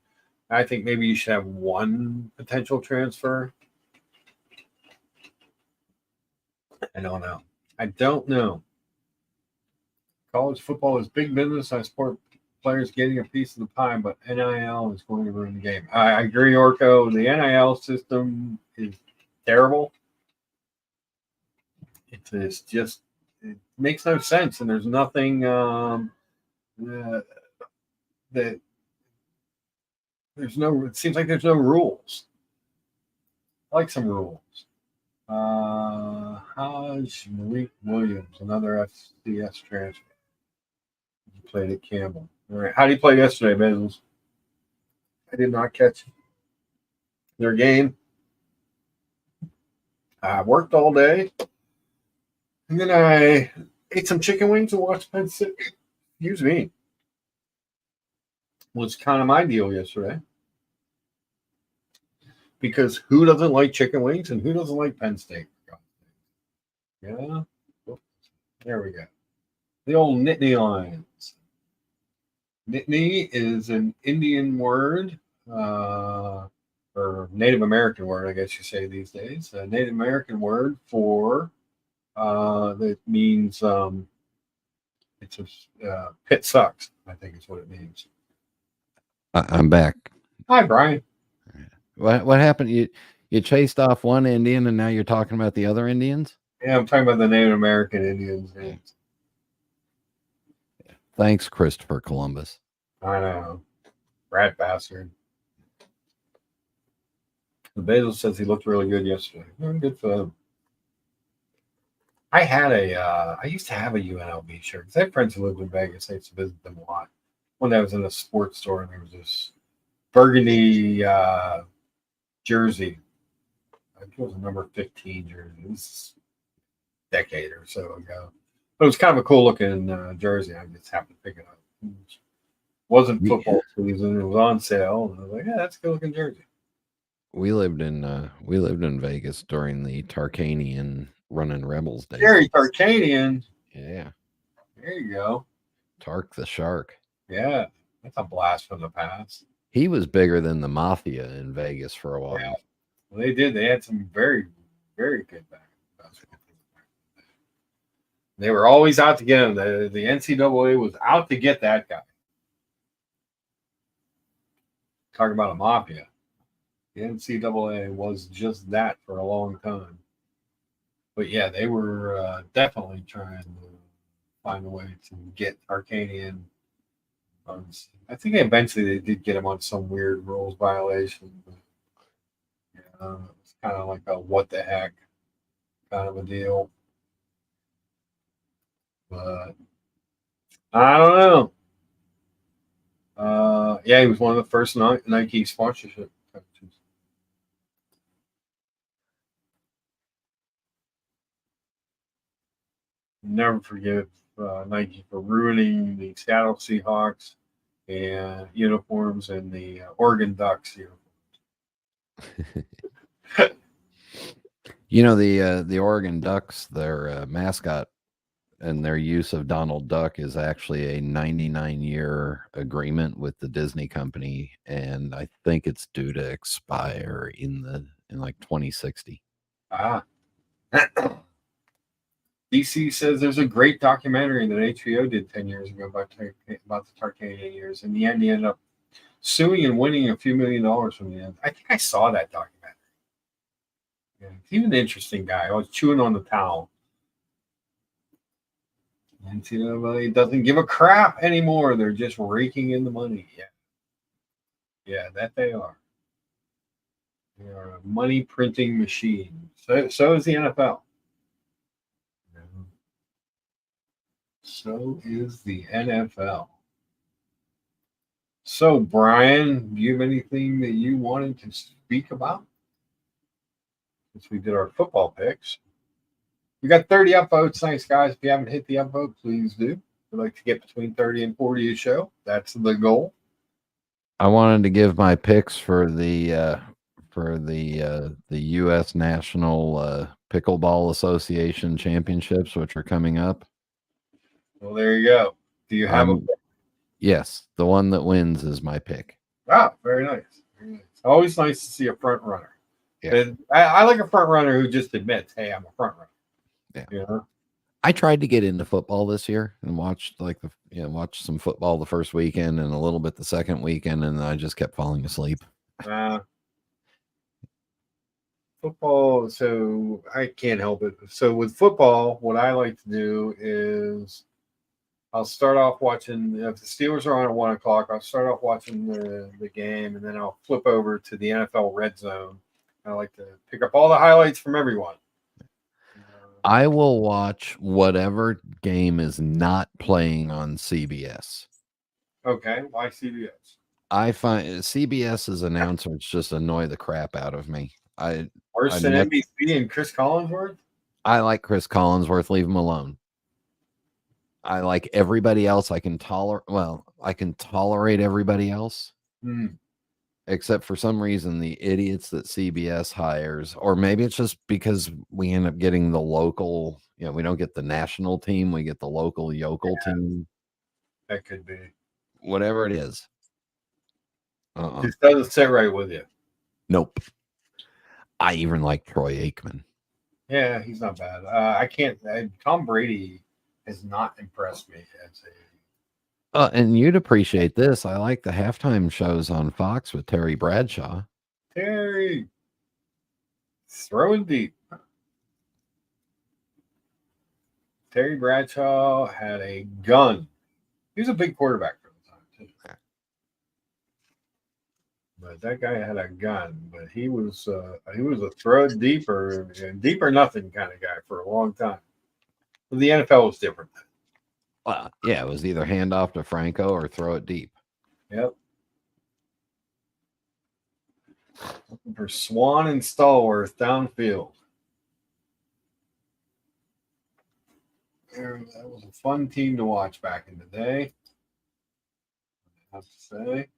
I think maybe you should have one potential transfer. I don't know. College football is big business. I support players getting a piece of the pie, but NIL is going to ruin the game. I agree, Orko. The NIL system is terrible. It makes no sense, and there's nothing that it seems like there's no rules. I like some rules. Hajj Malik Williams, another FCS transfer. He played at Campbell. All right. How did he play yesterday, Bezos? I did not catch their game. I worked all day. And then I ate some chicken wings and watched Penn State. Excuse me. Was kind of my deal yesterday. Because who doesn't like chicken wings and who doesn't like Penn State? Yeah. There we go. The old Nittany Lions. Nittany is an Indian word, or Native American word, I guess you say these days. A Native American word for that means it's a pit sucks, I think is what it means. I'm back. Hi, Brian. What happened? You chased off one Indian and now you're talking about the other Indians? Yeah, I'm talking about the Native American Indians. Yeah. Thanks, Christopher Columbus. I know. Rat bastard. The Basil says he looked really good yesterday. Good for him. I used to have a UNLV shirt because I have friends who lived in Vegas. I used to visit them a lot. One day I was in a sports store and there was this burgundy jersey. I think it was a number 15 jersey. It was a decade or so ago. But it was kind of a cool looking jersey. I just happened to pick it up. It wasn't football season. It was on sale. And I was like, yeah, that's a good looking jersey. We lived in Vegas during the Tarkanian running Rebels days. Jerry Tarkanian. Yeah. There you go. Tark the Shark. Yeah. That's a blast from the past. He was bigger than the Mafia in Vegas for a while. Yeah. Well, they did. They had some very, very good basketball. They were always out to get him. The NCAA was out to get that guy. Talking about a mafia. The NCAA was just that for a long time. But yeah, they were definitely trying to find a way to get Tarkanian. I think eventually they did get him on some weird rules violation. But, it's kind of like a what the heck kind of a deal. But I don't know. Yeah, he was one of the first Nike sponsorship coaches. Never forgive Nike for ruining the Seattle Seahawks and uniforms and the Oregon Ducks uniforms. You know, the Oregon Ducks, their mascot and their use of Donald Duck is actually a 99-year agreement with the Disney company, and I think it's due to expire in like 2060. Ah. DC says there's a great documentary that HBO did 10 years ago about the Tarkanian years. In the end, he ended up suing and winning a few $1 million from the end. I think I saw that documentary. Yeah, he's an interesting guy. I was chewing on the towel. And he doesn't give a crap anymore. They're just raking in the money. Yeah. Yeah, that they are. They are a money printing machine. So is the NFL. So is the NFL. So, Brian, do you have anything that you wanted to speak about? Since we did our football picks. We got 30 upvotes. Thanks, guys. If you haven't hit the upvote, please do. We'd like to get between 30 and 40 a show. That's the goal. I wanted to give my picks for the U.S. National Pickleball Association Championships, which are coming up. Well, there you go. Do you have a pick? Yes, the one that wins is my pick. Ah, very nice. Very nice. Always nice to see a front runner. Yeah. And I like a front runner who just admits, hey, I'm a front runner. Yeah. You know? I tried to get into football this year and watched watched some football the first weekend and a little bit the second weekend, and I just kept falling asleep. Football, so I can't help it. So with football, what I like to do is I'll start off watching, if the Steelers are on at 1 o'clock, I'll start off watching the game, and then I'll flip over to the NFL Red Zone. I like to pick up all the highlights from everyone. I will watch whatever game is not playing on CBS. Okay, why CBS? I find CBS's announcers just annoy the crap out of me. Worse than NBC and Chris Collinsworth? I like Chris Collinsworth. Leave him alone. I like everybody else. I can tolerate everybody else. Except for some reason, the idiots that CBS hires, or maybe it's just because we end up getting the local, we don't get the national team, we get the local yokel team. That could be. Whatever it is. Just doesn't sit right with you. Nope. I even like Troy Aikman. Yeah, he's not bad. Tom Brady has not impressed me as a. And you'd appreciate this. I like the halftime shows on Fox with Terry Bradshaw. Terry, throwing deep. Terry Bradshaw had a gun. He was a big quarterback for the time, too. But that guy had a gun. But he was a throw it deeper, deep or nothing kind of guy for a long time. But the NFL was different then. Well, yeah, it was either hand off to Franco or throw it deep. Yep. Looking for Swan and Stallworth downfield. That was a fun team to watch back in the day. I have to say.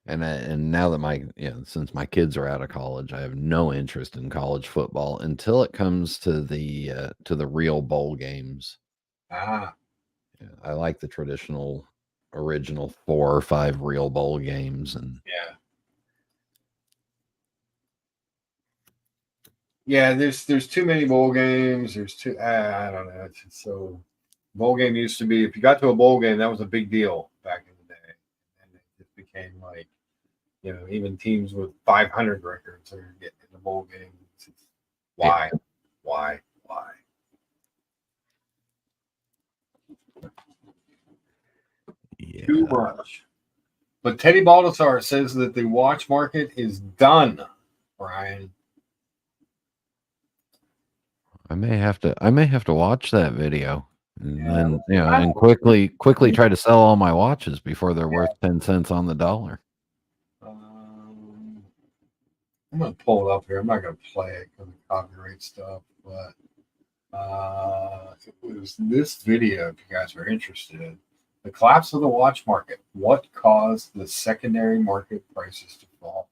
And now that since my kids are out of college, I have no interest in college football until it comes to the real bowl games. I like the traditional, original 4 or 5 real bowl games, and there's too many bowl games. There's too I don't know. It's just so bowl game used to be, if you got to a bowl game, that was a big deal back in the day, and it just became like, even teams with 500 records are getting in the bowl game. Why? Yeah. Too much. But Teddy Baldessar says that the watch market is done, Brian. I may have to watch that video. And Yeah. then, and quickly try to sell all my watches before they're worth 10 cents on the dollar. I'm gonna pull it up here. I'm not gonna play it because of copyright stuff, but it was this video. If you guys are interested, the collapse of the watch market. What caused the secondary market prices to fall?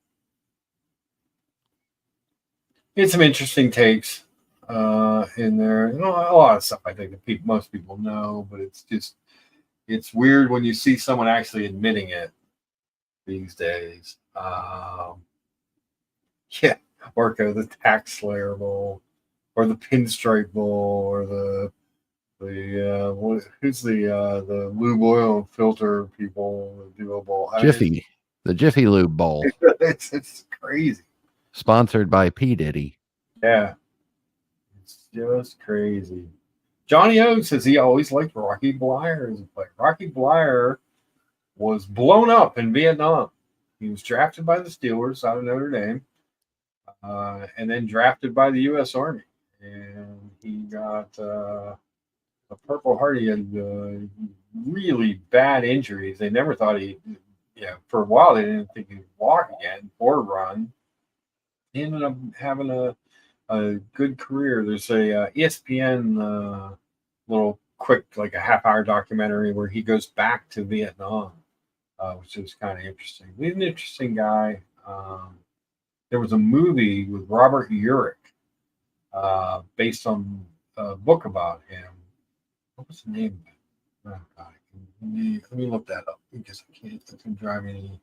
It's some interesting takes in there. A lot of stuff I think that most people know, but it's weird when you see someone actually admitting it these days. Yeah, Orco, the Tax Slayer Bowl, or the Pinstripe Bowl, or who's the lube oil filter people that do a bowl? Jiffy, the Jiffy Lube Bowl, It's crazy. sponsored by P. Diddy. Yeah, it's just crazy. Johnny O says he always liked Rocky Bleier as a player. Rocky Bleier was blown up in Vietnam. He was drafted by the Steelers out of Notre Dame, and then drafted by the U.S. Army. And he got a Purple Heart. He had really bad injuries. They never thought for a while they didn't think he'd walk again or run. He ended up having a good career. There's a ESPN little quick, like a half-hour documentary where he goes back to Vietnam, which is kind of interesting. He's an interesting guy. There was a movie with Robert Urich based on a book about him. What was the name of it? Oh, God. Let me look that up because I can't. It can drive me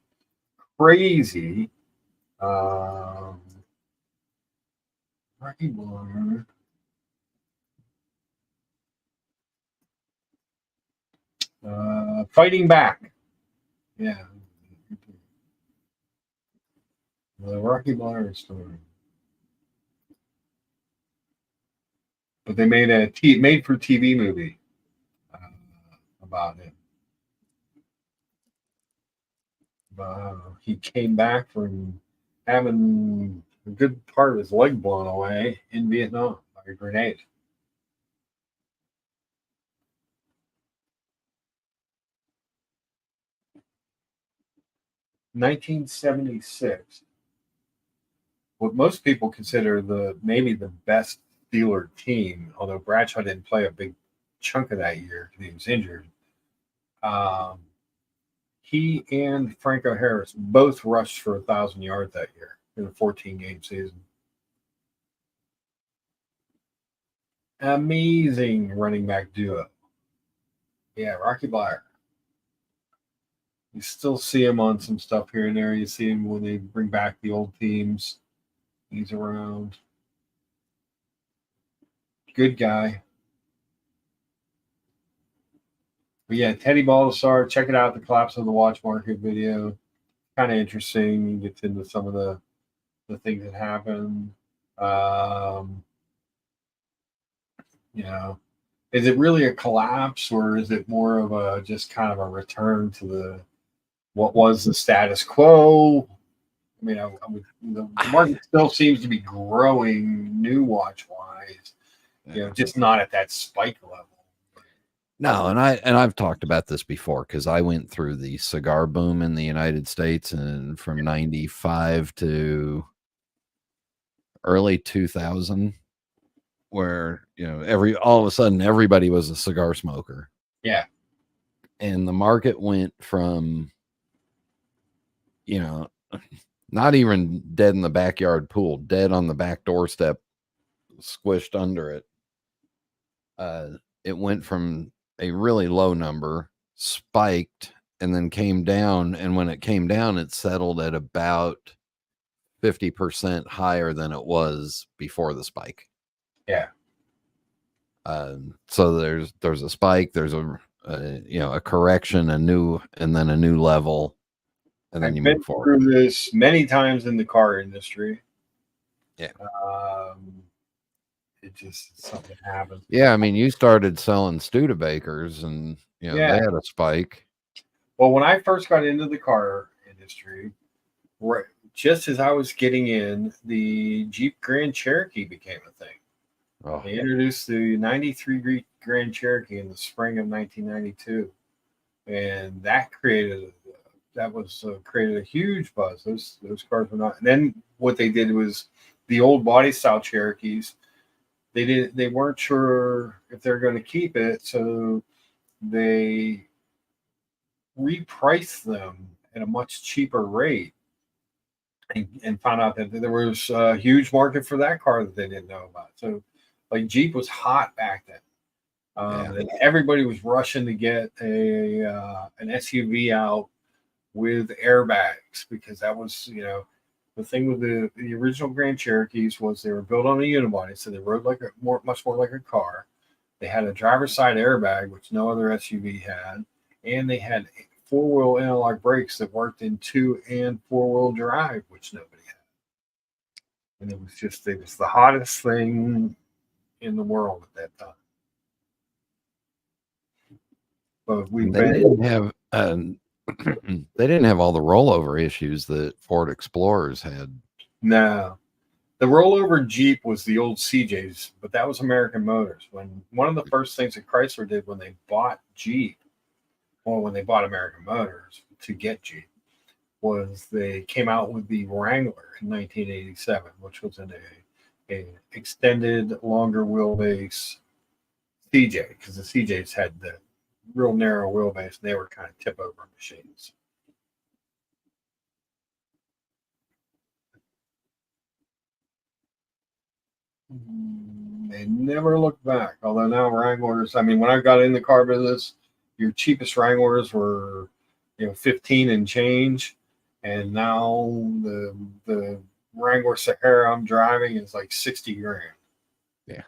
crazy. Rocky Bleier. Fighting Back. Yeah. The Rocky Bleier story. But they made a made for TV movie about him. He came back from having a good part of his leg blown away in Vietnam by a grenade. In 1976, what most people consider maybe the best Steeler team, although Bradshaw didn't play a big chunk of that year because he was injured. He and Franco Harris both rushed for 1,000 yards that year in a 14-game season. Amazing running back duo. Yeah, Rocky Bleier. You still see him on some stuff here and there. You see him when they bring back the old teams. He's around. Good guy. But yeah, Teddy Baldessar, check it out, the collapse of the watch market video. Kind of interesting. He gets into some of the things that happen. Is it really a collapse, or is it more of a just kind of a return to what was the status quo? I mean, the market still seems to be growing new watch wise, just not at that spike level. No, and I've talked about this before because I went through the cigar boom in the United States, and from 95 to early 2000, where all of a sudden everybody was a cigar smoker. Yeah. And the market went from not even dead in the backyard pool, dead on the back doorstep, squished under it. It went from a really low number, spiked, and then came down. And when it came down, it settled at about 50% higher than it was before the spike. Yeah. So there's a spike, there's a correction, and then a new level, and then you move forward. Through this many times in the car industry. Yeah. It just something happens. Yeah, I mean, you started selling Studebakers, and they had a spike. Well, when I first got into the car industry, just as I was getting in, the Jeep Grand Cherokee became a thing. Oh, They introduced the '93 Grand Cherokee in the spring of 1992, and created a huge buzz. Those cars were not. And then what they did was the old body style Cherokees. They weren't sure if they're going to keep it, so they repriced them at a much cheaper rate, and found out that there was a huge market for that car that they didn't know about. So, like Jeep was hot back then. Yeah. And everybody was rushing to get an SUV out with airbags, because that was, the thing with the original Grand Cherokees was they were built on a unibody, so they rode much more like a car. They had a driver's side airbag, which no other SUV had, and they had four-wheel analog brakes that worked in 2 and 4-wheel drive, which nobody had. And it was the hottest thing in the world at that time. But they didn't have they didn't have all the rollover issues that Ford Explorers had. no. The rollover Jeep was the old CJs, but that was American Motors. When one of the first things that Chrysler did when they bought Jeep, or when they bought American Motors to get Jeep, was they came out with the Wrangler in 1987, which was a extended, longer wheelbase CJ, because the CJs had the real narrow wheelbase, and they were kind of tip over machines. They never looked back. Although now Wranglers, I mean, when I got in the car business, your cheapest Wranglers were, 15 and change, and now the Wrangler Sahara I'm driving is like 60 grand. Yeah.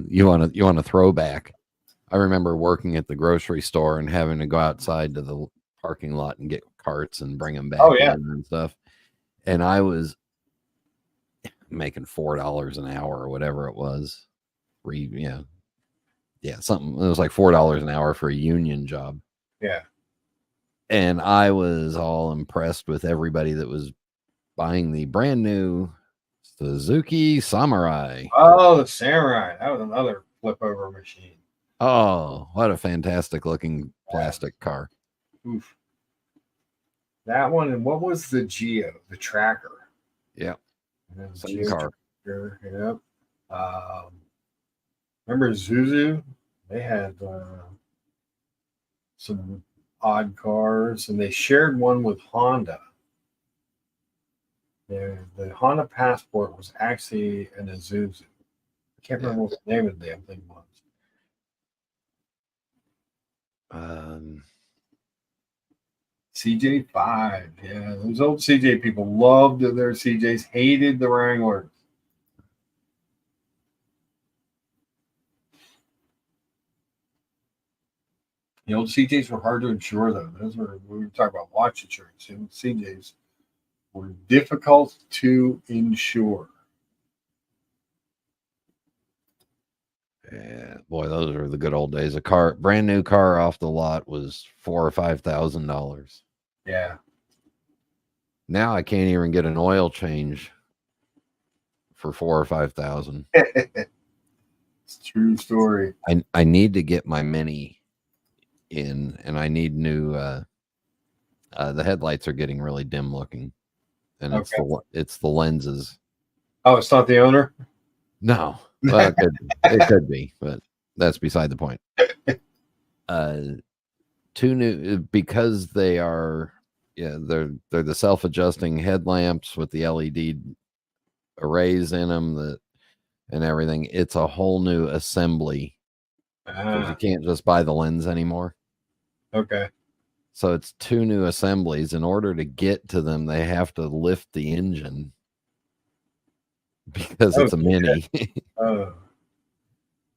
you want to throwback. I remember working at the grocery store and having to go outside to the parking lot and get carts and bring them back in and stuff. And I was making $4 an hour or whatever it was. Something. It was like $4 an hour for a union job. Yeah. And I was all impressed with everybody that was buying the brand new Suzuki Samurai. Oh, the Samurai. That was another flip over machine. Oh, what a fantastic looking plastic car. Oof. That one, and what was the Geo, the Tracker? Yeah. Same car. Yep. Remember Zuzu? They had some odd cars, and they shared one with Honda. The Honda Passport was actually an Isuzu. I can't remember what the name of the damn thing was. CJ5. Yeah, those old CJ people loved their CJs, hated the Wranglers. The old CJs were hard to insure, though. We were talking about watch insurance. The old CJs were difficult to insure. Yeah, boy, those are the good old days. Brand new car off the lot was $4,000 or $5,000. Yeah. Now I can't even get an oil change for $4,000 or $5,000. It's a true story. I need to get my Mini in, and I need new. The headlights are getting really dim looking, and it's the lenses. Oh, it's not the owner? No, well, it could be, but that's beside the point. Two new, because they are, they're the self-adjusting headlamps with the LED arrays in them and everything. It's a whole new assembly. You can't just buy the lens anymore. Okay. So it's 2 new assemblies. In order to get to them, they have to lift the engine because it's a Mini. Oh.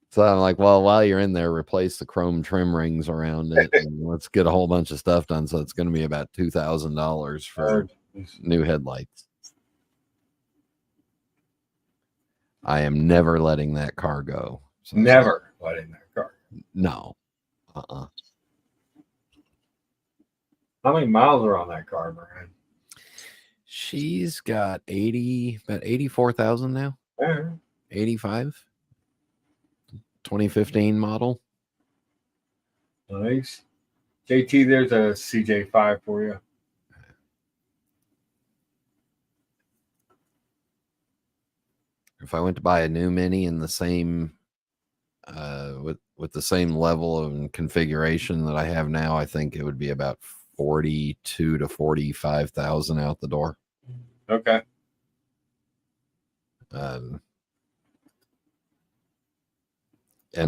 So I'm like, well, while you're in there, replace the chrome trim rings around it, and let's get a whole bunch of stuff done. So it's going to be about $2,000 for new headlights. I am never letting that car go. So never letting that car go. No. How many miles are on that car, Brian? She's got about 84,000 now. 85. 2015 model. Nice. JT, there's a CJ5 for you. If I went to buy a new Mini in the same with the same level of configuration that I have now, I think it would be about 42 to 45,000 out the door. Okay. And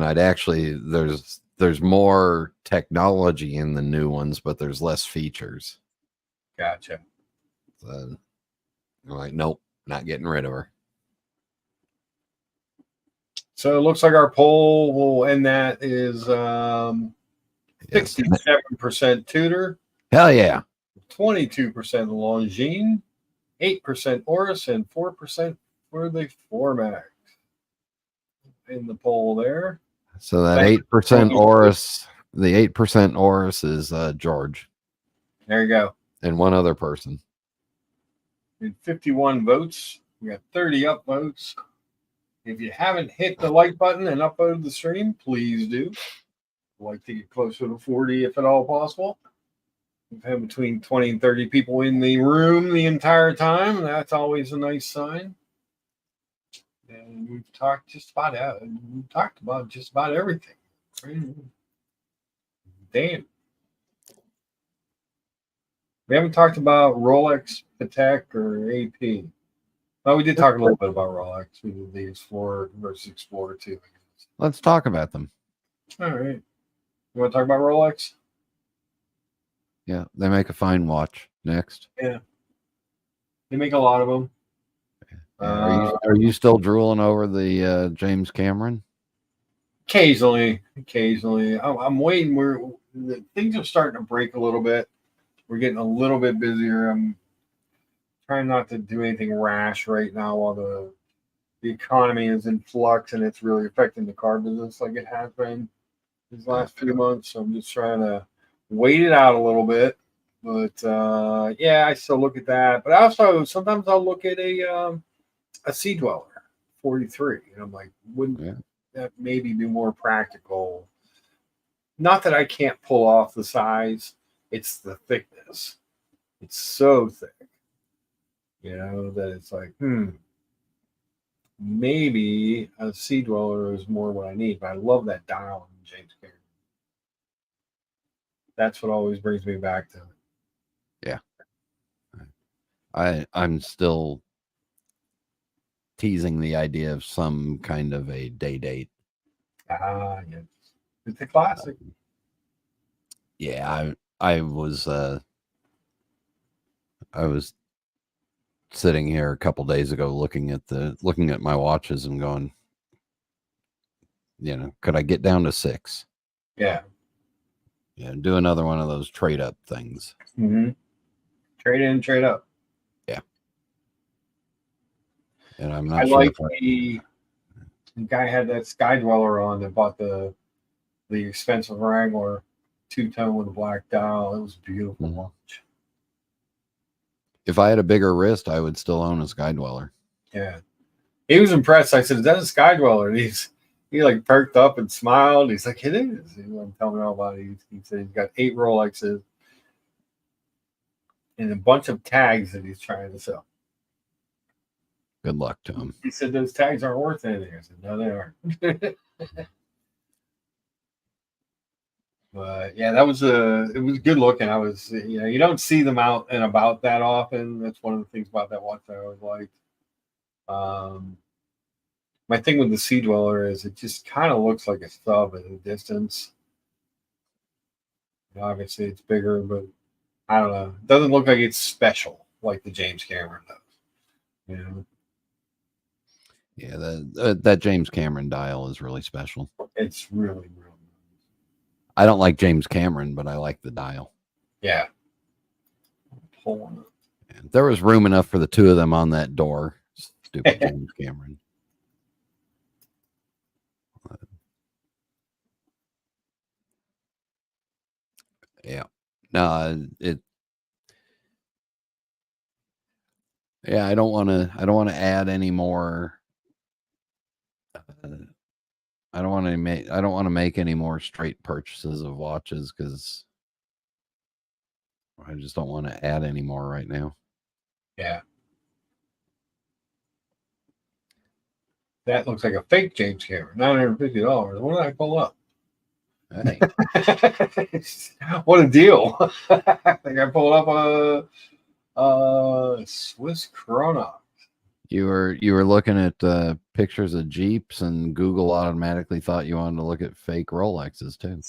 I'd actually there's more technology in the new ones, but there's less features. Gotcha. So I'm like, nope, not getting rid of her. So it looks like our poll will end that is Yes. 67% Tudor, Hell yeah. 22% Longines, 8% Oris, and 4% for the Formax. In the poll there. So that 8% Oris, the 8% Oris is George There you go. and one other person. And 51 votes. We got 30 upvotes. If you haven't hit the like button and upvoted the stream, please do. I'd like to get closer to 40 if at all possible. We've had between 20 and 30 people in the room the entire time. That's always a nice sign. And we've talked about just about everything. Damn. We haven't talked about Rolex, Patek, or AP. Oh, we did talk a little bit about Rolex. We did the Explorer versus Explorer 2. Let's talk about them. All right. You want to talk about Rolex? Yeah, they make a fine watch. Next. Yeah. They make a lot of them. Are you still drooling over the James Cameron? Occasionally. I'm waiting. Things are starting to break a little bit. We're getting a little bit busier. I'm trying not to do anything rash right now while the economy is in flux and it's really affecting the car business like it has been these last few months. So I'm just trying to wait it out a little bit. But yeah, I still look at that. But also sometimes I'll look at a Sea Dweller 43, and I'm like, wouldn't that maybe be more practical? Not that I can't pull off the size, it's the thickness. It's so thick, that it's like, maybe a Sea Dweller is more what I need. But I love that dial in James Cameron. That's what always brings me back to it. Yeah, I'm still teasing the idea of some kind of a day date. Yes. It's a classic. Yeah, I was sitting here a couple days ago looking at my watches and going, could I get down to 6? Yeah. Yeah, do another one of those trade up things. Mm-hmm. Trade in, trade up. Yeah. And I'm not I sure. like the guy had that Sky Dweller on that bought the expensive Wrangler 2-tone with a black dial. It was a beautiful watch. If I had a bigger wrist, I would still own a Sky Dweller. Yeah. He was impressed. I said, "Is that a Sky Dweller?" And he like perked up and smiled. He's like, "It is." He was telling me all about it. He said he's got 8 Rolexes and a bunch of tags that he's trying to sell. Good luck to him. He said those tags aren't worth anything. I said, no, they aren't. But yeah, it was good looking. I was, you don't see them out and about that often. That's one of the things about that watch that I always liked. My thing with the Sea Dweller is it just kind of looks like a sub at a distance. Obviously, it's bigger, but I don't know. It doesn't look like it's special like the James Cameron does. Yeah, that James Cameron dial is really special. It's really, really nice. I don't like James Cameron, but I like the dial. Yeah. And there was room enough for the two of them on that door. Stupid James Cameron. Yeah. No, I don't want to add any more I don't want to make any more straight purchases of watches because I just don't want to add any more right now. Yeah. That looks like a fake James Cameron. $950. What did I pull up? Hey, What a deal. I think I pulled up a Swiss Chronox. you were looking at pictures of Jeeps, and Google automatically thought you wanted to look at fake Rolexes too.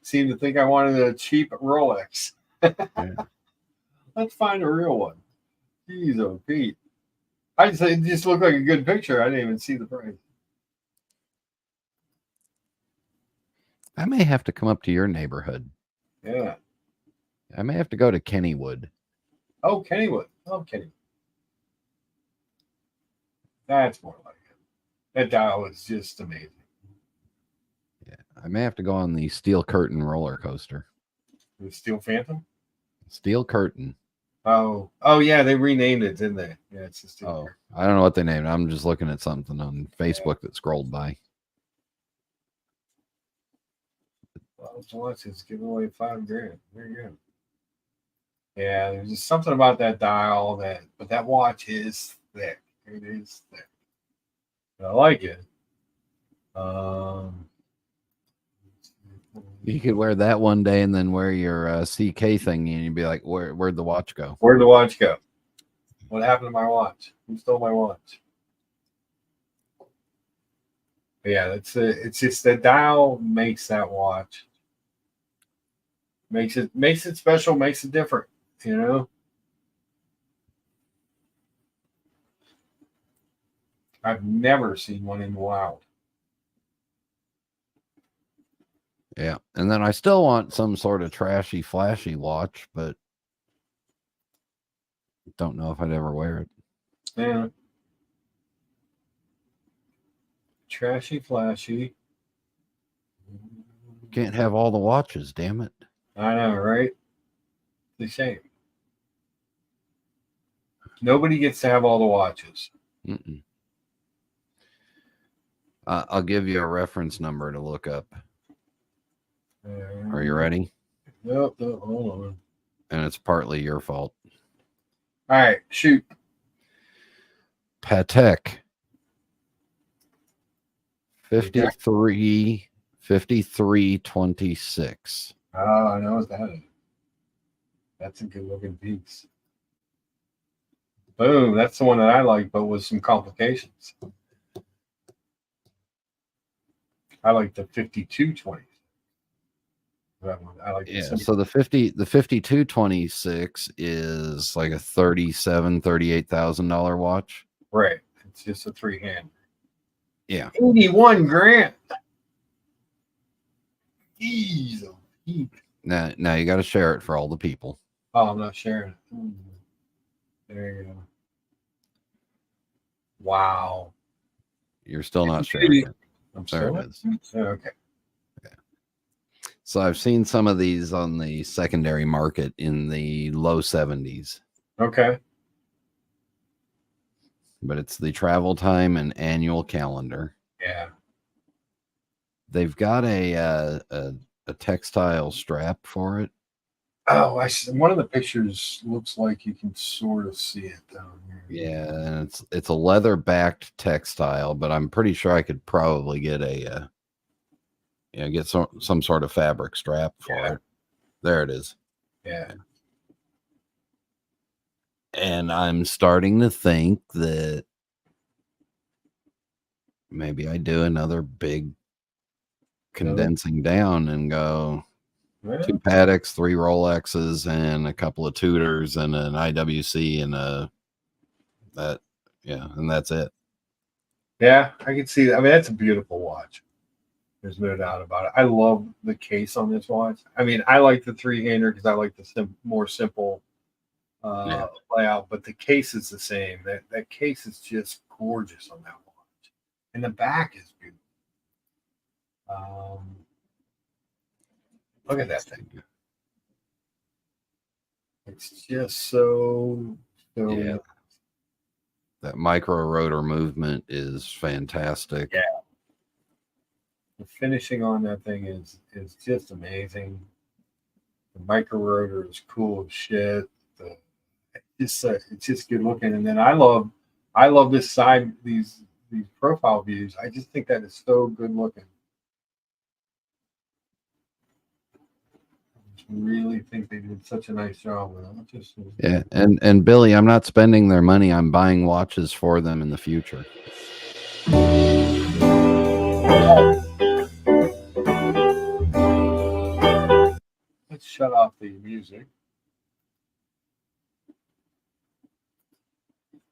Seemed to think I wanted a cheap Rolex. Yeah. Let's find a real one. Jeez, oh Pete. It just looked like a good picture. I didn't even see the price. I may have to come up to your neighborhood. Yeah. I may have to go to Kennywood. Oh, Kennywood. I love Kennywood. That's more like it. That dial is just amazing. Yeah, I may have to go on the Steel Curtain roller coaster. The Steel Phantom? Steel Curtain. Oh, yeah, they renamed it, didn't they? Yeah, it's the Steel Curtain. I don't know what they named it. I'm just looking at something on Facebook that scrolled by. Well, watch it's giving away $5,000. There you go. Yeah, there's just something about that dial but that watch is thick. It is thick. But I like it. You could wear that one day and then wear your CK thing, and you'd be like, "Where'd the watch go? Where'd the watch go? What happened to my watch? Who stole my watch?" But yeah, it's just the dial makes that watch. Makes it special, makes it different, you know? I've never seen one in the wild. Yeah, and then I still want some sort of trashy, flashy watch, but don't know if I'd ever wear it. Yeah. Trashy, flashy. Can't have all the watches, damn it. I know, right? It's a shame. Nobody gets to have all the watches. Mm-mm. I'll give you a reference number to look up. Are you ready? Nope, hold on. And it's partly your fault. All right, shoot. Patek 5326. Oh, I know what that is. That's a good looking piece. Boom, that's the one that I like, but with some complications. I like the 5220. That one. I like So the 5226 is like a $38,000 watch. Right. It's just a 3-hand. Yeah. $81,000. Jeez. Now you got to share it for all the people. Oh, I'm not sharing it. There you go. Wow. You're still not sharing it. I'm There sorry. it is. Okay. So I've seen some of these on the secondary market in the low 70s. Okay. But it's the travel time and annual calendar. Yeah. They've got a textile strap for it. Oh, one of the pictures looks like you can sort of see it down here. Yeah, and it's a leather backed textile, but I'm pretty sure I could probably get get some sort of fabric strap for it. There it is. Yeah. And I'm starting to think that maybe I do another big condensing down and go 2 Pateks, 3 Rolexes, and a couple of Tudors and an IWC and and that's it. Yeah, I can see that. I mean, that's a beautiful watch. There's no doubt about it. I love the case on this watch. I mean, I like the 3-hander because I like the more simple layout, but the case is the same. That case is just gorgeous on that watch, and the back is beautiful. Look at that thing. It's just so Yeah. That micro rotor movement is fantastic. Yeah. The finishing on that thing is just amazing. The micro rotor is cool as shit. It's just good looking. And then I love this side these profile views. I just think that is so good looking. I just really think they did such a nice job with it. Just, Yeah, and Billy, I'm not spending their money. I'm buying watches for them in the future. let's shut off the music.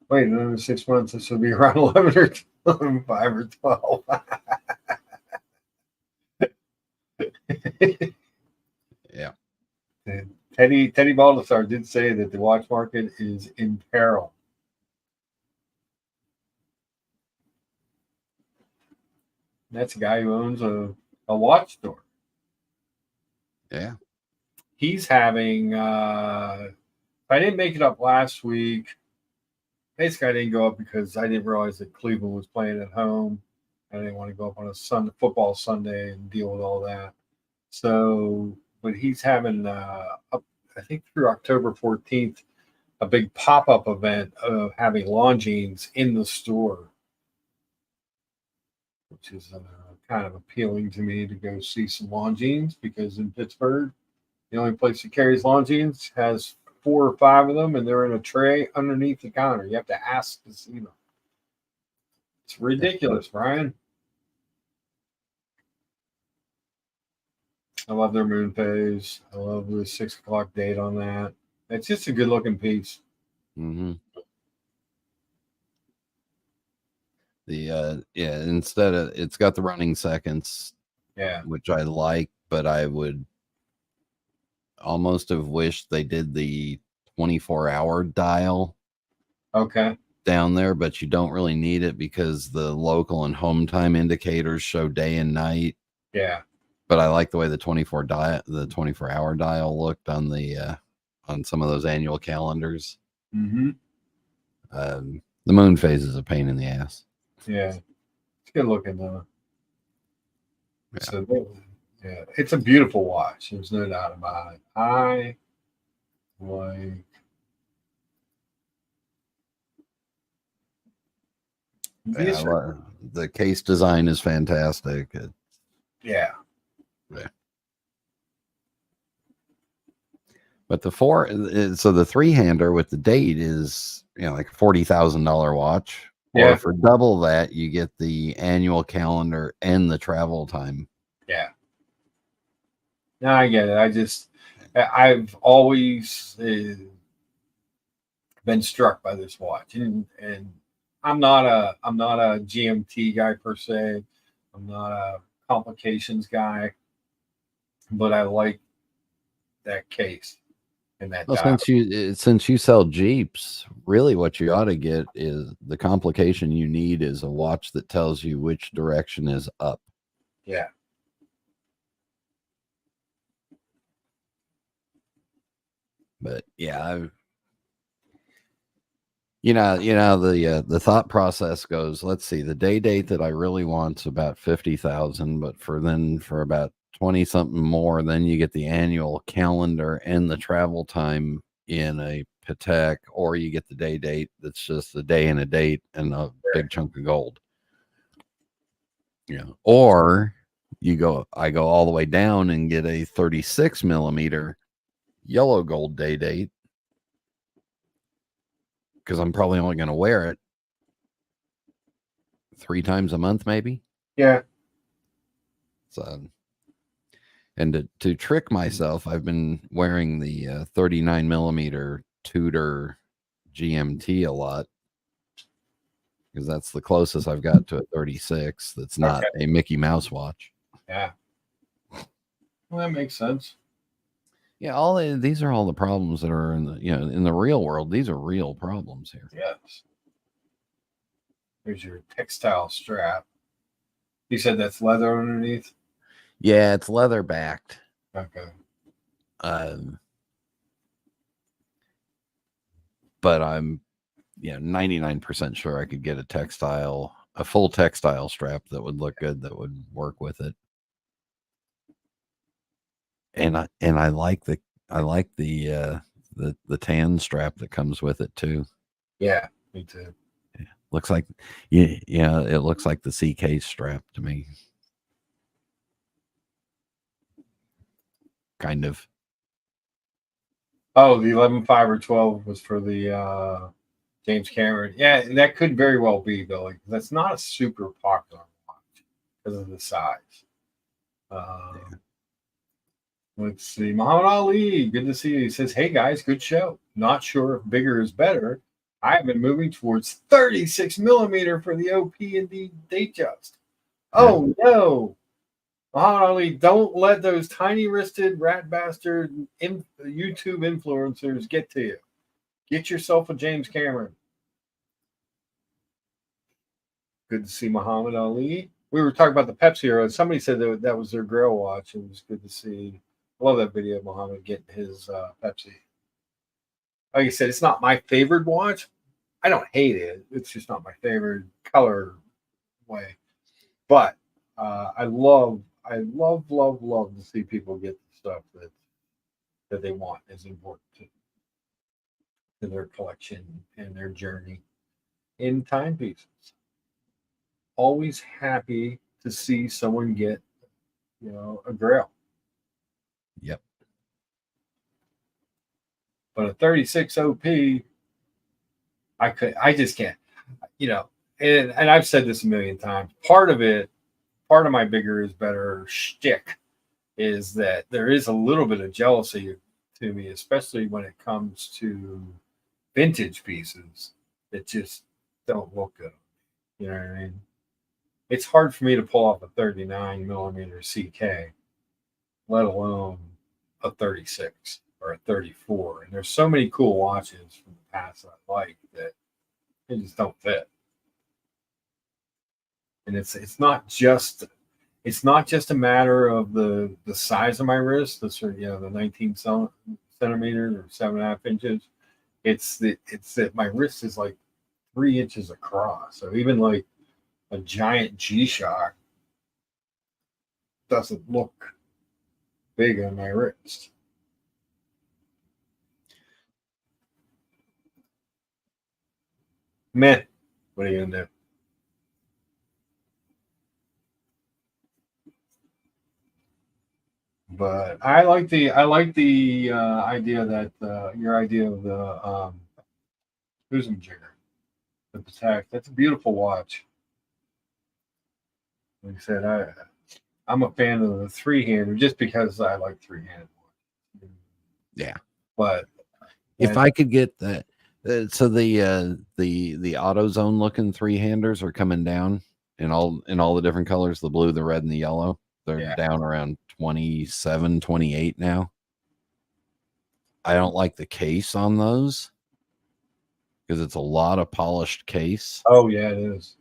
Wait, in another 6 months, this will be around 11 or 12, 5 or 12. Yeah. And Teddy Baldessar did say that the watch market is in peril. That's a guy who owns a watch store. Yeah. He's having I didn't make it up last week. Basically, I didn't go up because I didn't realize that Cleveland was playing at home. I didn't want to go up on a football Sunday and deal with all that. So, but he's having up, I think through October 14th, a big pop-up event of having Longines in the store, which is kind of appealing to me to go see some Longines, because in Pittsburgh, the only place that carries Longines has 4 or 5 of them, and they're in a tray underneath the counter. You have to ask to see them. It's ridiculous, Brian. I love their moon phase. I love the 6 o'clock date on that. It's just a good looking piece. Mm-hmm. The instead of, it's got the running seconds, Yeah, which I like, but I would almost have wished they did the 24-hour dial okay. down there, but you don't really need it because the local and home time indicators show day and night. Yeah. But I like the way the 24-hour dial looked on the on some of those annual calendars. Mm-hmm. The moon phase is a pain in the ass. Yeah. It's good looking though. Yeah. So yeah, it's a beautiful watch. There's no doubt about it. I like this. The case design is fantastic. Yeah. But the the 3-hander with the date is, like a $40,000 watch. Yeah. Or for double that, you get the annual calendar and the travel time. Yeah. No, I get it. I've always been struck by this watch, and I'm not a GMT guy per se. I'm not a complications guy, but I like that case and that Well, dial. since you sell Jeeps, really what you ought to get is the complication you need is a watch that tells you which direction is up. Yeah. But yeah, the thought process goes, let's see, the date that I really want's about 50,000, but for about 20 something more, then you get the annual calendar and the travel time in a Patek, or you get the date that's just a day and a date and a big chunk of gold. Or I go all the way down and get a 36 millimeter yellow gold date, because I'm probably only going to wear it 3 times a month, maybe. Yeah. So, and to trick myself, I've been wearing the 39 millimeter Tudor GMT a lot, because that's the closest I've got to a 36 that's not a Mickey Mouse watch. Yeah. Well, that makes sense. Yeah, these are all the problems that are in the real world. These are real problems here. Yes. Here's your textile strap. You said that's leather underneath? Yeah, it's leather backed. Okay. But I'm 99% sure I could get a textile a full textile strap that would look good, that would work with it. And I like the tan strap that comes with it too. Yeah, me too. Yeah. Looks like yeah, it looks like the CK strap to me. Kind of. Oh, the 11.5 or 12 was for the James Cameron. Yeah, that could very well be though. Like that's not a super popular watch because of the size. Let's see. Muhammad Ali, good to see you. He says, "Hey guys, good show. Not sure if bigger is better. I've been moving towards 36 millimeter for the OP and D Datejust. Oh no, Muhammad Ali, don't let those tiny wristed rat bastard YouTube influencers get to you. Get yourself a James Cameron." Good to see Muhammad Ali. We were talking about the Pepsi Hero. Somebody said that was their Grail watch. It was good to see. I love that video of Muhammad getting his Pepsi. Like I said, it's not my favorite watch. I don't hate it. It's just not my favorite color way. But I love to see people get the stuff that they want is important to their collection and their journey in timepieces. Always happy to see someone get, a Grail. Yep. But a 36 OP, I just can't, and I've said this a million times. Part of my bigger is better shtick is that there is a little bit of jealousy to me, especially when it comes to vintage pieces that just don't look good. You know what I mean? It's hard for me to pull off a 39 millimeter CK, let alone a 36 or a 34. And there's so many cool watches from the past that I like that they just don't fit. And it's not just a matter of the size of my wrist, the 19 centimeters or 7.5 inches. It's that my wrist is like 3 inches across. So even like a giant G-Shock doesn't look big on my wrist. Meh. What are you gonna do? But I like the idea that your idea of the Huizenjigger, the Patek. That's a beautiful watch. Like I said, I'm a fan of the three-hander just because I like three-handed watches. Yeah. But if I could get that, so the AutoZone looking three-handers are coming down in all the different colors, the blue, the red, and the yellow. They're down around 27, 28 now. I don't like the case on those because it's a lot of polished case. Oh yeah, it is.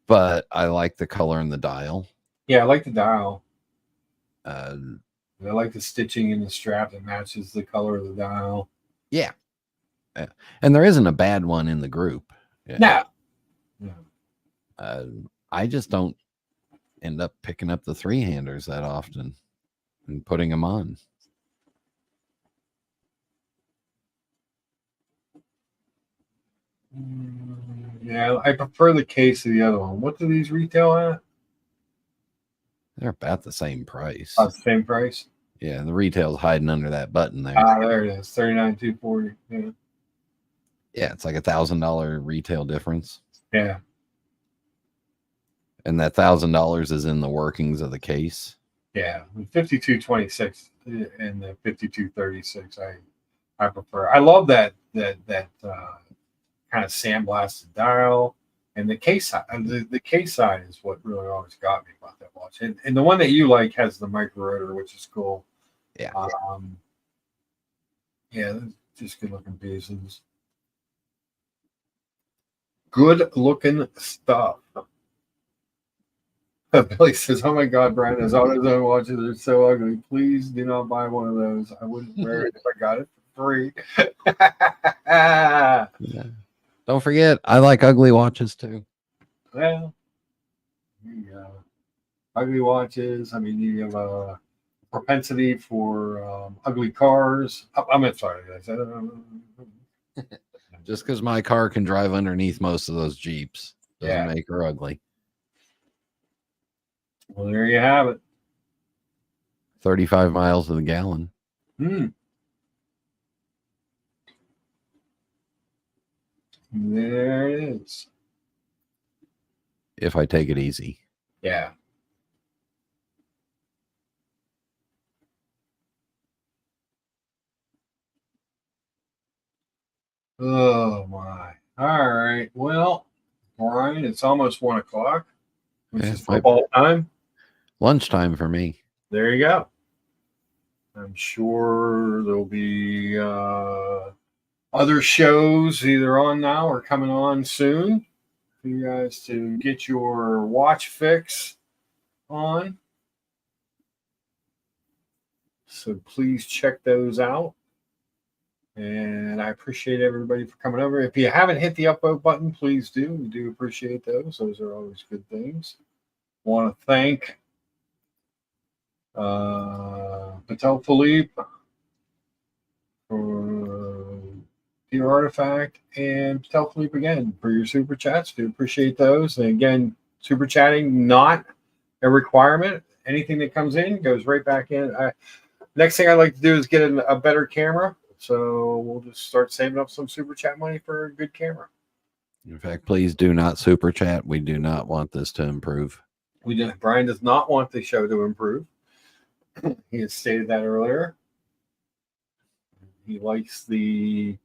But I like the color in the dial. Yeah, I like the dial. I like the stitching in the strap that matches the color of the dial. Yeah. And there isn't a bad one in the group. No. I just don't end up picking up the three-handers that often and putting them on. Yeah, I prefer the case to the other one. What do these retail at? They're about the same price. The same price? Yeah, the retail's hiding under that button there. There it is. $39,240. Yeah. Yeah, it's like $1,000 retail difference. Yeah. And that $1,000 is in the workings of the case. Yeah, the 5226 and the 5236. I prefer. I love that kind of sandblasted dial, and the case side. The case side is what really always got me about that watch. And the one that you like has the micro rotor, which is cool. Yeah. Yeah, just good looking pieces. Good looking stuff. Billy says, "Oh my God, Brian, those AutoZone watches are so ugly. Please do not buy one of those. I wouldn't wear it if I got it for free." Yeah. Don't forget, I like ugly watches too. Well, ugly watches. I mean, you have a propensity for ugly cars. I'm sorry, guys. Just because my car can drive underneath most of those Jeeps doesn't make her ugly. Well, there you have it. 35 miles to the gallon. There it is. If I take it easy. Yeah. Oh my. All right. Well, Brian, it's almost 1 o'clock, which is football time. Lunchtime for me. There you go. I'm sure there'll be other shows either on now or coming on soon for you guys to get your watch fix on. So please check those out. And I appreciate everybody for coming over. If you haven't hit the upvote button, please do. We do appreciate those. Those are always good things. Want to thank Patel Philippe for your artifact and Patel Philippe again for your super chats. Do appreciate those. And again, super chatting not a requirement. Anything that comes in goes right back in. Next thing I'd like to do is get a better camera. So we'll just start saving up some super chat money for a good camera. In fact, please do not super chat. We do not want this to improve. Brian does not want the show to improve. He has stated that earlier. He likes the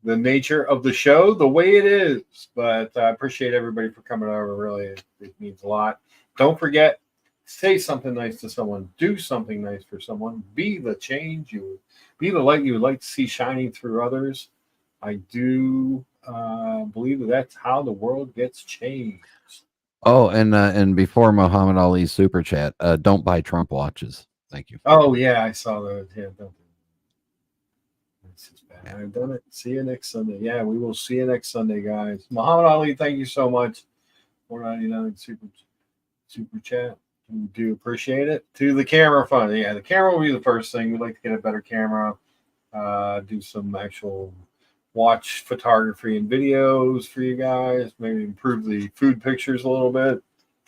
nature of the show the way it is. But I appreciate everybody for coming over. Really, it means a lot. Don't forget, say something nice to someone. Do something nice for someone. Be the change be the light you would like to see shining through others. I do believe that's how the world gets changed. Oh, and before Muhammad Ali's super chat, don't buy Trump watches. Thank you. Oh yeah, I saw those. Yeah, don't. This is bad. I've done it. See you next Sunday. Yeah, we will see you next Sunday, guys. Muhammad Ali, thank you so much. $4.99 super chat. We do appreciate it. To the camera fund. Yeah, the camera will be the first thing. We'd like to get a better camera. Do some actual watch photography and videos for you guys. Maybe improve the food pictures a little bit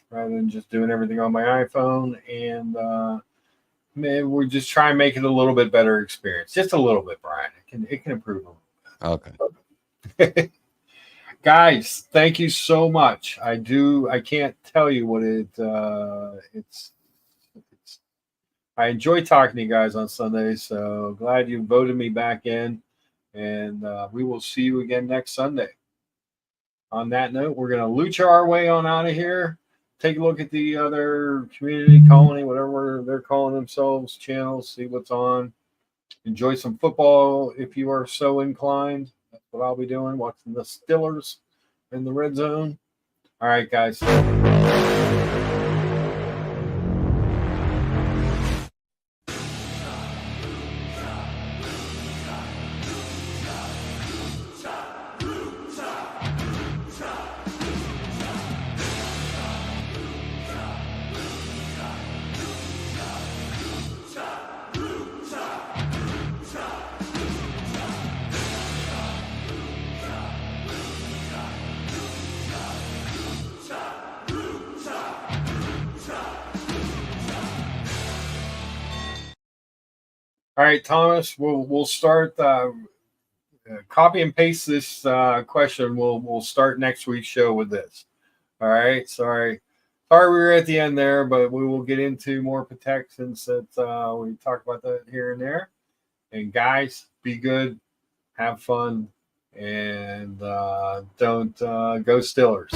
rather than just doing everything on my iPhone. And maybe we're just trying to make it a little bit better experience. Just a little bit, Brian. It can improve a little bit. Okay. Guys, thank you so much. I can't tell you what I enjoy talking to you guys on Sundays, so glad you voted me back in, and we will see you again next Sunday. On that note, we're going to lucha our way on out of here. Take a look at the other community, colony, whatever they're calling themselves, channels, see what's on. Enjoy some football if you are so inclined. That's what I'll be doing, watching the Steelers in the red zone. All right, guys. All right, Thomas, we'll start copy and paste this question. We'll start next week's show with this. All right, sorry we were at the end there, but we will get into more protections that we talked about that here and there. And guys, be good, have fun, and don't go Steelers.